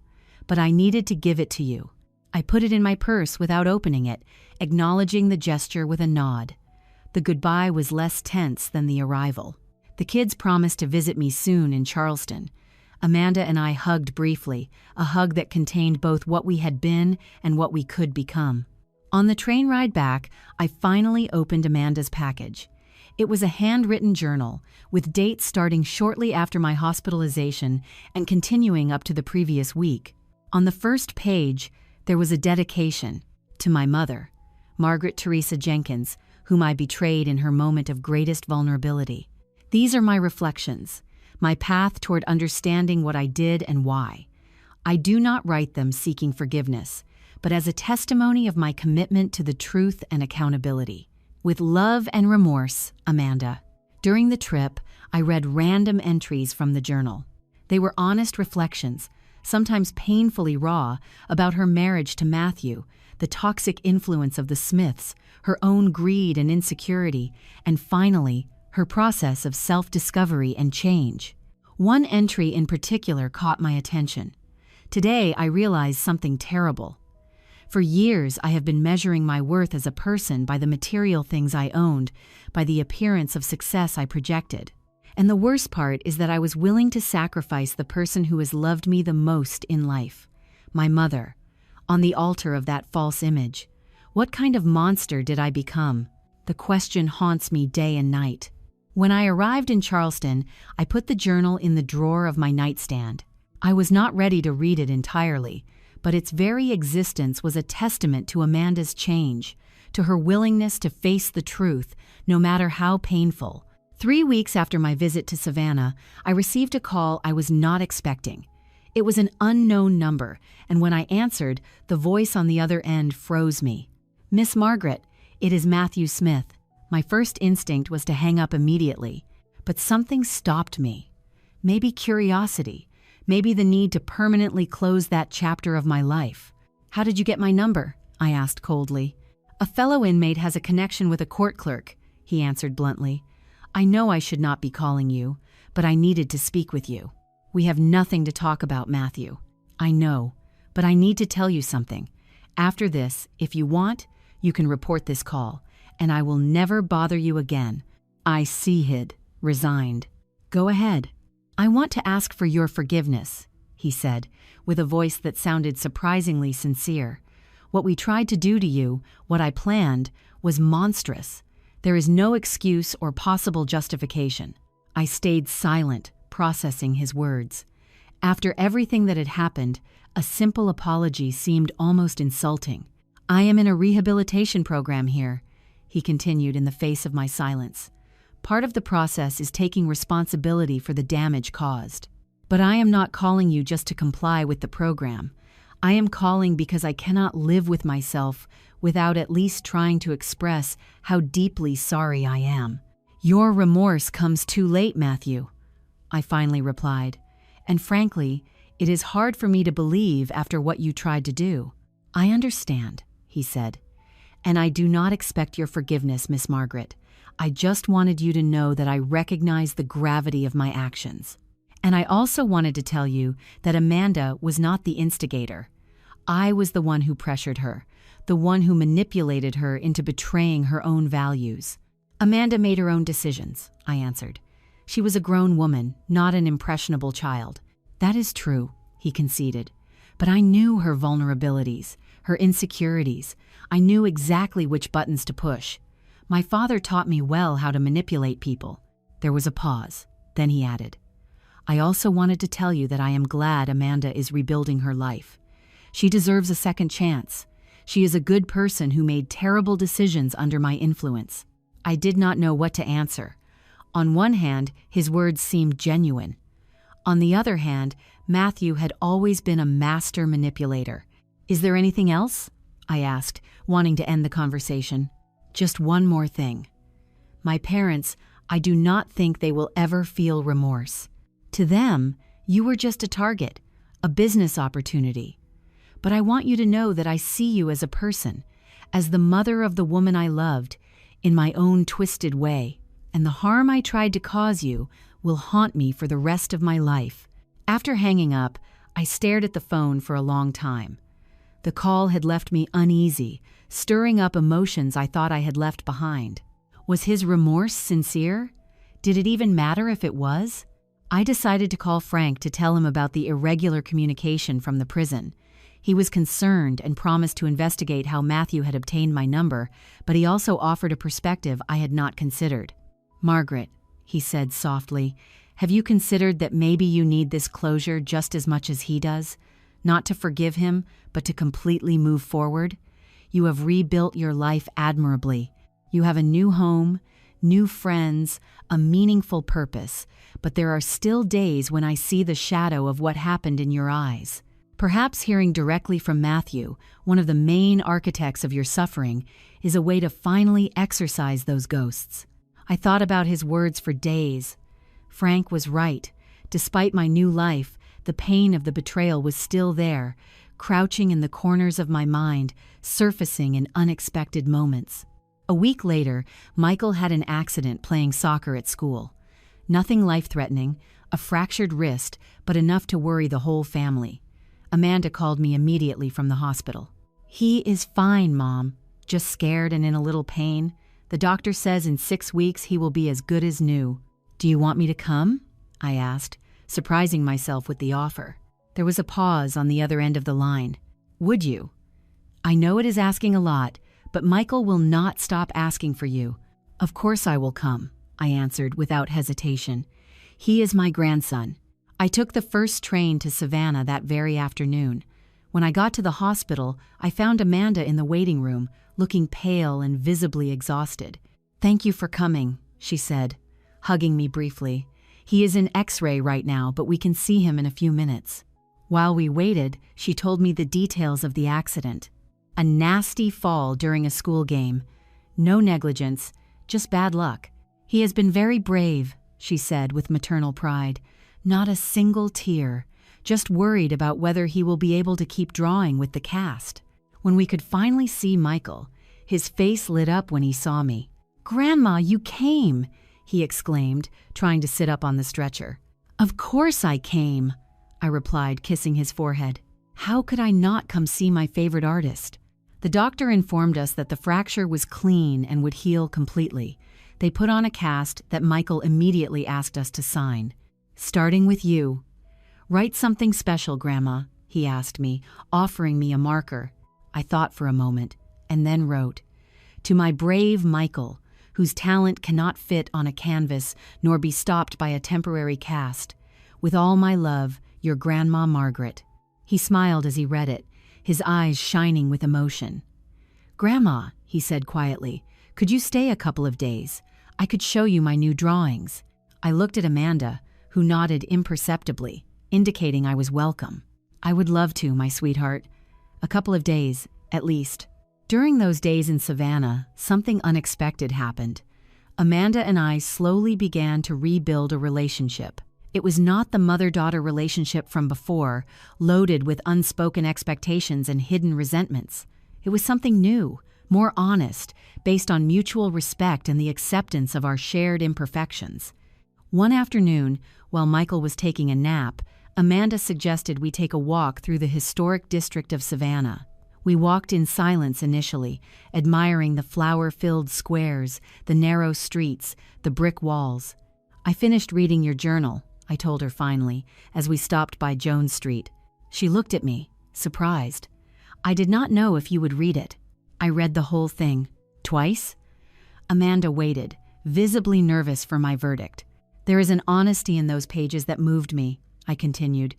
But I needed to give it to you." I put it in my purse without opening it, acknowledging the gesture with a nod. The goodbye was less tense than the arrival. The kids promised to visit me soon in Charleston. Amanda and I hugged briefly, a hug that contained both what we had been and what we could become. On the train ride back, I finally opened Amanda's package. It was a handwritten journal, with dates starting shortly after my hospitalization and continuing up to the previous week. On the first page, there was a dedication to my mother, Margaret Teresa Jenkins, whom I betrayed in her moment of greatest vulnerability. These are my reflections, my path toward understanding what I did and why. I do not write them seeking forgiveness, but as a testimony of my commitment to the truth and accountability. With love and remorse, Amanda. During the trip, I read random entries from the journal. They were honest reflections, sometimes painfully raw, about her marriage to Matthew, the toxic influence of the Smiths, her own greed and insecurity, and finally, her process of self-discovery and change. One entry in particular caught my attention. Today, I realized something terrible. For years, I have been measuring my worth as a person by the material things I owned, by the appearance of success I projected. And the worst part is that I was willing to sacrifice the person who has loved me the most in life, my mother, on the altar of that false image. What kind of monster did I become? The question haunts me day and night. When I arrived in Charleston, I put the journal in the drawer of my nightstand. I was not ready to read it entirely, but its very existence was a testament to Amanda's change, to her willingness to face the truth, no matter how painful. 3 weeks after my visit to Savannah, I received a call I was not expecting. It was an unknown number, and when I answered, the voice on the other end froze me. "Miss Margaret, it is Matthew Smith." My first instinct was to hang up immediately, but something stopped me. Maybe curiosity. Maybe the need to permanently close that chapter of my life. "How did you get my number?" I asked coldly. "A fellow inmate has a connection with a court clerk," he answered bluntly. "I know I should not be calling you, but I needed to speak with you." "We have nothing to talk about, Matthew." "I know, but I need to tell you something. After this, if you want, you can report this call, and I will never bother you again. I hid, resigned." "Go ahead." "I want to ask for your forgiveness," he said, with a voice that sounded surprisingly sincere. "What we tried to do to you, what I planned, was monstrous. There is no excuse or possible justification." I stayed silent, processing his words. After everything that had happened, a simple apology seemed almost insulting. "I am in a rehabilitation program here," he continued in the face of my silence. "Part of the process is taking responsibility for the damage caused. But I am not calling you just to comply with the program. I am calling because I cannot live with myself without at least trying to express how deeply sorry I am." "Your remorse comes too late, Matthew," I finally replied. "And frankly, it is hard for me to believe after what you tried to do." "I understand," he said. "And I do not expect your forgiveness, Miss Margaret. I just wanted you to know that I recognize the gravity of my actions. And I also wanted to tell you that Amanda was not the instigator. I was the one who pressured her, the one who manipulated her into betraying her own values." "Amanda made her own decisions," I answered. "She was a grown woman, not an impressionable child." "That is true," he conceded. "But I knew her vulnerabilities, her insecurities. I knew exactly which buttons to push. My father taught me well how to manipulate people." There was a pause. Then he added, "I also wanted to tell you that I am glad Amanda is rebuilding her life. She deserves a second chance. She is a good person who made terrible decisions under my influence." I did not know what to answer. On one hand, his words seemed genuine. On the other hand, Matthew had always been a master manipulator. "Is there anything else?" I asked, wanting to end the conversation. "Just one more thing. My parents, I do not think they will ever feel remorse. To them, you were just a target, a business opportunity. But I want you to know that I see you as a person, as the mother of the woman I loved, in my own twisted way. And the harm I tried to cause you will haunt me for the rest of my life." After hanging up, I stared at the phone for a long time. The call had left me uneasy, stirring up emotions I thought I had left behind. Was his remorse sincere? Did it even matter if it was? I decided to call Frank to tell him about the irregular communication from the prison. He was concerned and promised to investigate how Matthew had obtained my number, but he also offered a perspective I had not considered. "Margaret," he said softly, "have you considered that maybe you need this closure just as much as he does? Not to forgive him, but to completely move forward? You have rebuilt your life admirably. You have a new home, new friends, a meaningful purpose, but there are still days when I see the shadow of what happened in your eyes. Perhaps hearing directly from Matthew, one of the main architects of your suffering, is a way to finally exorcise those ghosts." I thought about his words for days. Frank was right. Despite my new life, the pain of the betrayal was still there, crouching in the corners of my mind, surfacing in unexpected moments. A week later, Michael had an accident playing soccer at school. Nothing life-threatening, a fractured wrist, but enough to worry the whole family. Amanda called me immediately from the hospital. "He is fine, Mom. Just scared and in a little pain. The doctor says in 6 weeks he will be as good as new. Do you want me to come?" I asked, surprising myself with the offer. There was a pause on the other end of the line. "Would you?" "I know it is asking a lot, but Michael will not stop asking for you." "Of course I will come," I answered without hesitation. "He is my grandson." I took the first train to Savannah that very afternoon. When I got to the hospital, I found Amanda in the waiting room, looking pale and visibly exhausted. "Thank you for coming," she said, hugging me briefly. "He is in X-ray right now, but we can see him in a few minutes." While we waited, she told me the details of the accident. A nasty fall during a school game. No negligence, just bad luck. "He has been very brave," she said with maternal pride. "Not a single tear, just worried about whether he will be able to keep drawing with the cast." When we could finally see Michael, his face lit up when he saw me. "Grandma, you came!" he exclaimed, trying to sit up on the stretcher. "Of course I came," I replied, kissing his forehead. "How could I not come see my favorite artist?" The doctor informed us that the fracture was clean and would heal completely. They put on a cast that Michael immediately asked us to sign. "Starting with you. Write something special, Grandma," he asked me, offering me a marker. I thought for a moment, and then wrote, "To my brave Michael, whose talent cannot fit on a canvas nor be stopped by a temporary cast. With all my love, your Grandma Margaret." He smiled as he read it, his eyes shining with emotion. "Grandma," he said quietly, "could you stay a couple of days? I could show you my new drawings." I looked at Amanda, who nodded imperceptibly, indicating I was welcome. "I would love to, my sweetheart. A couple of days, at least." During those days in Savannah, something unexpected happened. Amanda and I slowly began to rebuild a relationship. It was not the mother-daughter relationship from before, loaded with unspoken expectations and hidden resentments. It was something new, more honest, based on mutual respect and the acceptance of our shared imperfections. One afternoon, while Michael was taking a nap, Amanda suggested we take a walk through the historic district of Savannah. We walked in silence initially, admiring the flower-filled squares, the narrow streets, the brick walls. "I finished reading your journal," I told her finally, as we stopped by Jones Street. She looked at me, surprised. "I did not know if you would read it." I read the whole thing. "Twice?" Amanda waited, visibly nervous for my verdict. "There is an honesty in those pages that moved me," I continued.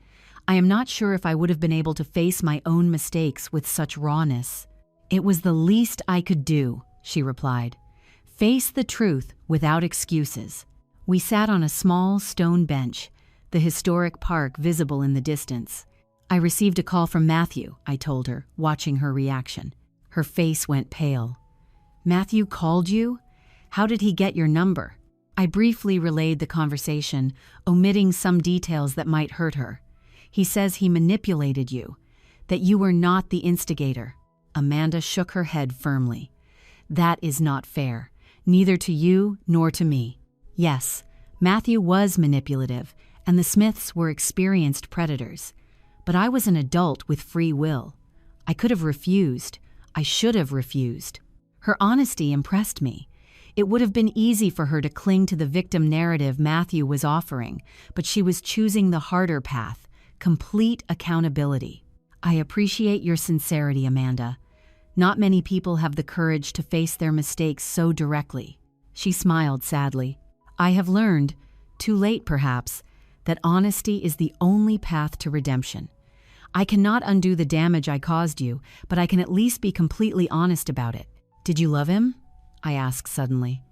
"I am not sure if I would have been able to face my own mistakes with such rawness." "It was the least I could do," she replied. "Face the truth without excuses." We sat on a small stone bench, the historic park visible in the distance. "I received a call from Matthew," I told her, watching her reaction. Her face went pale. "Matthew called you? How did he get your number?" I briefly relayed the conversation, omitting some details that might hurt her. "He says he manipulated you, that you were not the instigator." Amanda shook her head firmly. "That is not fair, neither to you nor to me. Yes, Matthew was manipulative, and the Smiths were experienced predators. But I was an adult with free will. I could have refused. I should have refused." Her honesty impressed me. It would have been easy for her to cling to the victim narrative Matthew was offering, but she was choosing the harder path, complete accountability. I appreciate your sincerity, Amanda. Not many people have the courage to face their mistakes so directly. She smiled sadly. I have learned, too late perhaps, that honesty is the only path to redemption. I cannot undo the damage I caused you, but I can at least be completely honest about it. Did you love him? I asked suddenly.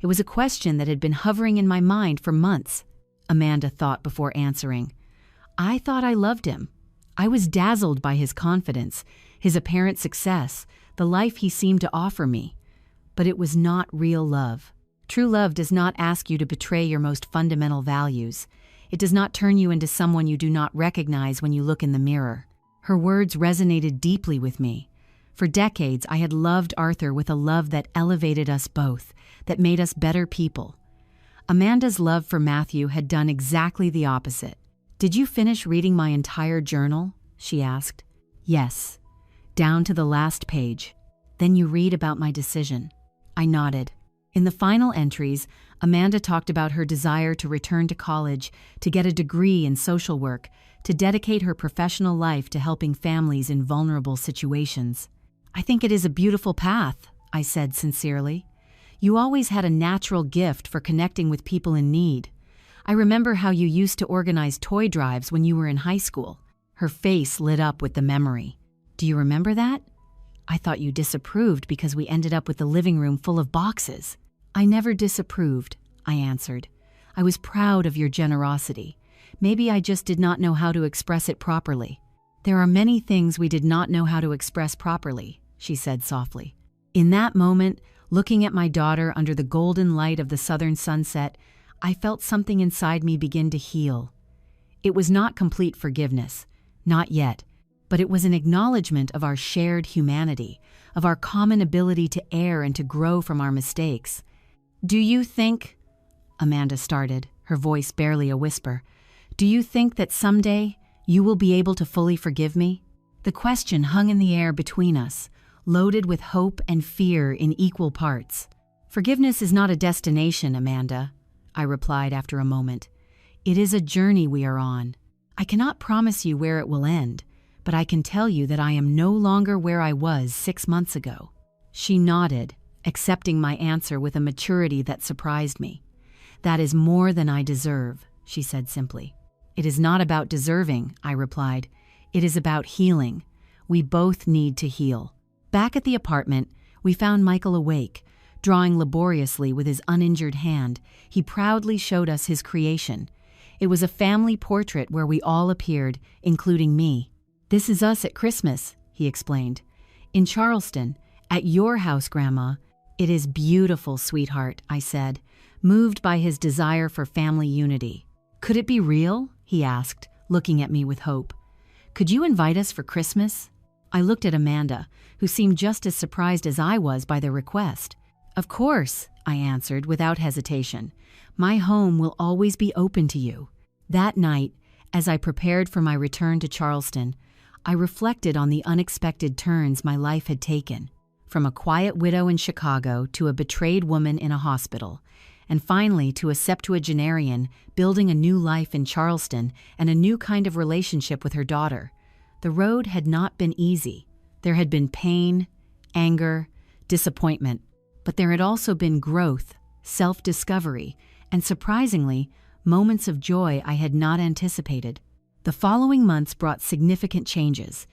It was a question that had been hovering in my mind for months. Amanda thought before answering. I thought I loved him. I was dazzled by his confidence, his apparent success, the life he seemed to offer me. But it was not real love. True love does not ask you to betray your most fundamental values. It does not turn you into someone you do not recognize when you look in the mirror. Her words resonated deeply with me. For decades, I had loved Arthur with a love that elevated us both, that made us better people. Amanda's love for Matthew had done exactly the opposite. Did you finish reading my entire journal? She asked. Yes, down to the last page. Then you read about my decision. I nodded. In the final entries, Amanda talked about her desire to return to college, to get a degree in social work, to dedicate her professional life to helping families in vulnerable situations. I think it is a beautiful path, I said sincerely. You always had a natural gift for connecting with people in need. I remember how you used to organize toy drives when you were in high school. Her face lit up with the memory. Do you remember that? I thought you disapproved because we ended up with the living room full of boxes. I never disapproved, I answered. I was proud of your generosity. Maybe I just did not know how to express it properly. There are many things we did not know how to express properly, she said softly. In that moment, looking at my daughter under the golden light of the southern sunset, I felt something inside me begin to heal. It was not complete forgiveness, not yet, but it was an acknowledgement of our shared humanity, of our common ability to err and to grow from our mistakes. Do you think, Amanda started, her voice barely a whisper, do you think that someday you will be able to fully forgive me? The question hung in the air between us, loaded with hope and fear in equal parts. Forgiveness is not a destination, Amanda, I replied after a moment. It is a journey we are on. I cannot promise you where it will end, but I can tell you that I am no longer where I was 6 months ago. She nodded, accepting my answer with a maturity that surprised me. That is more than I deserve, she said simply. It is not about deserving, I replied. It is about healing. We both need to heal. Back at the apartment, we found Michael awake. Drawing laboriously with his uninjured hand, he proudly showed us his creation. It was a family portrait where we all appeared, including me. This is us at Christmas, he explained. In Charleston, at your house, Grandma. It is beautiful, sweetheart, I said, moved by his desire for family unity. Could it be real? He asked, looking at me with hope. Could you invite us for Christmas? I looked at Amanda, who seemed just as surprised as I was by the request. Of course, I answered without hesitation. My home will always be open to you. That night, as I prepared for my return to Charleston, I reflected on the unexpected turns my life had taken. From a quiet widow in Chicago to a betrayed woman in a hospital, and finally to a septuagenarian building a new life in Charleston and a new kind of relationship with her daughter. The road had not been easy. There had been pain, anger, disappointment, but there had also been growth, self-discovery, and surprisingly, moments of joy I had not anticipated. The following months brought significant changes.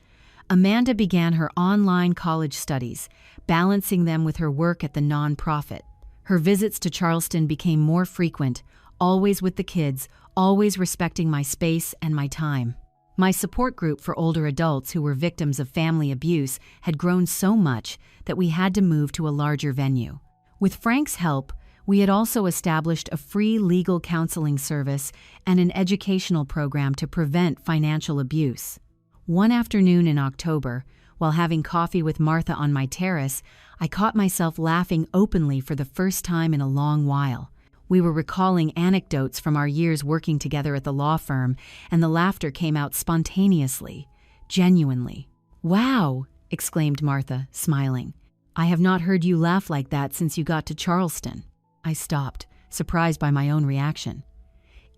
Amanda began her online college studies, balancing them with her work at the nonprofit. Her visits to Charleston became more frequent, always with the kids, always respecting my space and my time. My support group for older adults who were victims of family abuse had grown so much that we had to move to a larger venue. With Frank's help, we had also established a free legal counseling service and an educational program to prevent financial abuse. One afternoon in October, while having coffee with Martha on my terrace, I caught myself laughing openly for the first time in a long while. We were recalling anecdotes from our years working together at the law firm, and the laughter came out spontaneously, genuinely. "Wow!" exclaimed Martha, smiling. I have not heard you laugh like that since you got to Charleston. I stopped, surprised by my own reaction.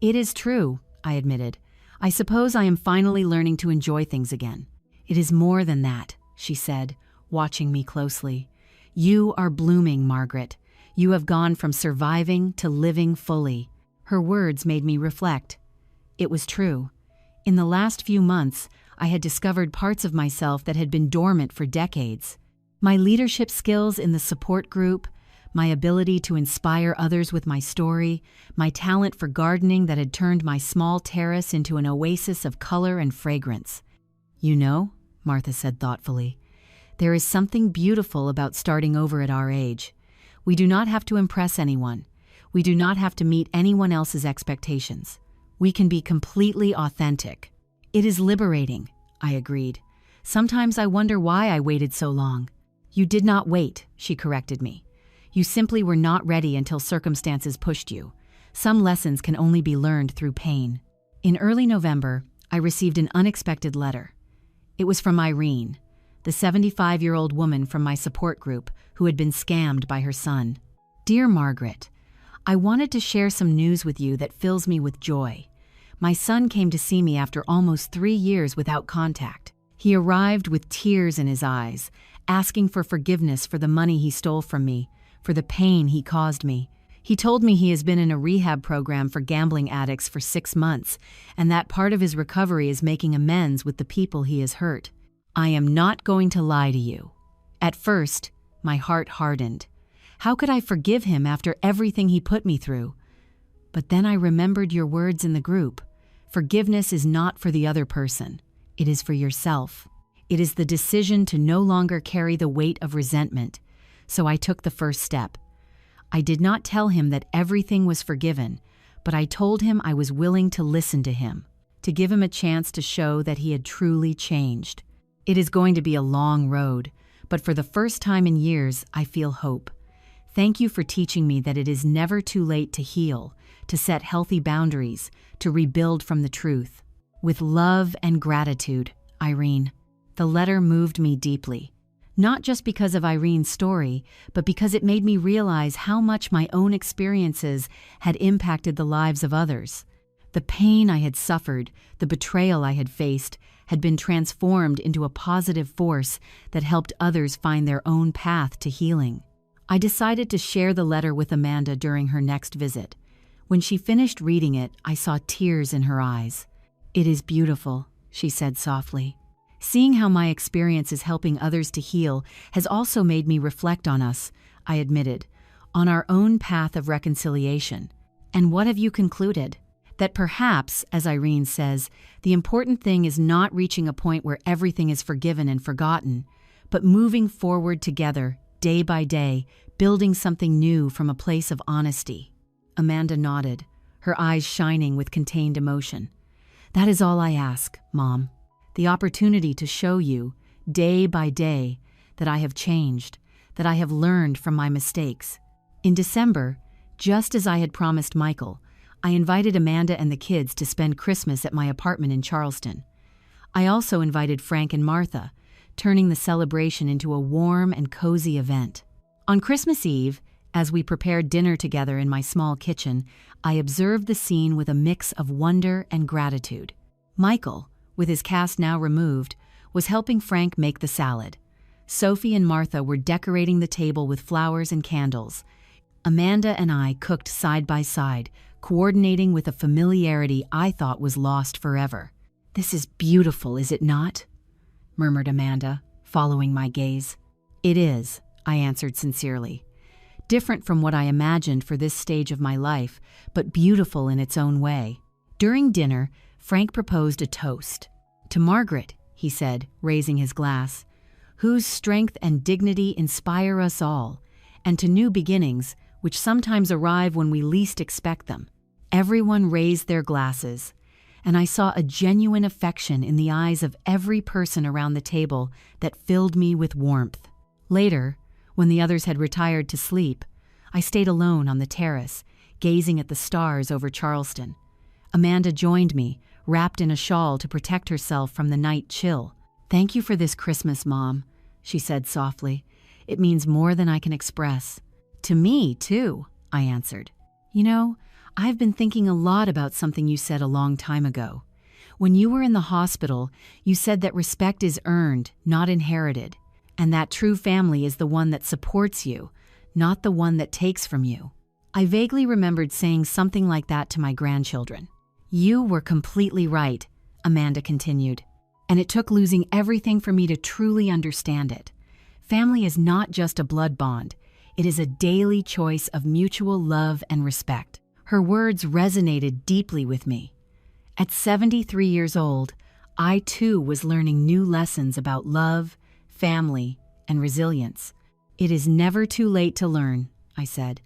It is true, I admitted. I suppose I am finally learning to enjoy things again. It is more than that, she said, watching me closely. You are blooming, Margaret. You have gone from surviving to living fully. Her words made me reflect. It was true. In the last few months, I had discovered parts of myself that had been dormant for decades. My leadership skills in the support group, my ability to inspire others with my story, my talent for gardening that had turned my small terrace into an oasis of color and fragrance. You know, Martha said thoughtfully, there is something beautiful about starting over at our age. We do not have to impress anyone. We do not have to meet anyone else's expectations. We can be completely authentic. It is liberating, I agreed. Sometimes I wonder why I waited so long. You did not wait, she corrected me. You simply were not ready until circumstances pushed you. Some lessons can only be learned through pain. In early November, I received an unexpected letter. It was from Irene, the 75-year-old woman from my support group who had been scammed by her son. Dear Margaret, I wanted to share some news with you that fills me with joy. My son came to see me after almost 3 years without contact. He arrived with tears in his eyes, asking for forgiveness for the money he stole from me, for the pain he caused me. He told me he has been in a rehab program for gambling addicts for 6 months, and that part of his recovery is making amends with the people he has hurt. I am not going to lie to you. At first, my heart hardened. How could I forgive him after everything he put me through? But then I remembered your words in the group. Forgiveness is not for the other person. It is for yourself. It is the decision to no longer carry the weight of resentment. So I took the first step. I did not tell him that everything was forgiven, but I told him I was willing to listen to him, to give him a chance to show that he had truly changed. It is going to be a long road, but for the first time in years, I feel hope. Thank you for teaching me that it is never too late to heal, to set healthy boundaries, to rebuild from the truth. With love and gratitude, Irene. The letter moved me deeply. Not just because of Irene's story, but because it made me realize how much my own experiences had impacted the lives of others. The pain I had suffered, the betrayal I had faced, had been transformed into a positive force that helped others find their own path to healing. I decided to share the letter with Amanda during her next visit. When she finished reading it, I saw tears in her eyes. It is beautiful, she said softly. Seeing how my experience is helping others to heal has also made me reflect on us, I admitted, on our own path of reconciliation. And what have you concluded? That perhaps, as Irene says, the important thing is not reaching a point where everything is forgiven and forgotten, but moving forward together, day by day, building something new from a place of honesty. Amanda nodded, her eyes shining with contained emotion. That is all I ask, Mom. The opportunity to show you, day by day, that I have changed, that I have learned from my mistakes. In December, just as I had promised Michael, I invited Amanda and the kids to spend Christmas at my apartment in Charleston. I also invited Frank and Martha, turning the celebration into a warm and cozy event. On Christmas Eve, as we prepared dinner together in my small kitchen, I observed the scene with a mix of wonder and gratitude. Michael, with his cast now removed, was helping Frank make the salad. Sophie and Martha were decorating the table with flowers and candles. Amanda and I cooked side by side, coordinating with a familiarity I thought was lost forever. "This is beautiful, is it not?" murmured Amanda, following my gaze. "It is," I answered sincerely. Different from what I imagined for this stage of my life, but beautiful in its own way. During dinner, Frank proposed a toast. "To Margaret," he said, raising his glass, "whose strength and dignity inspire us all, and to new beginnings, which sometimes arrive when we least expect them." Everyone raised their glasses, and I saw a genuine affection in the eyes of every person around the table that filled me with warmth. Later, when the others had retired to sleep, I stayed alone on the terrace, gazing at the stars over Charleston. Amanda joined me, wrapped in a shawl to protect herself from the night chill. "Thank you for this Christmas, Mom," she said softly. It means more than I can express. To me, too, I answered. You know, I've been thinking a lot about something you said a long time ago. When you were in the hospital, you said that respect is earned, not inherited, and that true family is the one that supports you, not the one that takes from you. I vaguely remembered saying something like that to my grandchildren. You were completely right, Amanda continued, and it took losing everything for me to truly understand it. Family is not just a blood bond. It is a daily choice of mutual love and respect. Her words resonated deeply with me. At 73 years old, I too was learning new lessons about love, family, and resilience. It is never too late to learn, I said,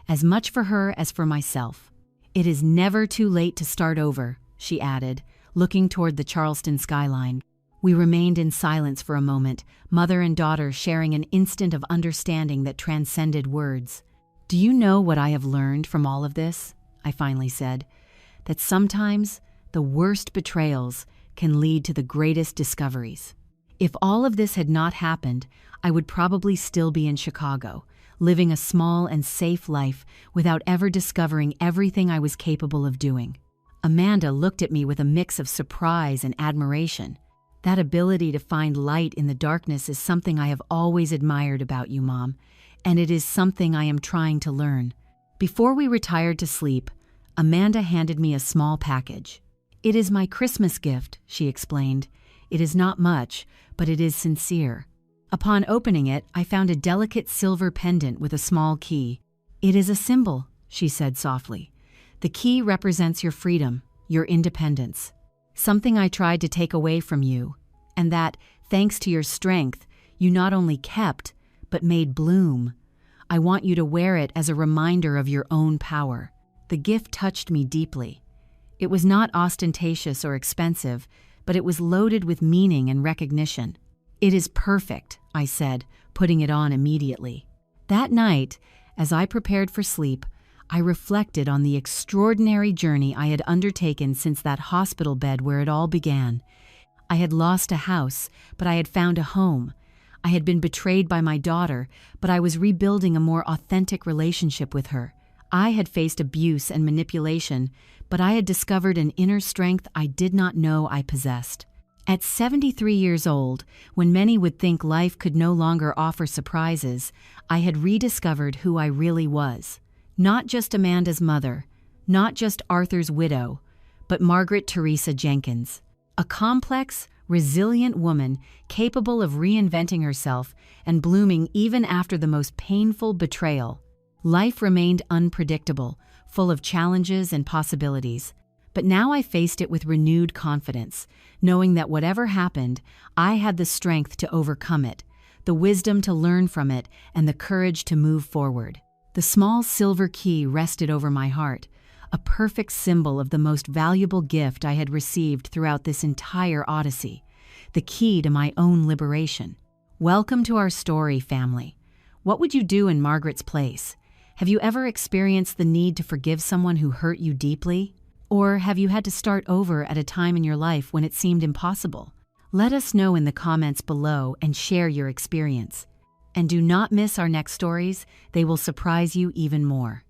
as much for her as for myself. It is never too late to start over, she added, looking toward the Charleston skyline. We remained in silence for a moment, mother and daughter sharing an instant of understanding that transcended words. Do you know what I have learned from all of this? I finally said. That sometimes the worst betrayals can lead to the greatest discoveries. If all of this had not happened, I would probably still be in Chicago, living a small and safe life without ever discovering everything I was capable of doing. Amanda looked at me with a mix of surprise and admiration. That ability to find light in the darkness is something I have always admired about you, Mom, and it is something I am trying to learn. Before we retired to sleep, Amanda handed me a small package. It is my Christmas gift, she explained. It is not much, but it is sincere. Upon opening it, I found a delicate silver pendant with a small key. It is a symbol, she said softly. The key represents your freedom, your independence. Something I tried to take away from you, and that, thanks to your strength, you not only kept, but made bloom. I want you to wear it as a reminder of your own power. The gift touched me deeply. It was not ostentatious or expensive, but it was loaded with meaning and recognition. It is perfect, I said, putting it on immediately. That night, as I prepared for sleep, I reflected on the extraordinary journey I had undertaken since that hospital bed where it all began. I had lost a house, but I had found a home. I had been betrayed by my daughter, but I was rebuilding a more authentic relationship with her. I had faced abuse and manipulation, but I had discovered an inner strength I did not know I possessed. At 73 years old, when many would think life could no longer offer surprises, I had rediscovered who I really was. Not just Amanda's mother, not just Arthur's widow, but Margaret Teresa Jenkins, a complex, resilient woman capable of reinventing herself and blooming even after the most painful betrayal. Life remained unpredictable, full of challenges and possibilities, but now I faced it with renewed confidence, knowing that whatever happened, I had the strength to overcome it, the wisdom to learn from it, and the courage to move forward. The small silver key rested over my heart, a perfect symbol of the most valuable gift I had received throughout this entire odyssey, the key to my own liberation. Welcome to our story, family. What would you do in Margaret's place? Have you ever experienced the need to forgive someone who hurt you deeply? Or have you had to start over at a time in your life when it seemed impossible? Let us know in the comments below and share your experience. And do not miss our next stories, they will surprise you even more.